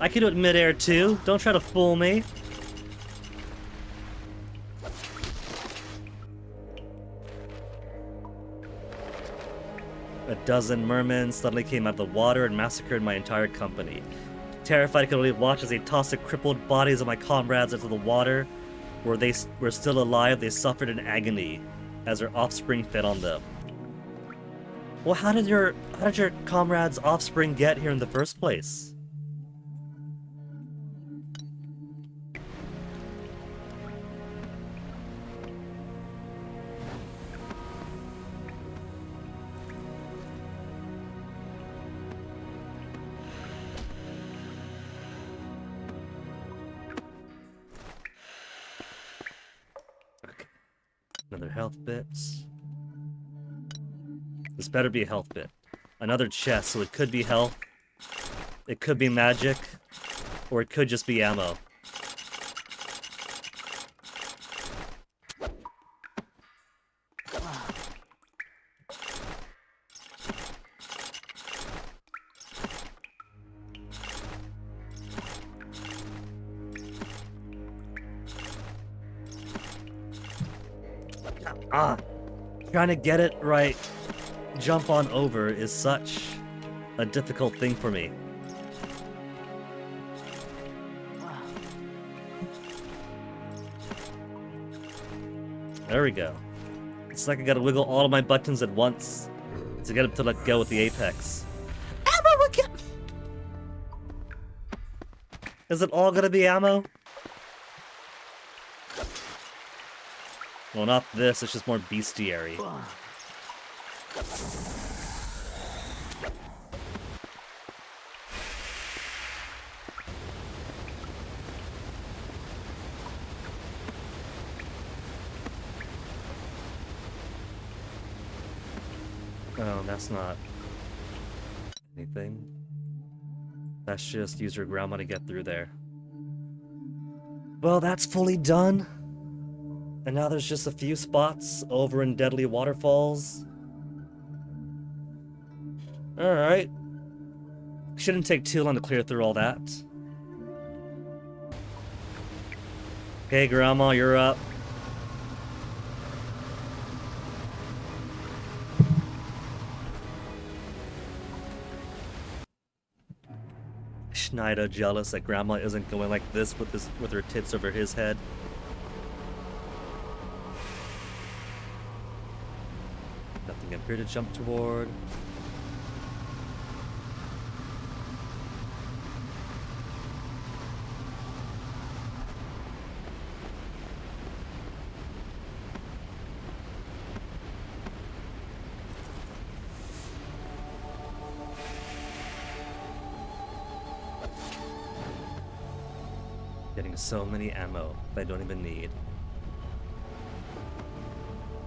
I can do it midair too. Don't try to fool me. A dozen mermen suddenly came out of the water and massacred my entire company. Terrified, I could only watch as they tossed the crippled bodies of my comrades into the water. Where they were still alive, they suffered in agony as their offspring fed on them. Well, how did your comrades' offspring get here in the first place? Another health bit. This better be a health bit. Another chest, so it could be health. It could be magic. Or it could just be ammo. Trying to get it right, jump on over, is such a difficult thing for me. There we go. It's like I gotta wiggle all of my buttons at once to get him to let go with the apex. Ammo again! Is it all gonna be ammo? Well, not this, it's just more bestiary. Oh, that's not anything. That's just use your grandma to get through there. Well, that's fully done. And now there's just a few spots over in Deadly Waterfalls. Alright. Shouldn't take too long to clear through all that. Okay, Grandma, you're up. Schneider jealous that Grandma isn't going like this with her tits over his head. Nothing up here to jump toward. Getting so many ammo that I don't even need.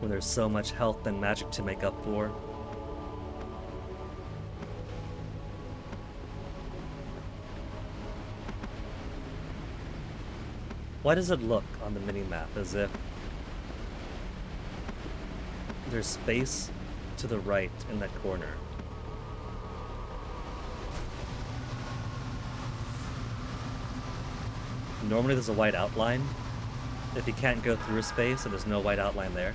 When there's so much health and magic to make up for. Why does it look on the mini-map as if there's space to the right in that corner? Normally there's a white outline. If you can't go through a space and there's no white outline there.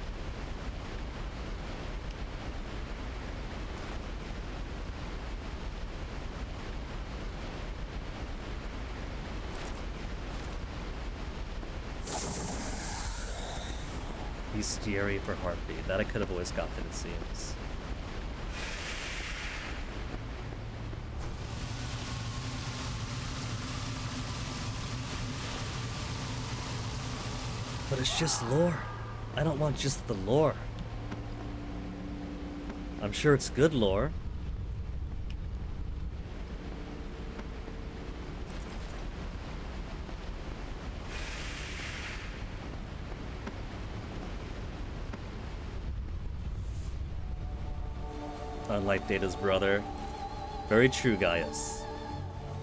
Bestiary for Heartbeat. That I could have always gotten, it seems. But it's just lore. I don't want just the lore. I'm sure it's good lore. Unlike Data's brother. Very true, Gaius.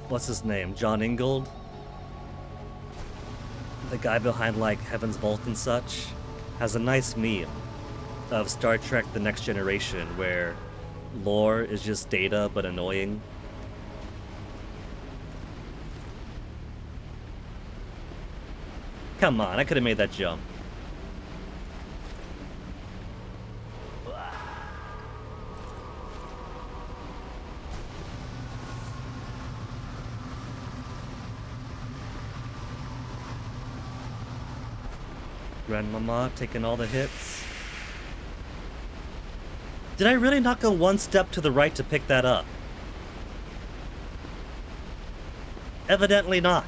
What's his name? John Ingold? The guy behind, like, Heaven's Vault and such, has a nice meme of Star Trek The Next Generation where lore is just Data but annoying. Come on, I could have made that jump. Grandmama taking all the hits. Did I really not go one step to the right to pick that up? Evidently not.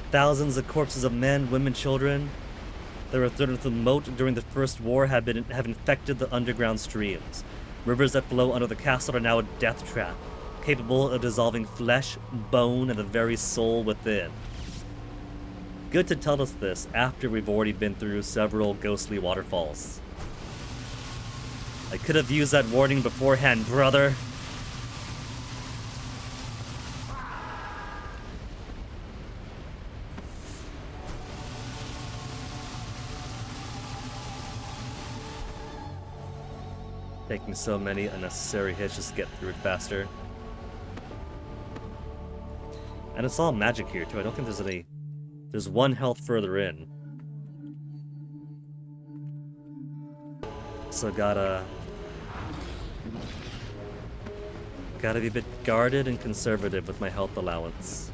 Thousands of corpses of men, women, children that were thrown into the moat during the First War have infected the underground streams. Rivers that flow under the castle are now a death trap, capable of dissolving flesh, bone, and the very soul within. Good to tell us this after we've already been through several ghostly waterfalls. I could have used that warning beforehand, brother. Taking so many unnecessary hits just to get through it faster. And it's all magic here, too. I don't think there's any... There's one health further in. So gotta be a bit guarded and conservative with my health allowance.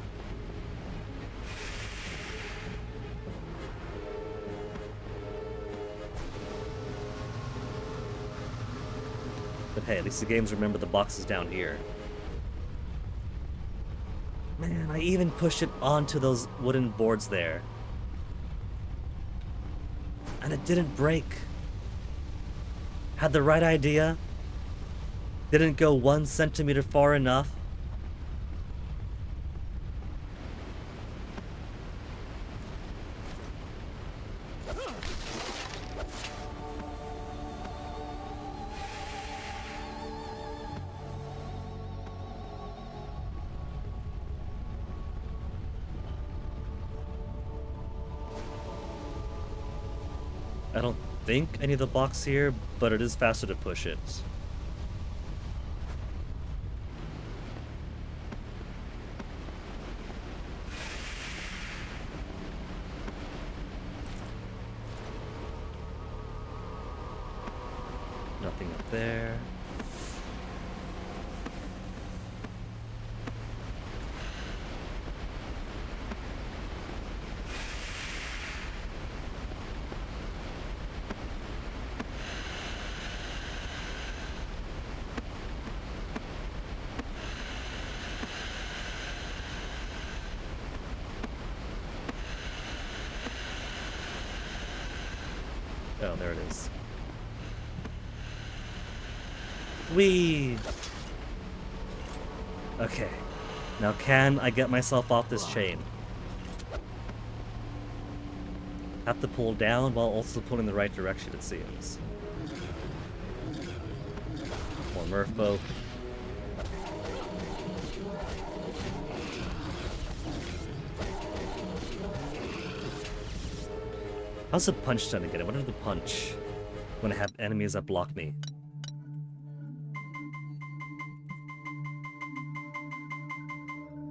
But hey, at least the games remember the box is down here. Man, I even pushed it onto those wooden boards there. And it didn't break. Had the right idea. Didn't go 1 centimeter far enough. I don't think I need the box here, but it is faster to push it. Nothing up there. Oh, there it is. Whee! Okay. Now can I get myself off this chain? Have to pull down while also pulling the right direction, it seems. More merfolk. How's the punch done again? What is the punch when I have enemies that block me?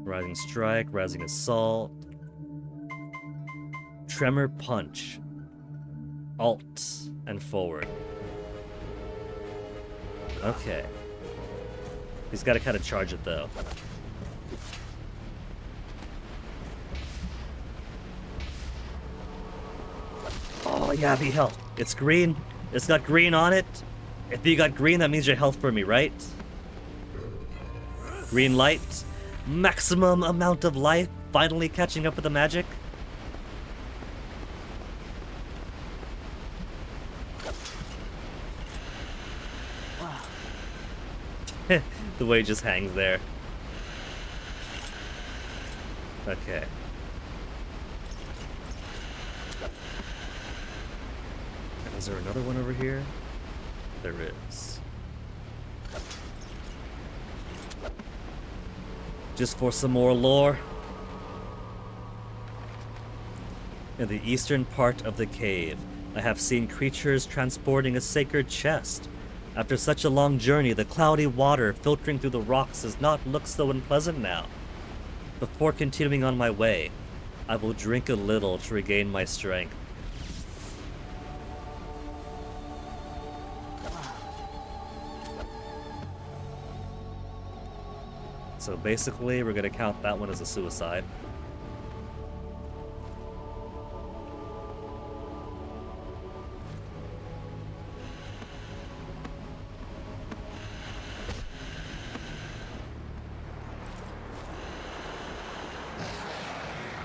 Rising Strike, Rising Assault, Tremor Punch, Alt, and Forward. Okay. He's got to kind of charge it though. Oh yeah, be health. It's green. It's got green on it. If you got green, that means you're health for me, right? Green light. Maximum amount of life. Finally catching up with the magic. The way it just hangs there. Okay. Is there another one over here? There is. Just for some more lore. In the eastern part of the cave, I have seen creatures transporting a sacred chest. After such a long journey, the cloudy water filtering through the rocks does not look so unpleasant now. Before continuing on my way, I will drink a little to regain my strength. So basically, we're gonna count that one as a suicide.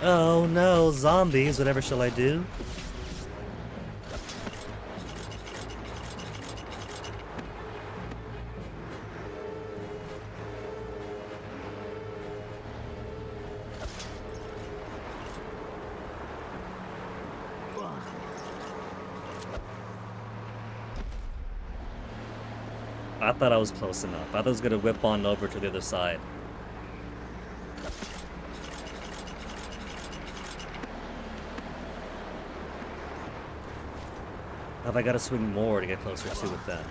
Oh no, zombies, whatever shall I do? I thought I was close enough. I thought I was gonna whip on over to the other side. Have I gotta swing more to get closer to it then?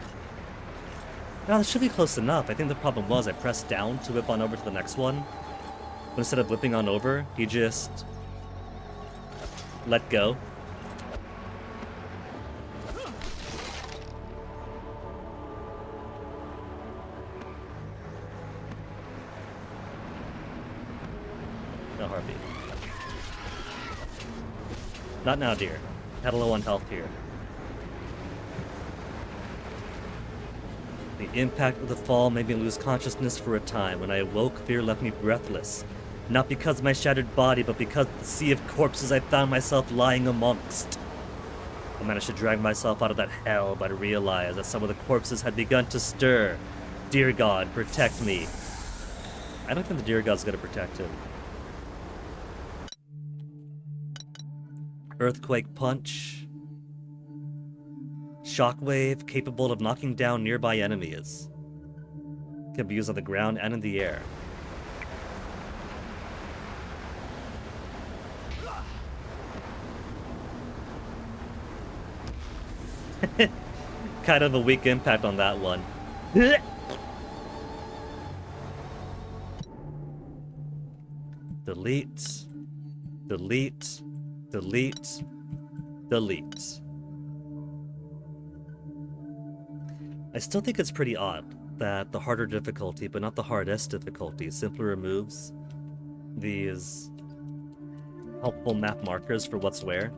No, this should be close enough. I think the problem was I pressed down to whip on over to the next one. But instead of whipping on over, he just let go. No heartbeat. Not now, dear. Had a low on health here. The impact of the fall made me lose consciousness for a time. When I awoke, fear left me breathless. Not because of my shattered body, but because of the sea of corpses I found myself lying amongst. I managed to drag myself out of that hell, but I realized that some of the corpses had begun to stir. Dear God, protect me. I don't think the Dear God's gonna protect him. Earthquake Punch. Shockwave, capable of knocking down nearby enemies. Can be used on the ground and in the air. Kind of a weak impact on that one. Delete. Delete. Delete. Delete. I still think it's pretty odd that the harder difficulty, but not the hardest difficulty, simply removes these helpful map markers for what's where,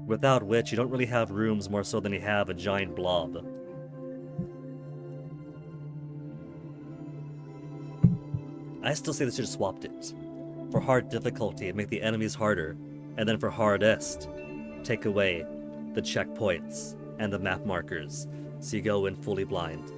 without which you don't really have rooms more so than you have a giant blob. I still say they should have swapped it. For hard difficulty, make the enemies harder, and then for hardest, take away the checkpoints and the map markers, so you go in fully blind.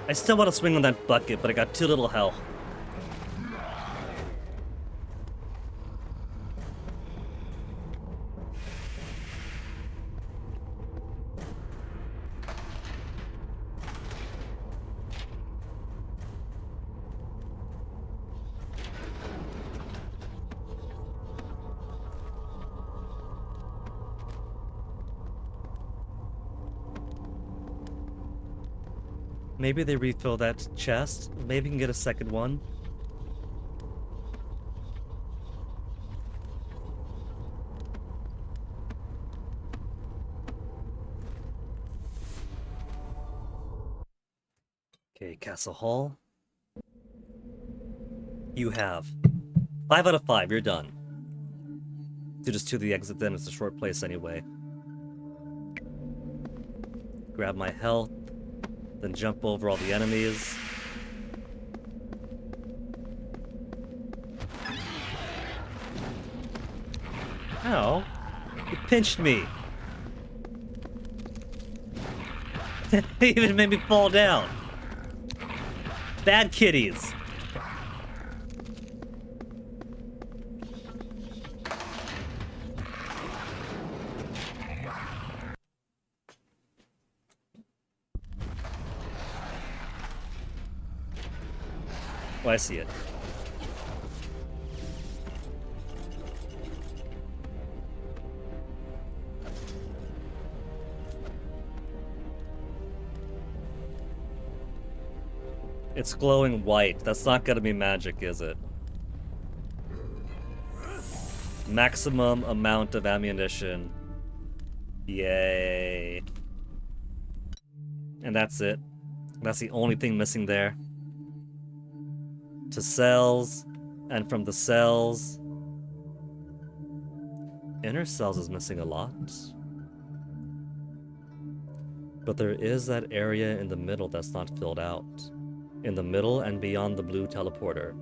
I still want to swing on that bucket, but I got too little health. Maybe they refill that chest. Maybe you can get a second one. Okay, Castle Hall. You have 5 out of 5. You're done. Do just to the exit then. It's a short place anyway. Grab my health. Then jump over all the enemies. Ow. You pinched me. He even made me fall down. Bad kitties. Oh, I see it. It's glowing white. That's not gonna be magic, is it? Maximum amount of ammunition. Yay. And that's it. That's the only thing missing there. To cells, and from the cells. Inner cells is missing a lot. But there is that area in the middle that's not filled out. In the middle and beyond the blue teleporter.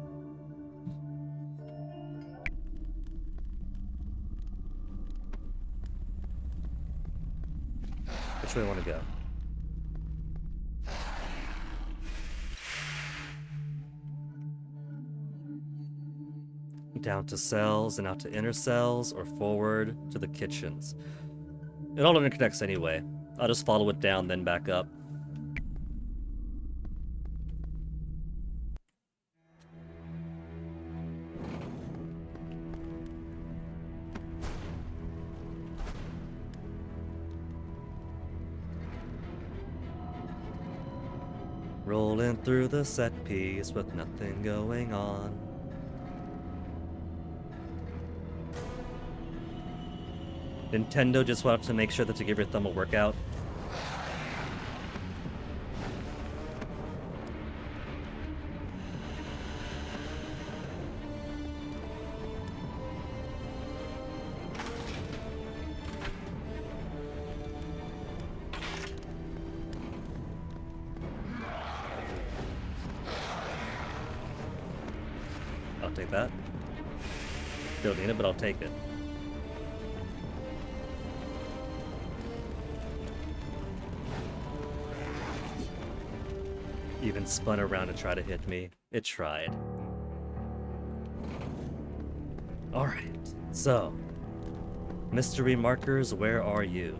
Which way do I want to go? Down to cells and out to inner cells, or forward to the kitchens. It all interconnects anyway. I'll just follow it down, then back up. Rolling through the set piece with nothing going on. Nintendo just wanted to make sure that you give your thumb a workout. I'll take that. Don't need it, but I'll take it. Even spun around to try to hit me. It tried. Alright, so. Mystery markers, where are you?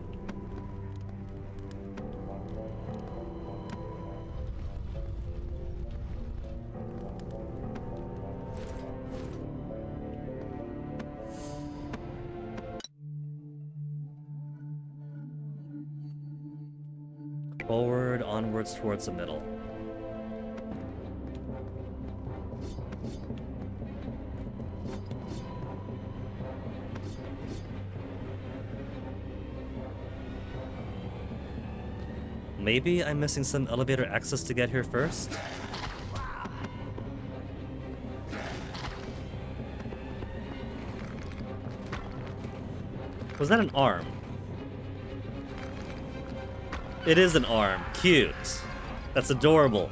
Forward, onwards towards the middle. Maybe I'm missing some elevator access to get here first? Was that an arm? It is an arm. Cute. That's adorable.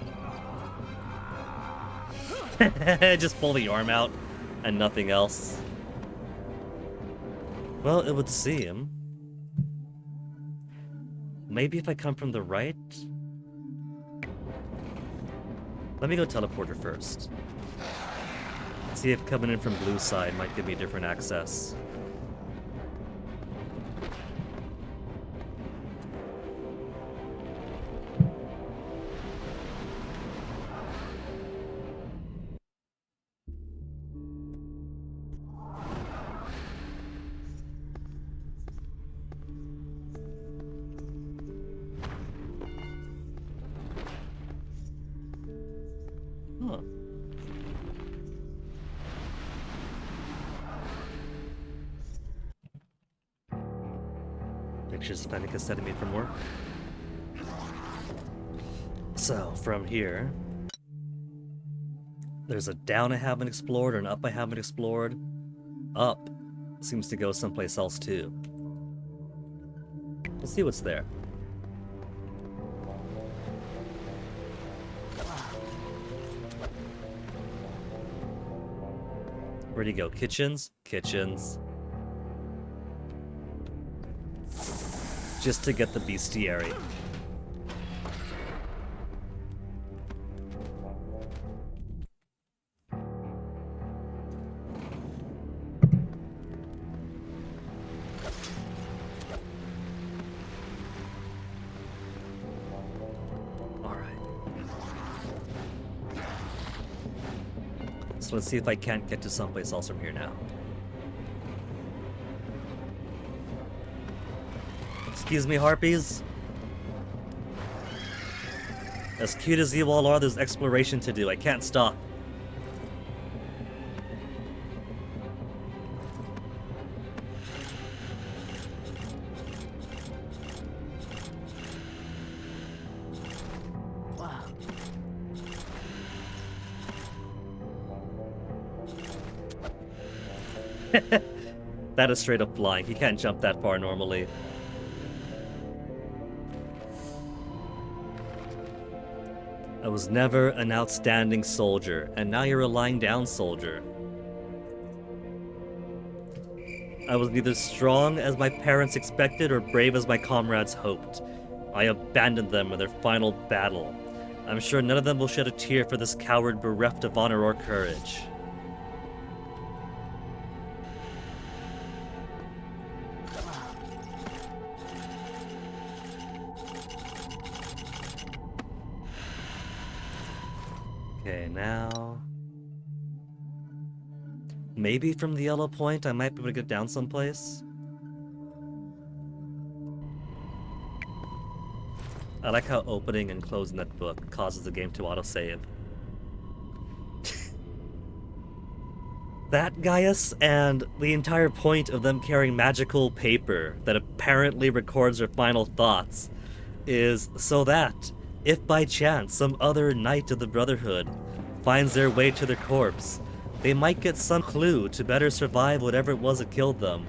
Just pull the arm out and nothing else. Well, it would seem. Maybe if I come from the right? Let me go teleporter first. See if coming in from blue side might give me different access. Huh. Pictures Fennic is sending me from work. So, from here, there's a down I haven't explored or an up I haven't explored. Up seems to go someplace else too. We'll see what's there. Where'd he go? Kitchens? Kitchens. Just to get the bestiary. So let's see if I can't get to someplace else from here now. Excuse me, harpies? As cute as you all are, there's exploration to do. I can't stop. That is straight up flying. He can't jump that far normally. I was never an outstanding soldier, and now you're a lying down soldier. I was neither strong as my parents expected or brave as my comrades hoped. I abandoned them in their final battle. I'm sure none of them will shed a tear for this coward bereft of honor or courage. Okay, now... maybe from the yellow point I might be able to get down someplace? I like how opening and closing that book causes the game to autosave. That, Gaius, and the entire point of them carrying magical paper that apparently records their final thoughts is so that, if by chance some other knight of the Brotherhood finds their way to their corpse, they might get some clue to better survive whatever it was that killed them.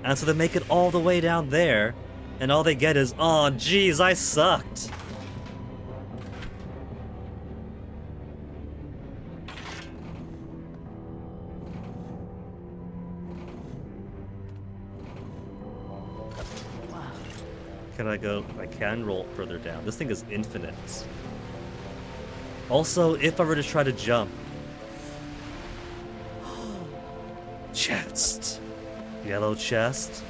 And so they make it all the way down there, and all they get is, "Aw, geez, I sucked." Can I go? I can roll further down. This thing is infinite. Also, if I were to try to jump... Chest. Yellow chest.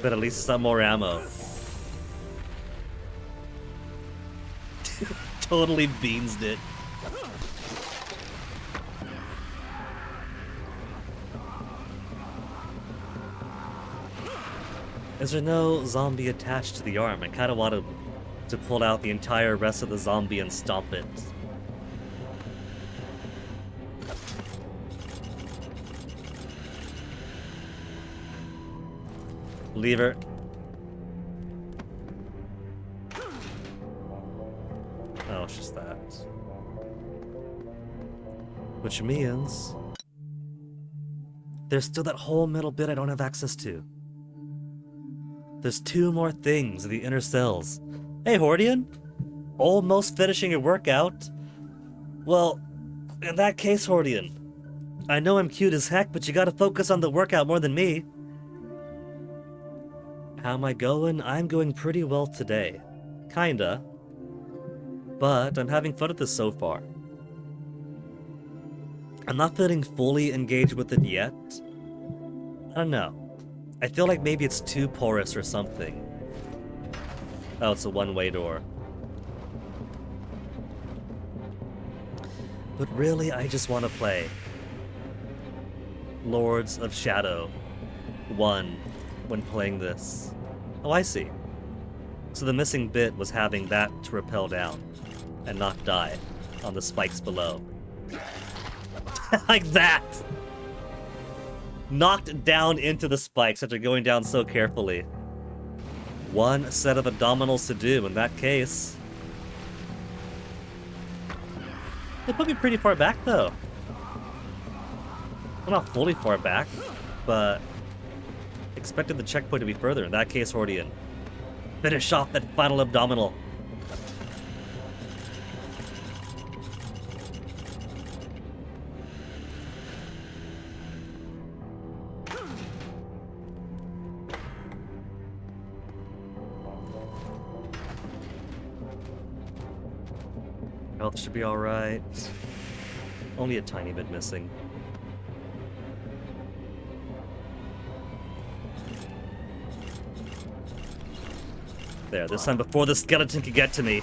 But at least it's not more ammo. Totally beansed it. Is there no zombie attached to the arm? I kind of wanted to pull out the entire rest of the zombie and stomp it. Lever. Oh, it's just that. Which means... there's still that whole middle bit I don't have access to. There's 2 more things in the inner cells. Hey, Hordian? Almost finishing your workout? Well, in that case, Hordian, I know I'm cute as heck, but you gotta focus on the workout more than me. How am I going? I'm going pretty well today. Kinda. But I'm having fun with this so far. I'm not feeling fully engaged with it yet. I don't know. I feel like maybe it's too porous or something. Oh, it's a one-way door. But really, I just want to play Lords of Shadow 1 when playing this. Oh, I see. So the missing bit was having that to rappel down and not die on the spikes below. Like that! Knocked down into the spikes after going down so carefully. 1 set of abdominals to do in that case. They put me pretty far back though. Well, not fully far back, but expected the checkpoint to be further. In that case, Hordian, finish off that final abdominal. Health should be alright. Only a tiny bit missing. There, this time before the skeleton could get to me.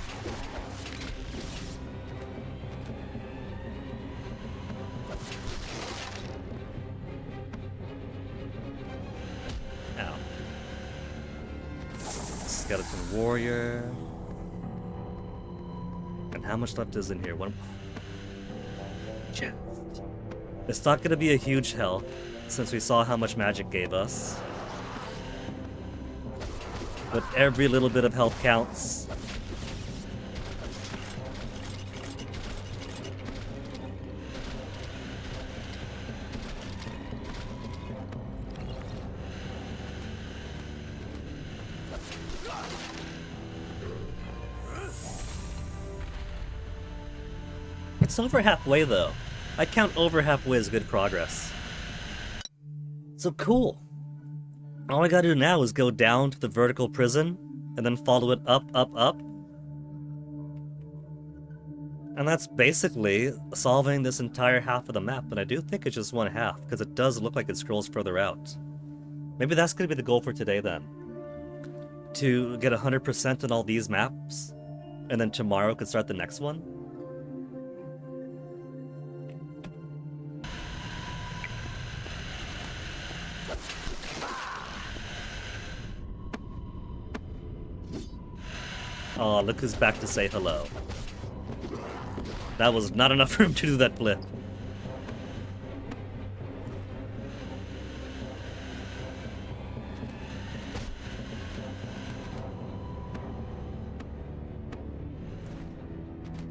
Ow. Skeleton warrior. And how much left is in here? One. Chest. It's not going to be a huge health, since we saw how much magic gave us. But every little bit of health counts. It's over halfway though. I count over halfway as good progress. So cool. All I gotta do now is go down to the vertical prison, and then follow it up, up, up. And that's basically solving this entire half of the map, and I do think it's just one half, because it does look like it scrolls further out. Maybe that's gonna be the goal for today then. To get 100% on all these maps, and then tomorrow could start the next one. Oh, look who's back to say hello. That was not enough for him to do that flip.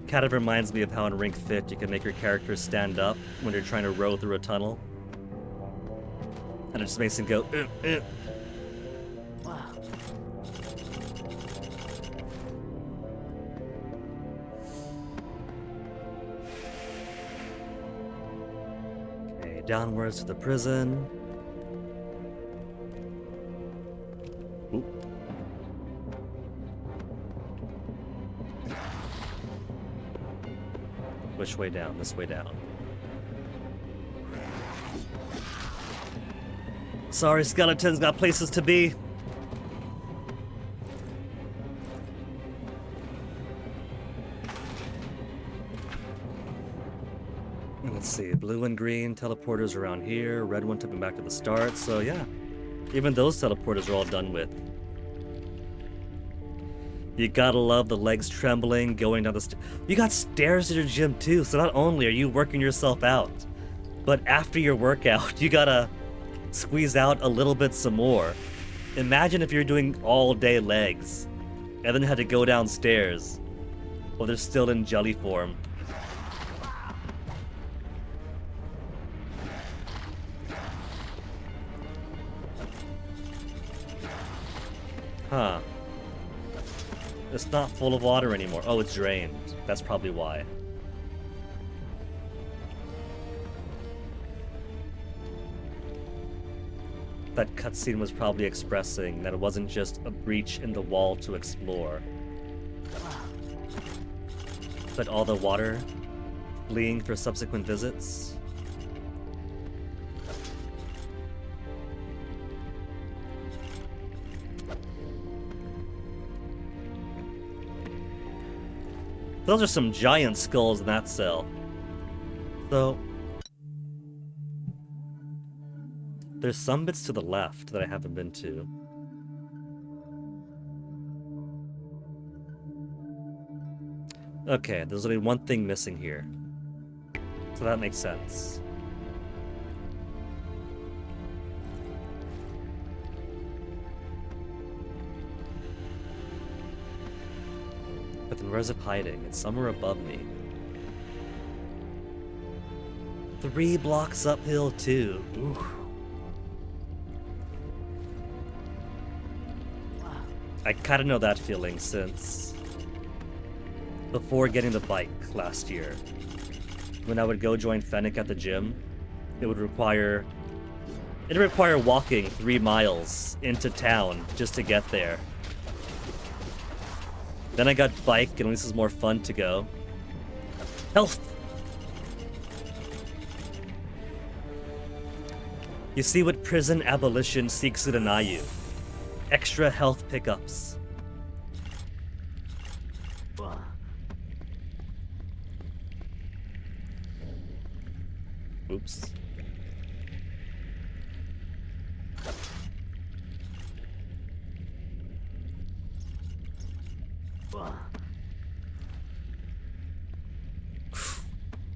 Kind of reminds me of how in Ring Fit you can make your character stand up when you're trying to row through a tunnel. And it just makes him go, Wow. Okay, downwards to the prison. Oop. Which way down? This way down. Sorry, skeletons got places to be. Let's see, blue and green teleporters around here, red one took me back to the start, so yeah. Even those teleporters are all done with. You gotta love the legs trembling, going down the stairs. You got stairs at your gym too, so not only are you working yourself out, but after your workout, you gotta squeeze out a little bit some more. Imagine if you're doing all day legs, and then had to go downstairs, while they're still in jelly form. Huh. It's not full of water anymore. Oh, it's drained. That's probably why. That cutscene was probably expressing that it wasn't just a breach in the wall to explore, but all the water fleeing for subsequent visits. Those are some giant skulls in that cell. Though, there's some bits to the left that I haven't been to. Okay, there's only one thing missing here. So that makes sense. But then where's it hiding? It's somewhere above me. 3 blocks uphill too. Ooh. I kinda know that feeling since before getting the bike last year. When I would go join Fennic at the gym, it'd require walking 3 miles into town just to get there. Then I got bike, and at least it's more fun to go. Health! You see what prison abolition seeks to deny you. Extra health pickups. Oops.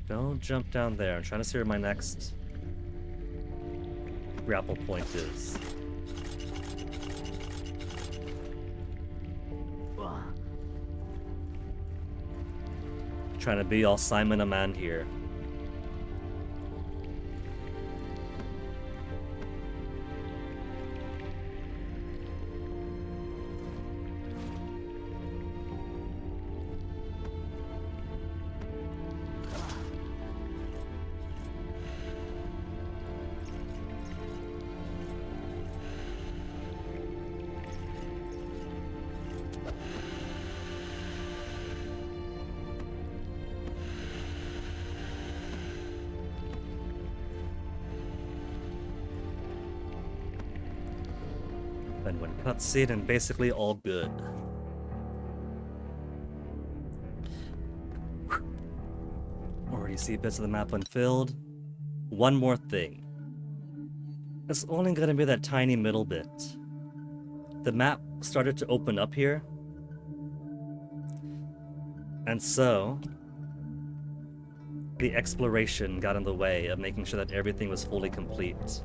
Don't jump down there. I'm trying to see where my next grapple point is. Trying to be all Simon a man here. And when cutscene and basically all good. Already see bits of the map unfilled. One more thing. It's only gonna be that tiny middle bit. The map started to open up here. And so, the exploration got in the way of making sure that everything was fully complete.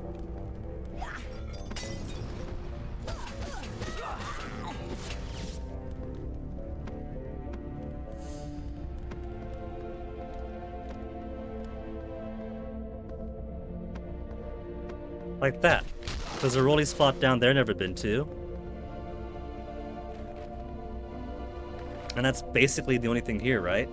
Like that. There's a rolly spot down there never been to. And that's basically the only thing here, right?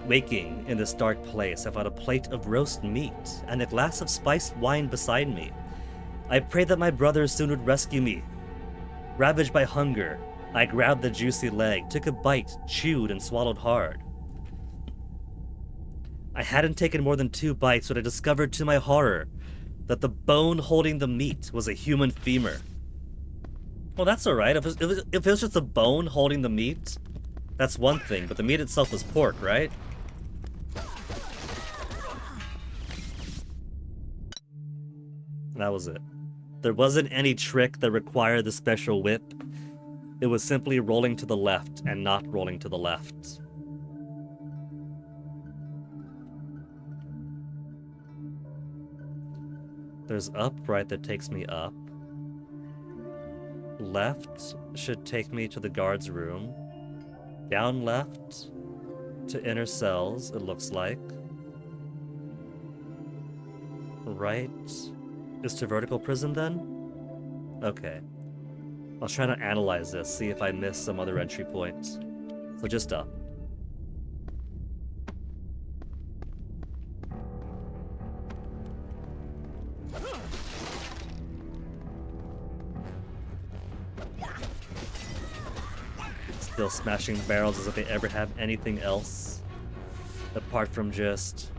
Waking in this dark place, I found a plate of roast meat and a glass of spiced wine beside me. I prayed that my brothers soon would rescue me. Ravaged by hunger, I grabbed the juicy leg, took a bite, chewed and swallowed hard. I hadn't taken more than 2 bites when I discovered to my horror that the bone holding the meat was a human femur. Well, that's alright. If it was just a bone holding the meat, that's one thing, but the meat itself was pork, right? That was it. There wasn't any trick that required the special whip. It was simply rolling to the left and not rolling to the left. There's up, right, that takes me up. Left should take me to the guard's room. Down left to inner cells, it looks like. Right is to vertical prison then? Okay. I'll try to analyze this, see if I miss some other entry points. So just up. Still smashing barrels as if they ever have anything else. Apart from just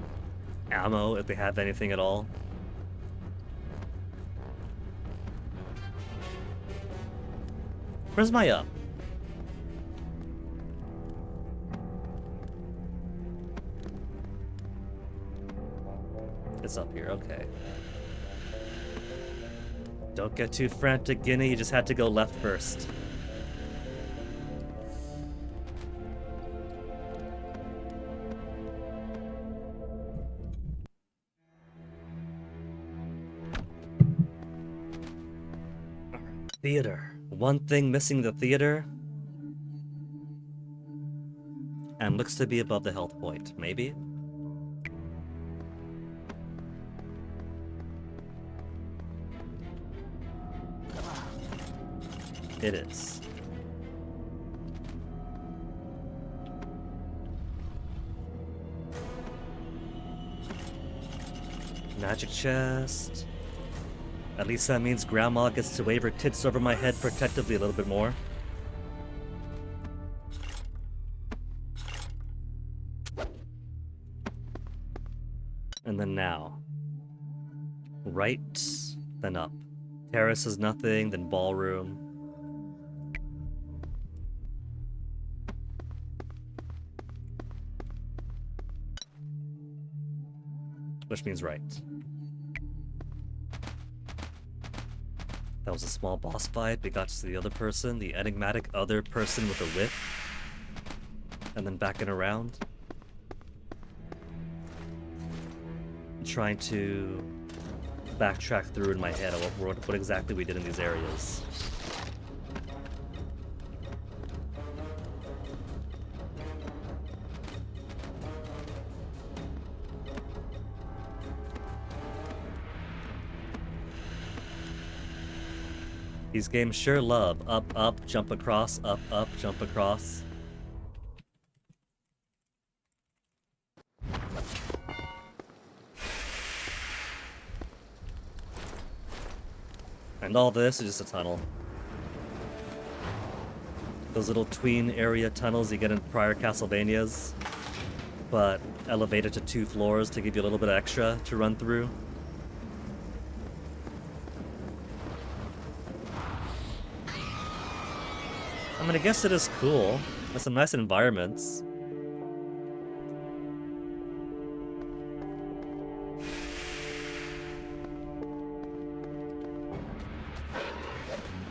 ammo, if they have anything at all. Where's my up? It's up here, okay. Don't get too frantic, Guinea, you just had to go left first. Theater. One thing missing the theater. And looks to be above the health point, maybe? It is. Magic chest. At least that means Grandma gets to wave her tits over my head protectively a little bit more. And then now. Right, then up. Terrace is nothing, then ballroom. Which means right. That was a small boss fight. We got to the other person, the enigmatic other person with a whip. And then backing around. Trying to backtrack through in my head what exactly we did in these areas. These games sure love up, up, jump across, up, up, jump across. And all this is just a tunnel. Those little tween area tunnels you get in prior Castlevanias, but elevated to 2 floors to give you a little bit extra to run through. I mean, I guess it is cool. There's some nice environments.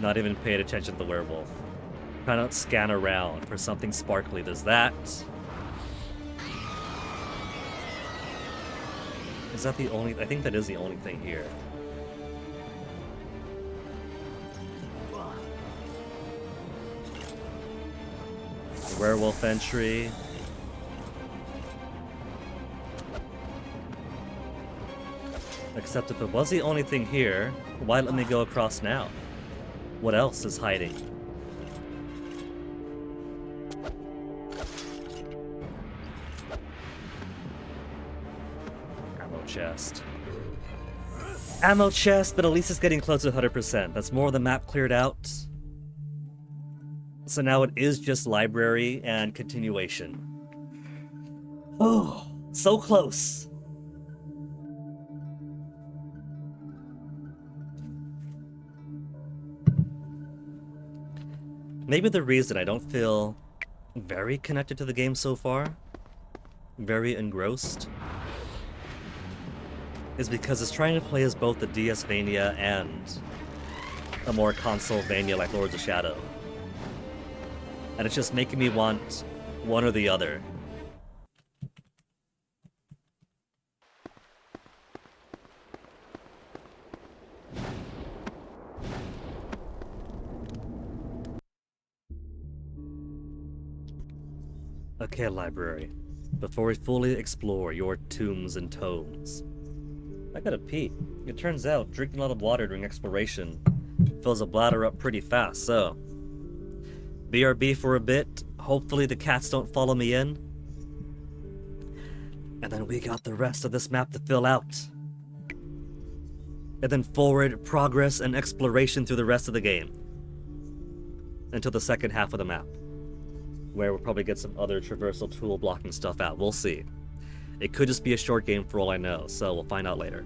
Not even paying attention to the werewolf. Trying to scan around for something sparkly. There's that. Is that the only... I think that is the only thing here. Werewolf entry. Except if it was the only thing here, why let me go across now? What else is hiding? Ammo chest. Ammo chest, but at least it's getting close to 100%. That's more of the map cleared out. So now it is just library and continuation. Oh, So close. Maybe the reason I don't feel very connected to the game so far, very engrossed, is because it's trying to play as both the DS-vania and a more console-vania like Lords of Shadow. And it's just making me want one or the other. Okay, library. Before we fully explore your tombs and tomes, I gotta pee. It turns out drinking a lot of water during exploration fills a bladder up pretty fast, so BRB for a bit. Hopefully the cats don't follow me in. And then we got the rest of this map to fill out. And then forward progress and exploration through the rest of the game. Until the second half of the map, where we'll probably get some other traversal tool blocking stuff out. We'll see. It could just be a short game for all I know, so we'll find out later.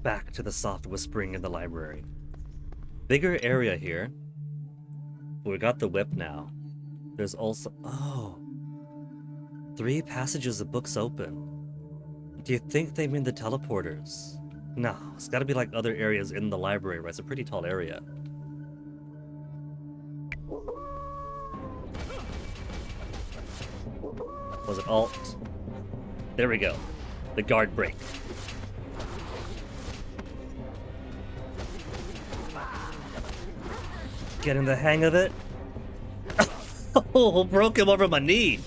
Back to the soft whispering in the library. Bigger area here. We got the whip now. There's also... Oh. 3 passages of books open. Do you think they mean the teleporters? No, it's gotta be like other areas in the library, right? It's a pretty tall area. Was it Alt? There we go. The guard break. Getting the hang of it. Oh, broke him over my knee.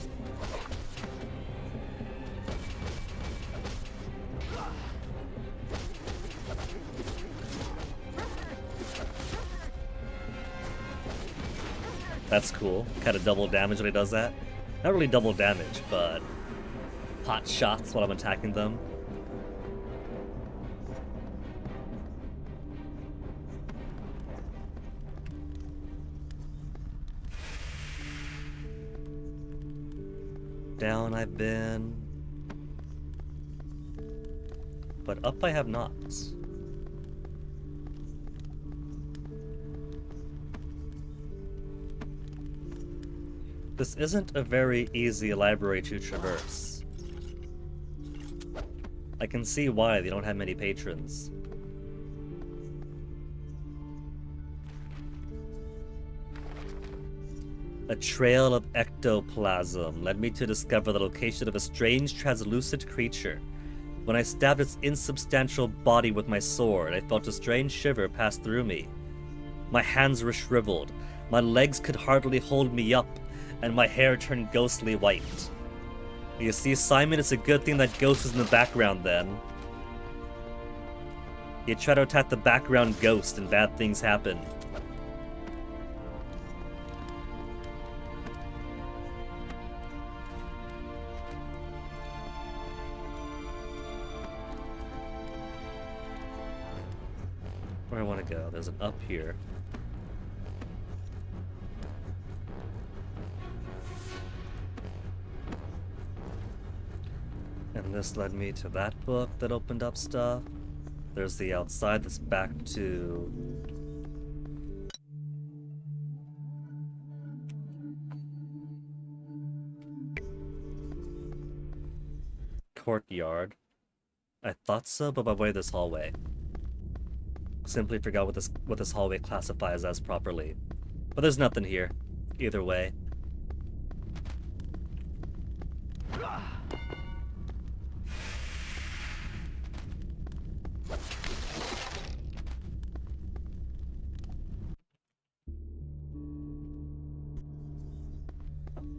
That's cool. Kind of double damage when he does that. Not really double damage, but pot shots while I'm attacking them. Down I've been, but up I have not. This isn't a very easy library to traverse. I can see why they don't have many patrons. A trail of ectoplasm led me to discover the location of a strange translucent creature. When I stabbed its insubstantial body with my sword, I felt a strange shiver pass through me. My hands were shriveled, my legs could hardly hold me up, and my hair turned ghostly white. You see, Simon, it's a good thing that ghost was in the background then. You try to attack the background ghost and bad things happen. Where I want to go? There's an up here. And this led me to that book that opened up stuff. There's the outside that's back to... courtyard. I thought so, but by way of this hallway. Simply forgot what this hallway classifies as properly. But there's nothing here. Either way.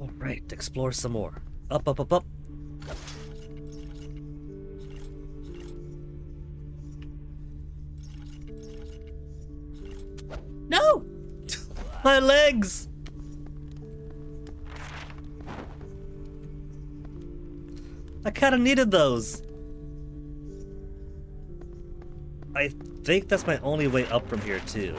Alright, explore some more. Up, up, up, up. No! My legs! I kinda needed those. I think that's my only way up from here, too.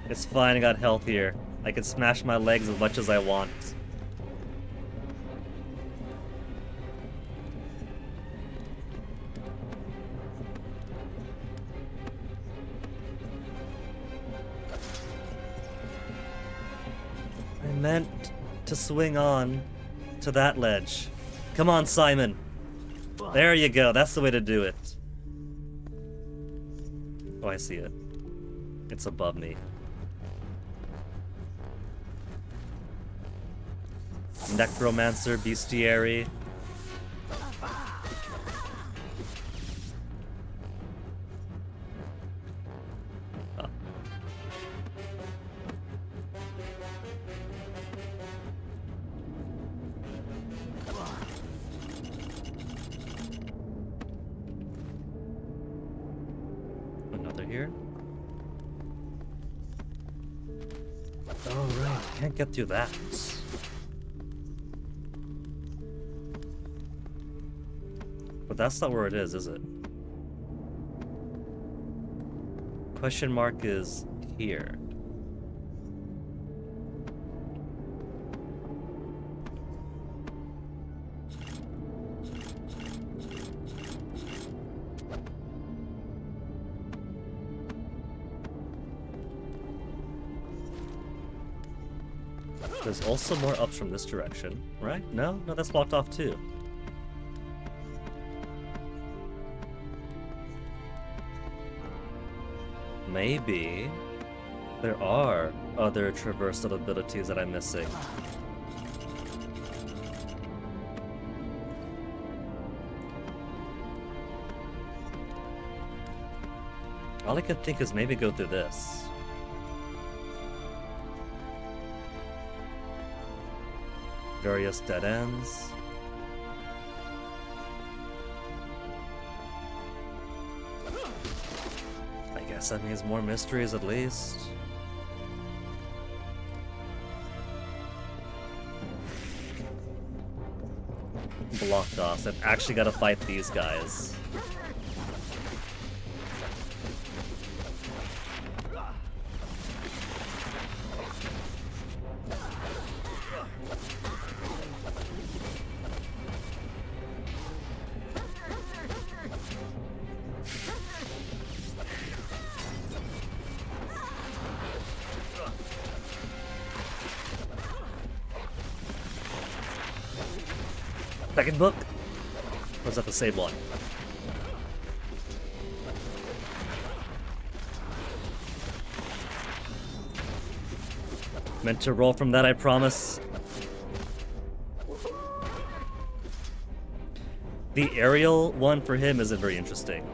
It's fine, I got health here. I can smash my legs as much as I want. I meant to swing on to that ledge. Come on, Simon. There you go, that's the way to do it. Oh, I see it. It's above me. Necromancer, Bestiary. Oh. Another here. Oh right, can't get through that. But that's not where it is it? Question mark is here. There's also more ups from this direction, right? No? No, that's blocked off too. Maybe there are other traversal abilities that I'm missing. All I can think is maybe go through this. Various dead ends. I guess that means more mysteries at least. Blocked off. So I've actually got to fight these guys. Second book? Or is that the same one? Meant to roll from that, I promise. The aerial one for him isn't very interesting.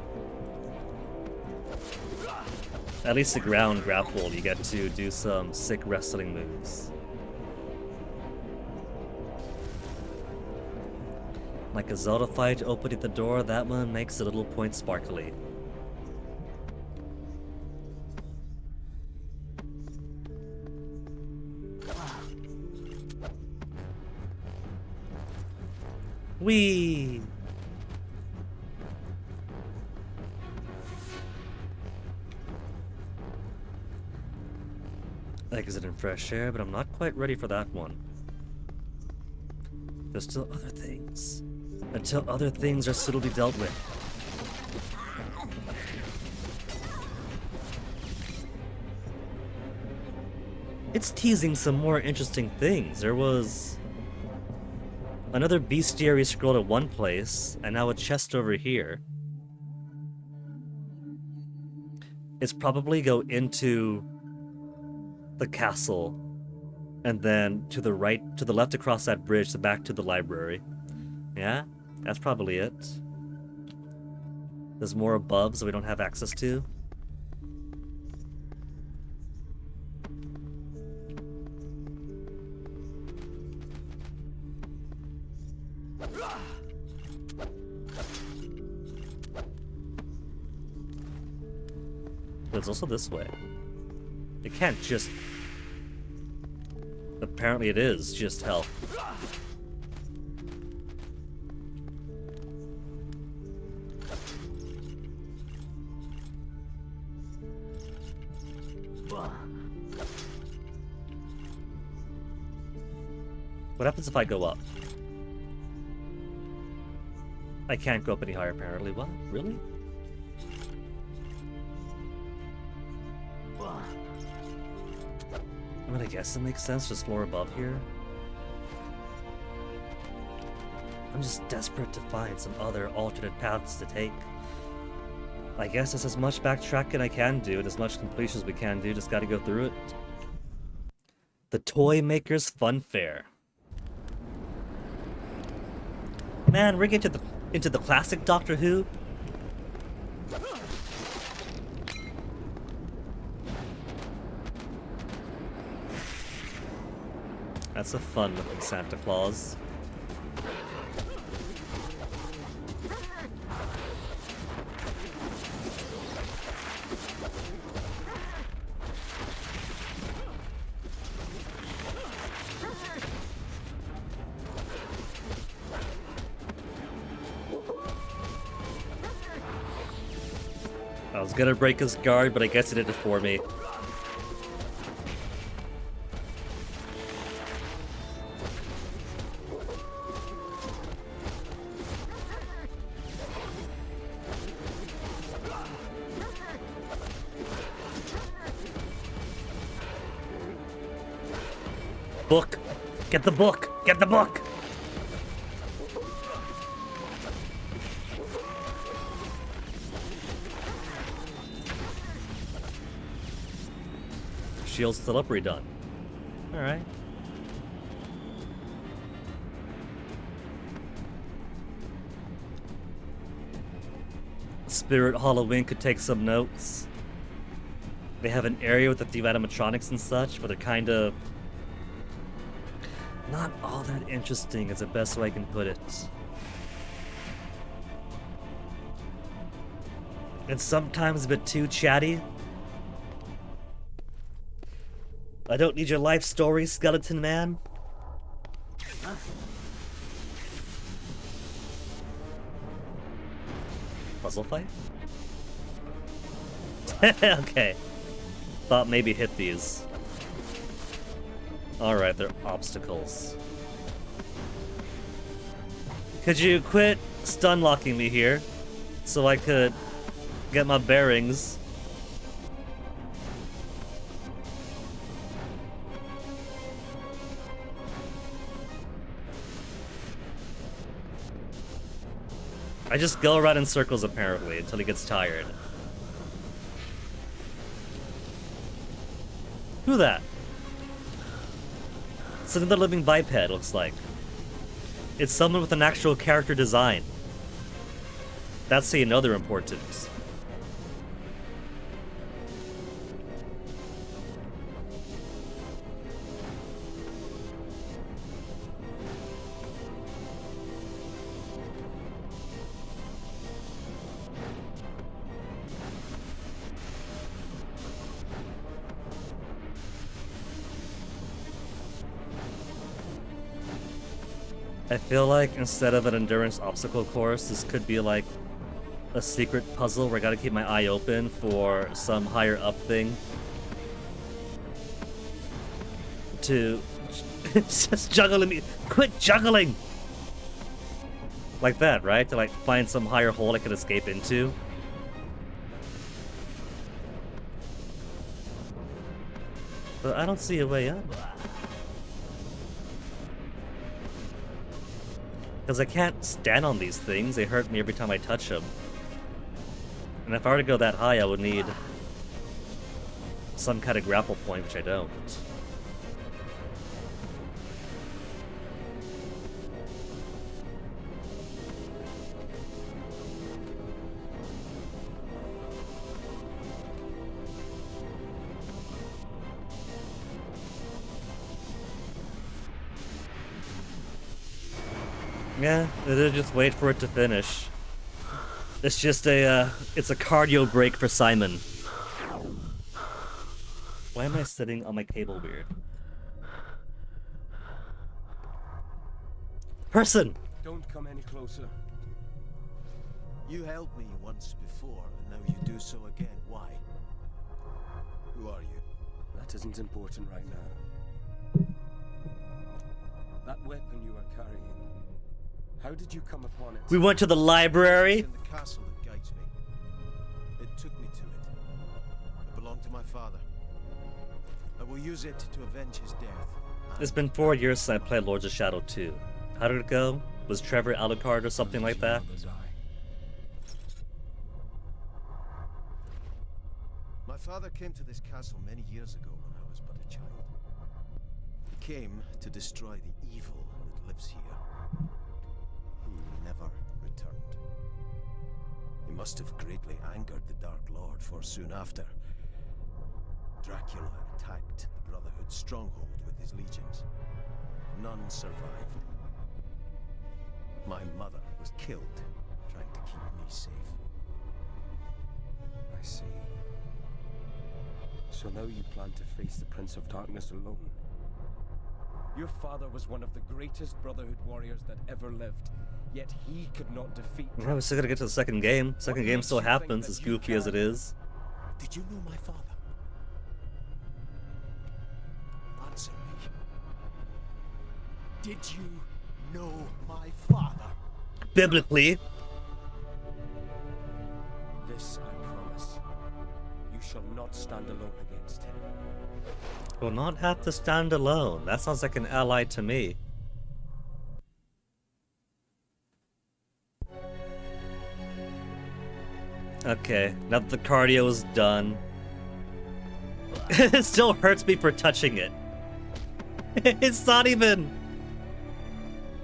At least the ground grapple, you get to do some sick wrestling moves. Like a Zelda fight opening the door, that one makes a little point sparkly. Whee! Exit in fresh air, but I'm not quite ready for that one. There's still other things. Until other things are suitably dealt with. It's teasing some more interesting things. There was another bestiary scroll at one place, and now a chest over here. It's probably go into the castle, and then to the right, to the left across that bridge, to back to the library. Yeah? That's probably it. There's more above that we don't have access to. There's also this way. It can't just... Apparently it is just health. What happens if I go up? I can't go up any higher, apparently. What? Really? I mean, I guess it makes sense to explore above here. I'm just desperate to find some other alternate paths to take. I guess it's as much backtracking I can do and as much completion as we can do. Just gotta go through it. The Toy Maker's Fun Fair. Man, we're getting into the classic Doctor Who. That's a fun looking Santa Claus. I was gonna break his guard, but I guess it did it for me. Book! Get the book! Get the book! Shield's still up, redone. Alright. Spirit Halloween could take some notes. They have an area with a few animatronics and such, but they're kind of not all that interesting is the best way I can put it. And sometimes a bit too chatty. I don't need your life story, Skeleton Man. Puzzle fight? Okay. Thought maybe hit these. Alright, they're obstacles. Could you quit stun locking me here so I could get my bearings? I just go around in circles apparently until he gets tired. Who that? It's another living biped, looks like. It's someone with an actual character design. That's how you know they're important. I feel like instead of an endurance obstacle course, this could be like a secret puzzle where I gotta keep my eye open for some higher up thing to just juggling me. Quit juggling! Like that, right? To like find some higher hole I could escape into. But I don't see a way up. Because I can't stand on these things, they hurt me every time I touch them. And if I were to go that high, I would need some kind of grapple point, which I don't. Yeah, it'll just wait for it to finish. It's just it's a cardio break for Simon. Why am I sitting on my cable weird? Person! Don't come any closer. You helped me once before, and now you do so again. Why? Who are you? That isn't important right now. That weapon you are carrying. How did you come upon it? We went to the library. It's in the castle that guides me. It took me to it. It belonged to my father. I will use it to avenge his death. It's been 4 years since I played Lords of Shadow 2. How did it go? Was Trevor Alucard or something like that? My father came to this castle many years ago when I was but a child. He came to destroy the evil that lives here. He never returned. He must have greatly angered the Dark Lord, for soon after, Dracula attacked the Brotherhood's stronghold with his legions. None survived. My mother was killed trying to keep me safe. I see. So now you plan to face the Prince of Darkness alone. Your father was one of the greatest Brotherhood warriors that ever lived, yet he could not defeat. Well, we're still gonna get to the second game. Second game still happens, as goofy as it is. Did you know my father? Answer me. Did you know my father? Biblically. This I promise. You shall not stand alone against him. Will not have to stand alone. That sounds like an ally to me. Okay, now that the cardio is done. It still hurts me for touching it. It's not even...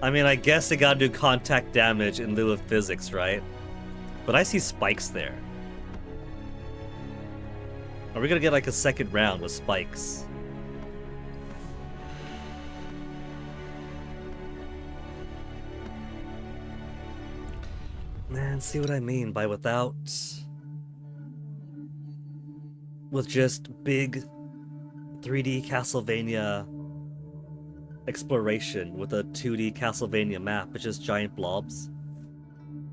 I mean, I guess it gotta do contact damage in lieu of physics, right? But I see spikes there. Are we gonna get like a second round with spikes? Man, see what I mean by without... with just big 3D Castlevania exploration with a 2D Castlevania map, it's just giant blobs.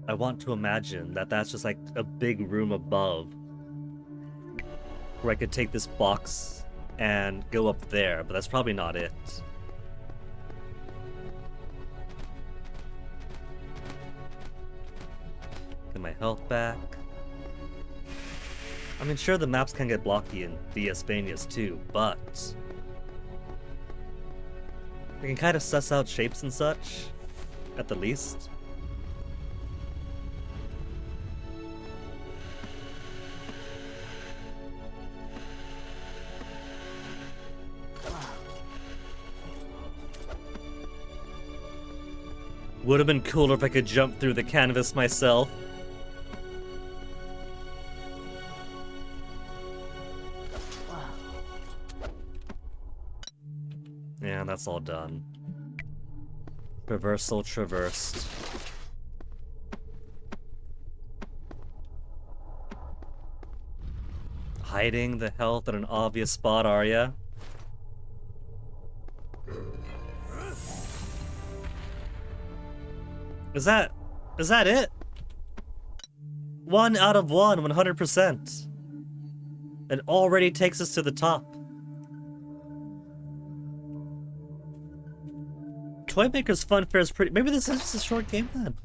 I want to imagine that that's just like a big room above where I could take this box and go up there, but that's probably not it. Get my health back. I mean, sure, the maps can get blocky in DS-Banias too, but we can kind of suss out shapes and such, at the least. Would have been cooler if I could jump through the canvas myself. Yeah, that's all done. Traversal traversed. Hiding the health at an obvious spot, are ya? Is that it? 1 out of 1, 100%. It already takes us to the top. Toymaker's Fun Fair is pretty... Maybe this is just a short game then.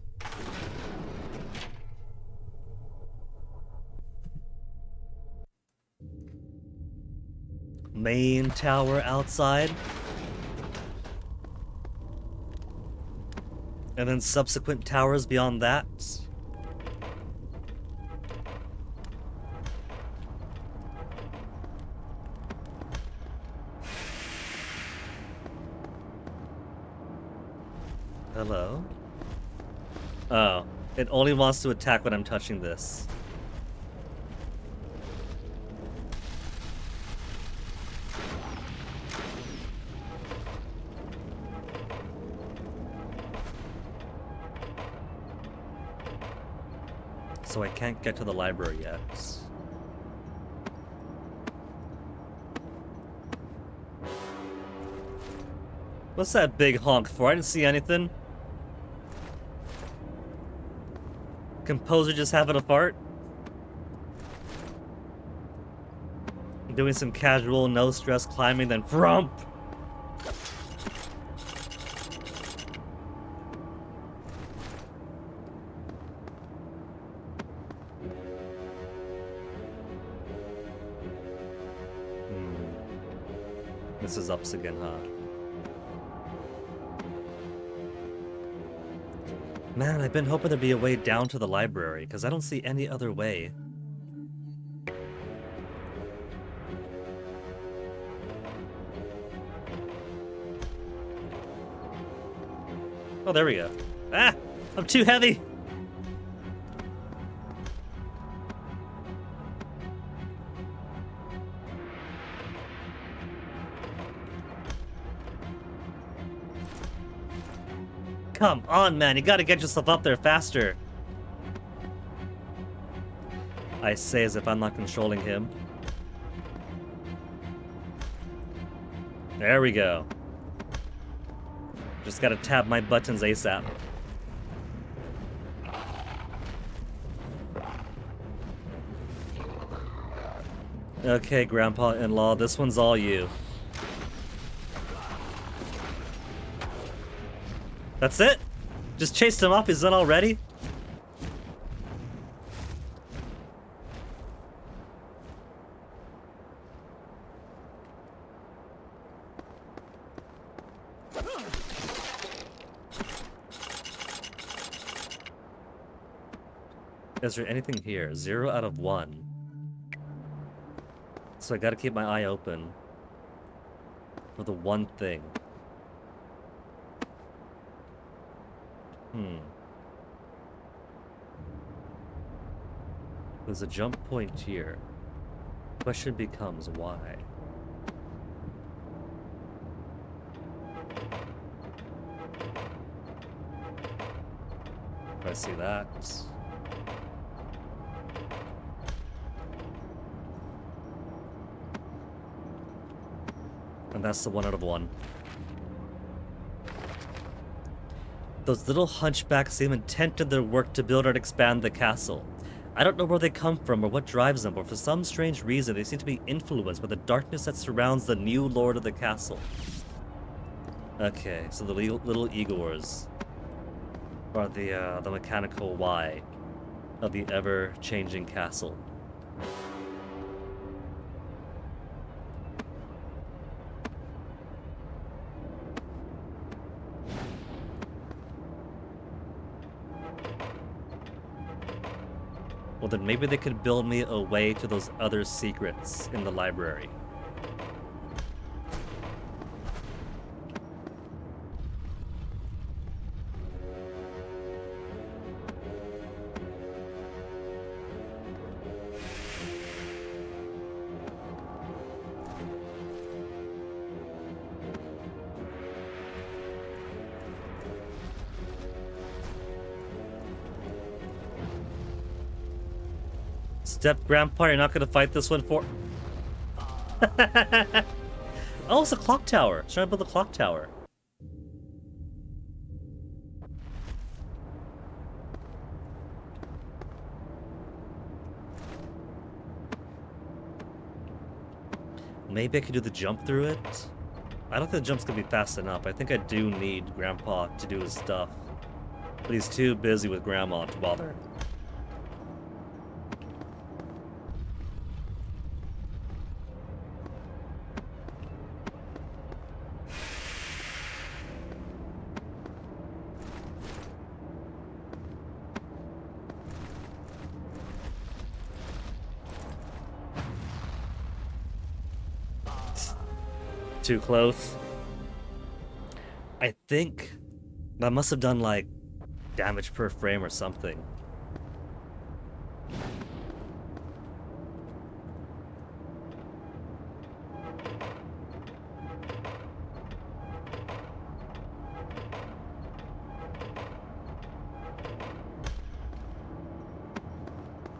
Main tower outside. And then subsequent towers beyond that. Hello? Oh, it only wants to attack when I'm touching this. So I can't get to the library yet. What's that big honk for? I didn't see anything. Composer just having a fart? Doing some casual, no stress climbing, then frump! This is ups again, huh? Man, I've been hoping there'd be a way down to the library, because I don't see any other way. Oh, there we go. Ah! I'm too heavy! Come on, man, you gotta get yourself up there faster. I say as if I'm not controlling him. There we go. Just gotta tap my buttons ASAP. Okay, Grandpa-in-law, this one's all you. That's it? Just chased him off, he's done already? Is there anything here? 0 out of 1. So I gotta keep my eye open for the one thing. There's a jump point here. Question becomes why? I see that. And that's the 1 out of 1. Those little hunchbacks seem intent in their work to build and expand the castle. I don't know where they come from or what drives them, but for some strange reason they seem to be influenced by the darkness that surrounds the new lord of the castle. Okay, so the little Igors are the mechanical Y of the ever-changing castle. Well, then maybe they could build me a way to those other secrets in the library. Step Grandpa, you're not gonna fight this one for... Oh, it's a clock tower. Should I build a clock tower? Maybe I could do the jump through it? I don't think the jump's gonna be fast enough. I think I do need Grandpa to do his stuff. But he's too busy with Grandma to bother. Too close. I think that must have done like damage per frame or something.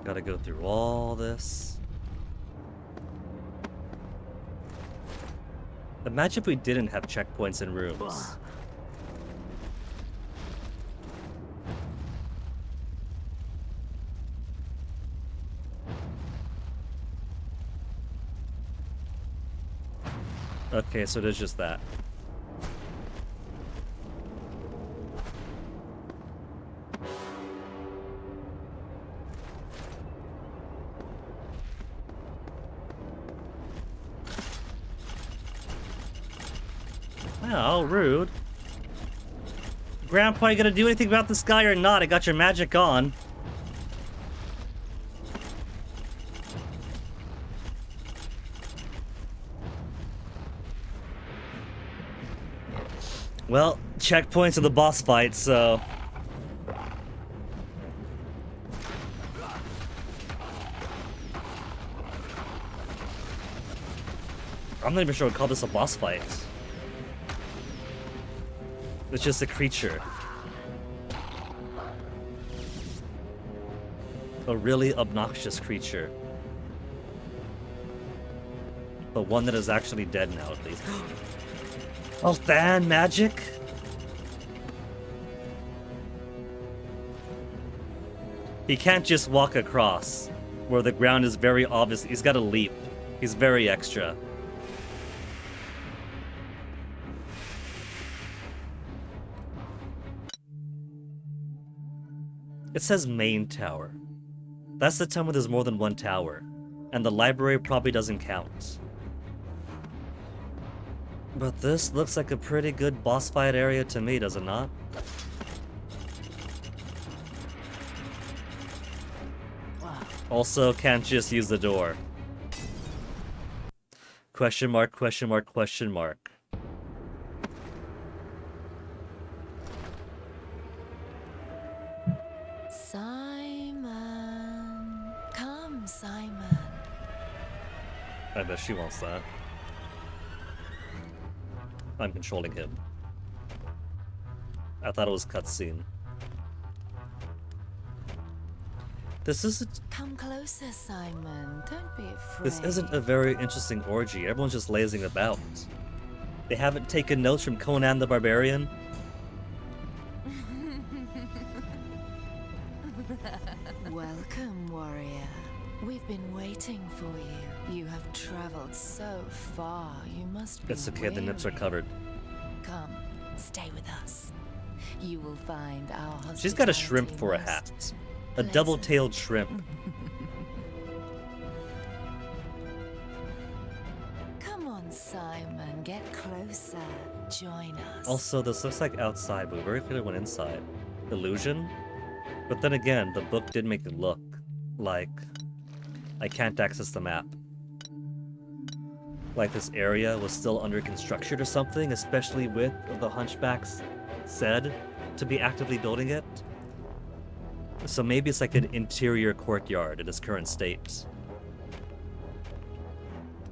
Gotta go through all this. Imagine if we didn't have checkpoints in rooms. Okay, so it is just that. Oh, rude. Grandpa, you gonna do anything about this guy or not? I got your magic on. Well, checkpoints in the boss fight, so... I'm not even sure I'd call this a boss fight. It's just a creature. A really obnoxious creature. But one that is actually dead now, at least. Oh, fan magic? He can't just walk across, where the ground is very obvious. He's got to leap. He's very extra. It says main tower. That's the time where there's more than one tower. And the library probably doesn't count. But this looks like a pretty good boss fight area to me, does it not? Also, can't just use the door. Question mark, question mark, question mark. Simon. Come, Simon. I bet she wants that. I'm controlling him. I thought it was cutscene. This isn't. Come closer, Simon. Don't be afraid. This isn't a very interesting orgy. Everyone's just lazing about. They haven't taken notes from Conan the Barbarian. Welcome, warrior. We've been waiting for you. You have traveled so far. You must be It's okay. The nips are weary. covered. Come, stay with us. You will find our hospitality. She's got a shrimp for a most hat. A pleasant. double-tailed shrimp. Come on, Simon. Get closer. Join us. Also, this looks like outside, but we very clearly went inside. Illusion? But then again, the book did make it look like I can't access the map. Like this area was still under construction or something, especially with the Hunchbacks said to be actively building it. So maybe it's like an interior courtyard in its current state.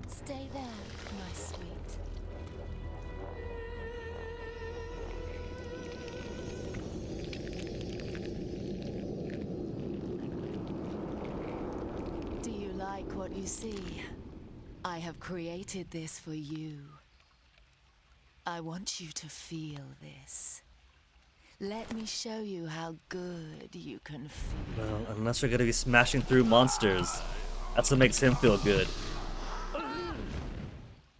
Stay there, my sweet. Do you like what you see? I have created this for you. I want you to feel this. Let me show you how good you can feel. Well, unless you're gonna be smashing through monsters. That's what makes him feel good.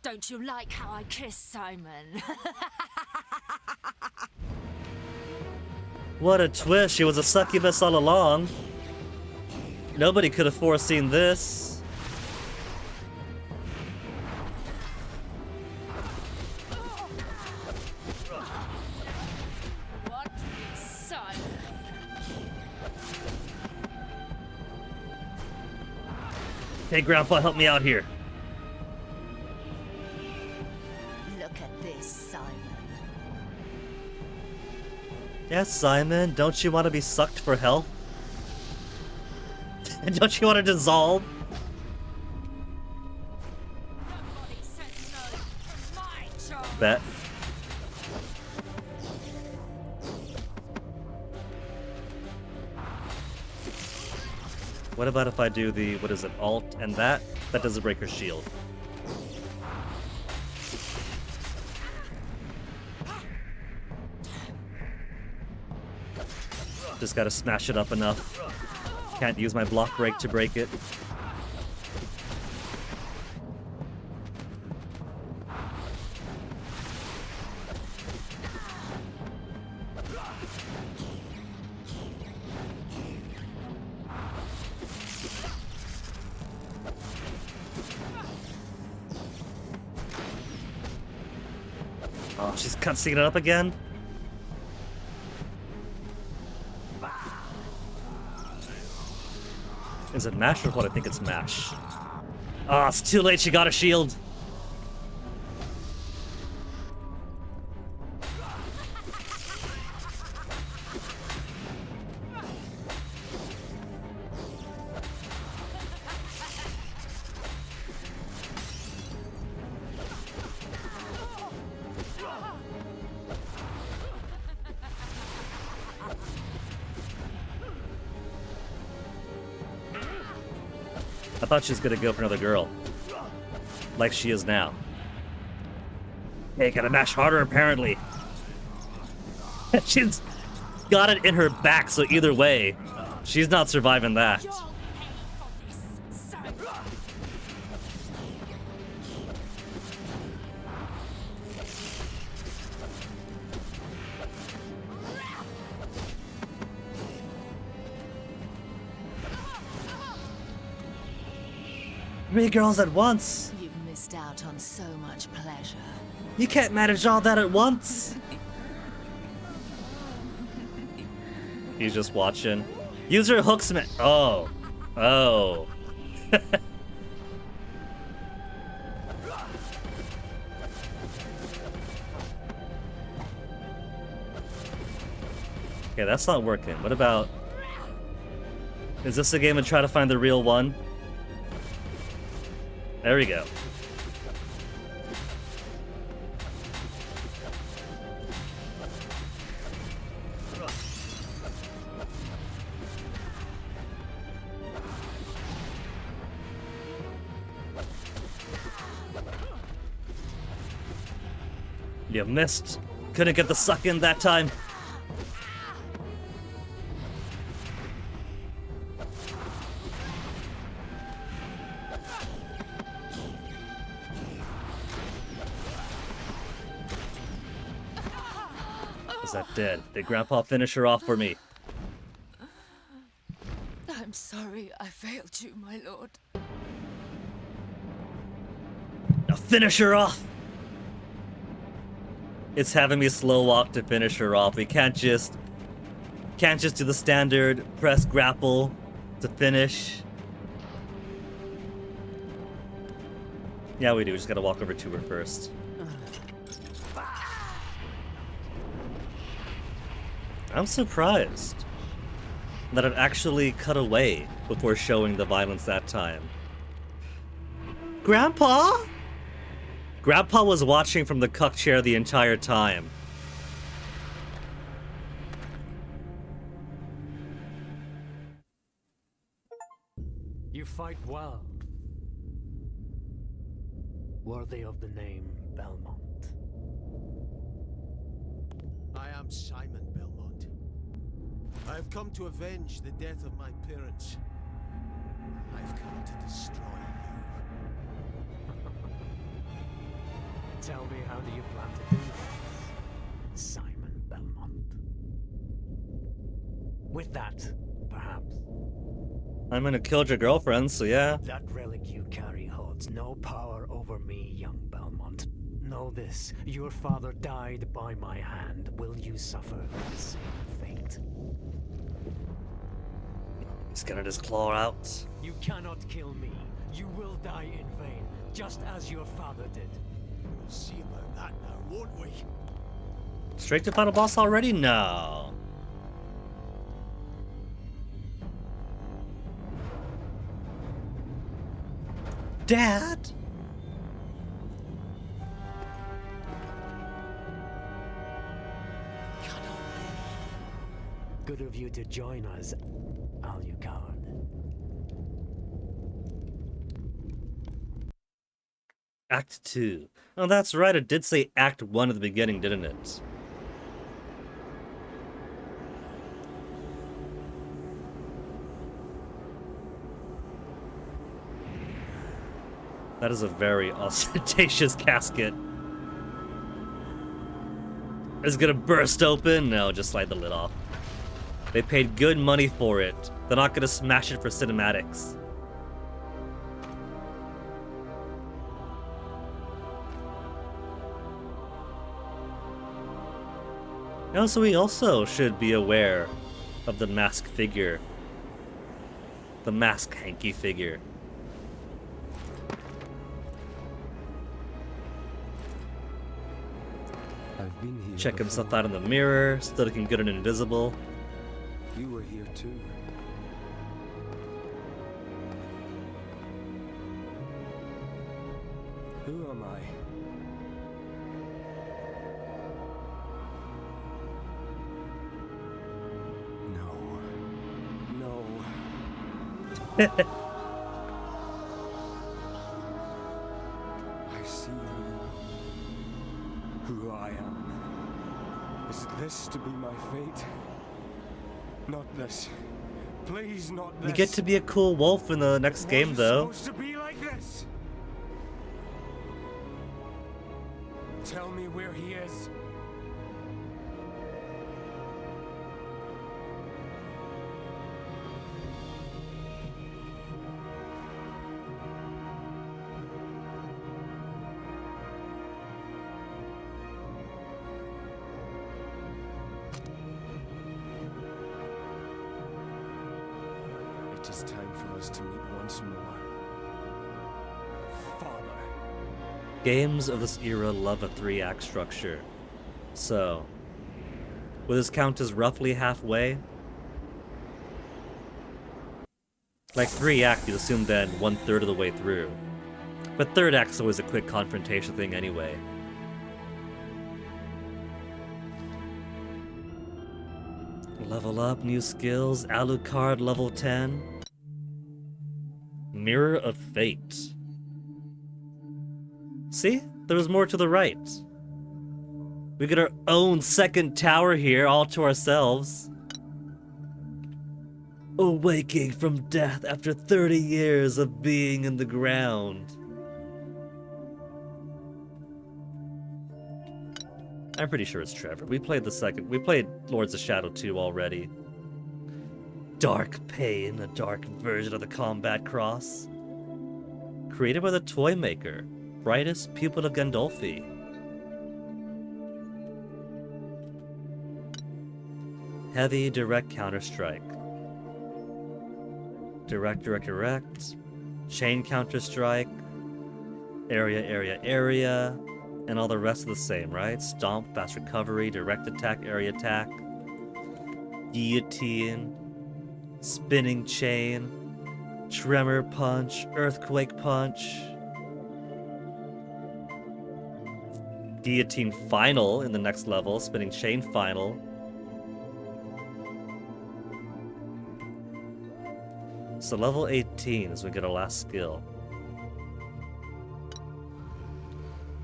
Don't you like how I kiss Simon? What a twist, she was a succubus all along. Nobody could have foreseen this. What? Simon? Hey, Grandpa, help me out here. Look at this, Simon. Yes, Simon, don't you want to be sucked for health? Don't you want to dissolve? Nobody says no to my job. Bet. What about if I do the, what is it, alt and that? That doesn't break her shield. Just gotta smash it up enough. Can't use my block break to break it. Oh, she's cutscening it up again? Is it mash or what? I think it's mash. Ah, it's too late, she got a shield. I thought she was gonna go for another girl. Like she is now. Hey, gotta mash harder apparently. She's got it in her back, so either way, she's not surviving that. You'll pay for this, Simon. Three girls at once! You've missed missed out on so much pleasure. You can't manage all that at once. He's just watching. Use your hooks, man. Oh. Oh. Okay, that's not working. What about... Is this a game of try to find the real one? There we go. You missed. Couldn't get the suck in that time. Is that dead? Did Grandpa finish her off for me? I'm sorry I failed you, my lord. Now finish her off! It's having me slow walk to finish her off. We can't just do the standard press grapple to finish. Yeah, we do. We just gotta walk over to her first. I'm surprised that it actually cut away before showing the violence that time. Grandpa? Grandpa was watching from the cuck chair the entire time. You fight well. Worthy of the name Belmont. I am Simon Belmont. I have come to avenge the death of my parents. I have come to destroy you. Tell me, how do you plan to do this, Simon Belmont? With that, perhaps. I'm gonna kill your girlfriend, so yeah. That relic you carry holds no power over me, young Belmont. Know this, your father died by my hand. Will you suffer the same fate? He's gonna just claw out. You cannot kill me. You will die in vain, just as your father did. We'll see about that now, won't we? Straight to final boss already? No. Dad? Good of you to join us, Alucard. Act 2. Oh, that's right. It did say Act 1 at the beginning, didn't it? That is a very ostentatious casket. Is it gonna burst open? No, just slide the lid off. They paid good money for it. They're not gonna smash it for cinematics. So we also should be aware of the mask figure. The mask hanky figure. I've been here Check before. himself out in the mirror, still looking good and invisible. You were here too. Who am I? No. I see who I am. Is this to be my fate? Not this. Please, not this. You get to be a cool wolf in the next game, Was it though. supposed to be like this? Tell me where he is. us to meet once more. Father. Games of this era love a 3-act structure. So, will this count as roughly halfway? Like 3-act, you'd assume then 1/3 of the way through. But 3rd act's always a quick confrontation thing anyway. Level up, new skills, Alucard level 10. Mirror of Fate. See? There was more to the right. We get our own second tower here, all to ourselves. Awaking from death after 30 years of being in the ground. I'm pretty sure it's Trevor. We played Lords of Shadow 2 already. Dark Pain, a dark version of the combat cross. Created by the toy maker, brightest pupil of Gandolfi. Heavy direct Counter-Strike. Direct. Chain Counter-Strike. Area. And all the rest are the same, right? Stomp, fast recovery, direct attack, area attack. Guillotine. Spinning chain. Tremor punch. Earthquake punch. Guillotine final in the next level. Spinning chain final. So level 18 is when we get our last skill.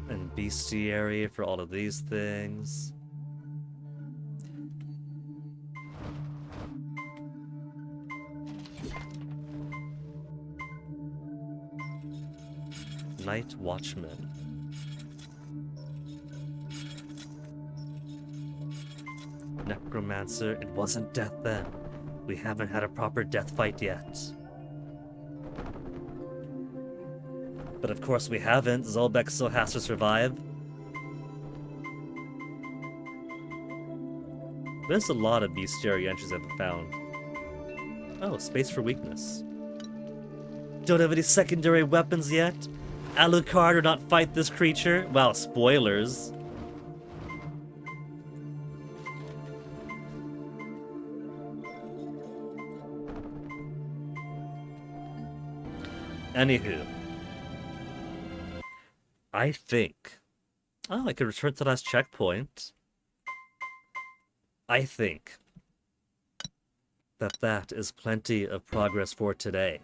And bestiary for all of these things. Night Watchman. Necromancer, it wasn't death then. We haven't had a proper death fight yet. But of course we haven't. Zolbeck still has to survive. There's a lot of bestiary entries I've found. Oh, space for weakness. Don't have any secondary weapons yet? Alucard would not fight this creature? Wow, spoilers. Anywho. I think... Oh, I could return to the last checkpoint. I think that is plenty of progress for today.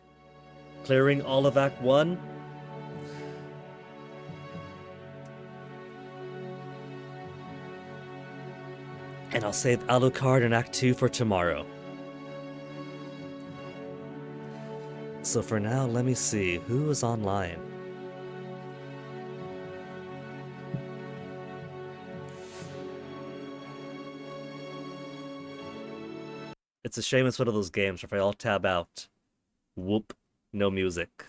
Clearing all of Act 1. And I'll save Alucard in Act 2 for tomorrow. So for now, let me see who is online. It's a shame it's one of those games where if I all tab out, whoop, no music.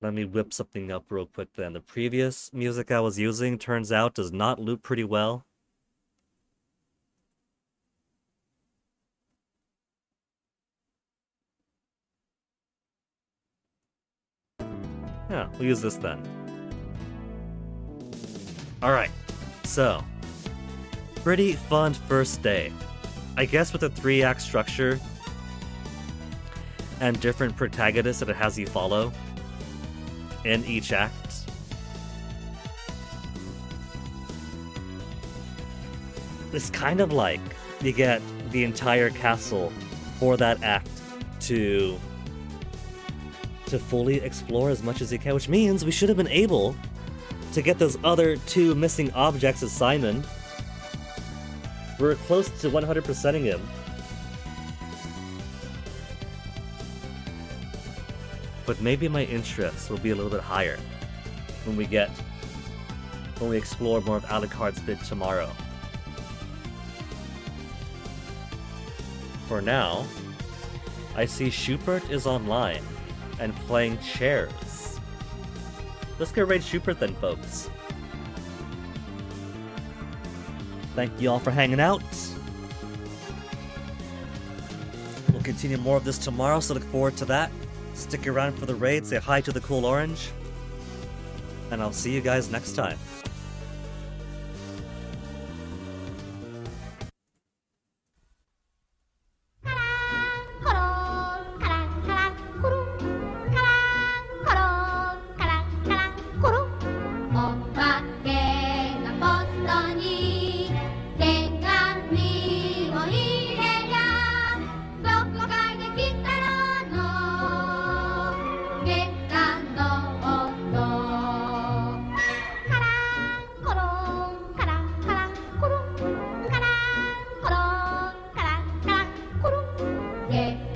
Let me whip something up real quick then. The previous music I was using, turns out, does not loop pretty well. Yeah, we'll use this then. Alright, so. Pretty fun first day. I guess with a 3-act structure and different protagonists that it has you follow in each act. It's kind of like you get the entire castle for that act to fully explore as much as you can, which means we should have been able to get those other 2 missing objects as Simon. We're close to 100%ing him. But maybe my interest will be a little bit higher when we explore more of Alucard's bid tomorrow. For now, I see Schubert is online and playing chairs. Let's go raid Schubert then, folks. Thank you all for hanging out. We'll continue more of this tomorrow, so look forward to that. Stick around for the raid, say hi to the cool orange, and I'll see you guys next time. Yeah.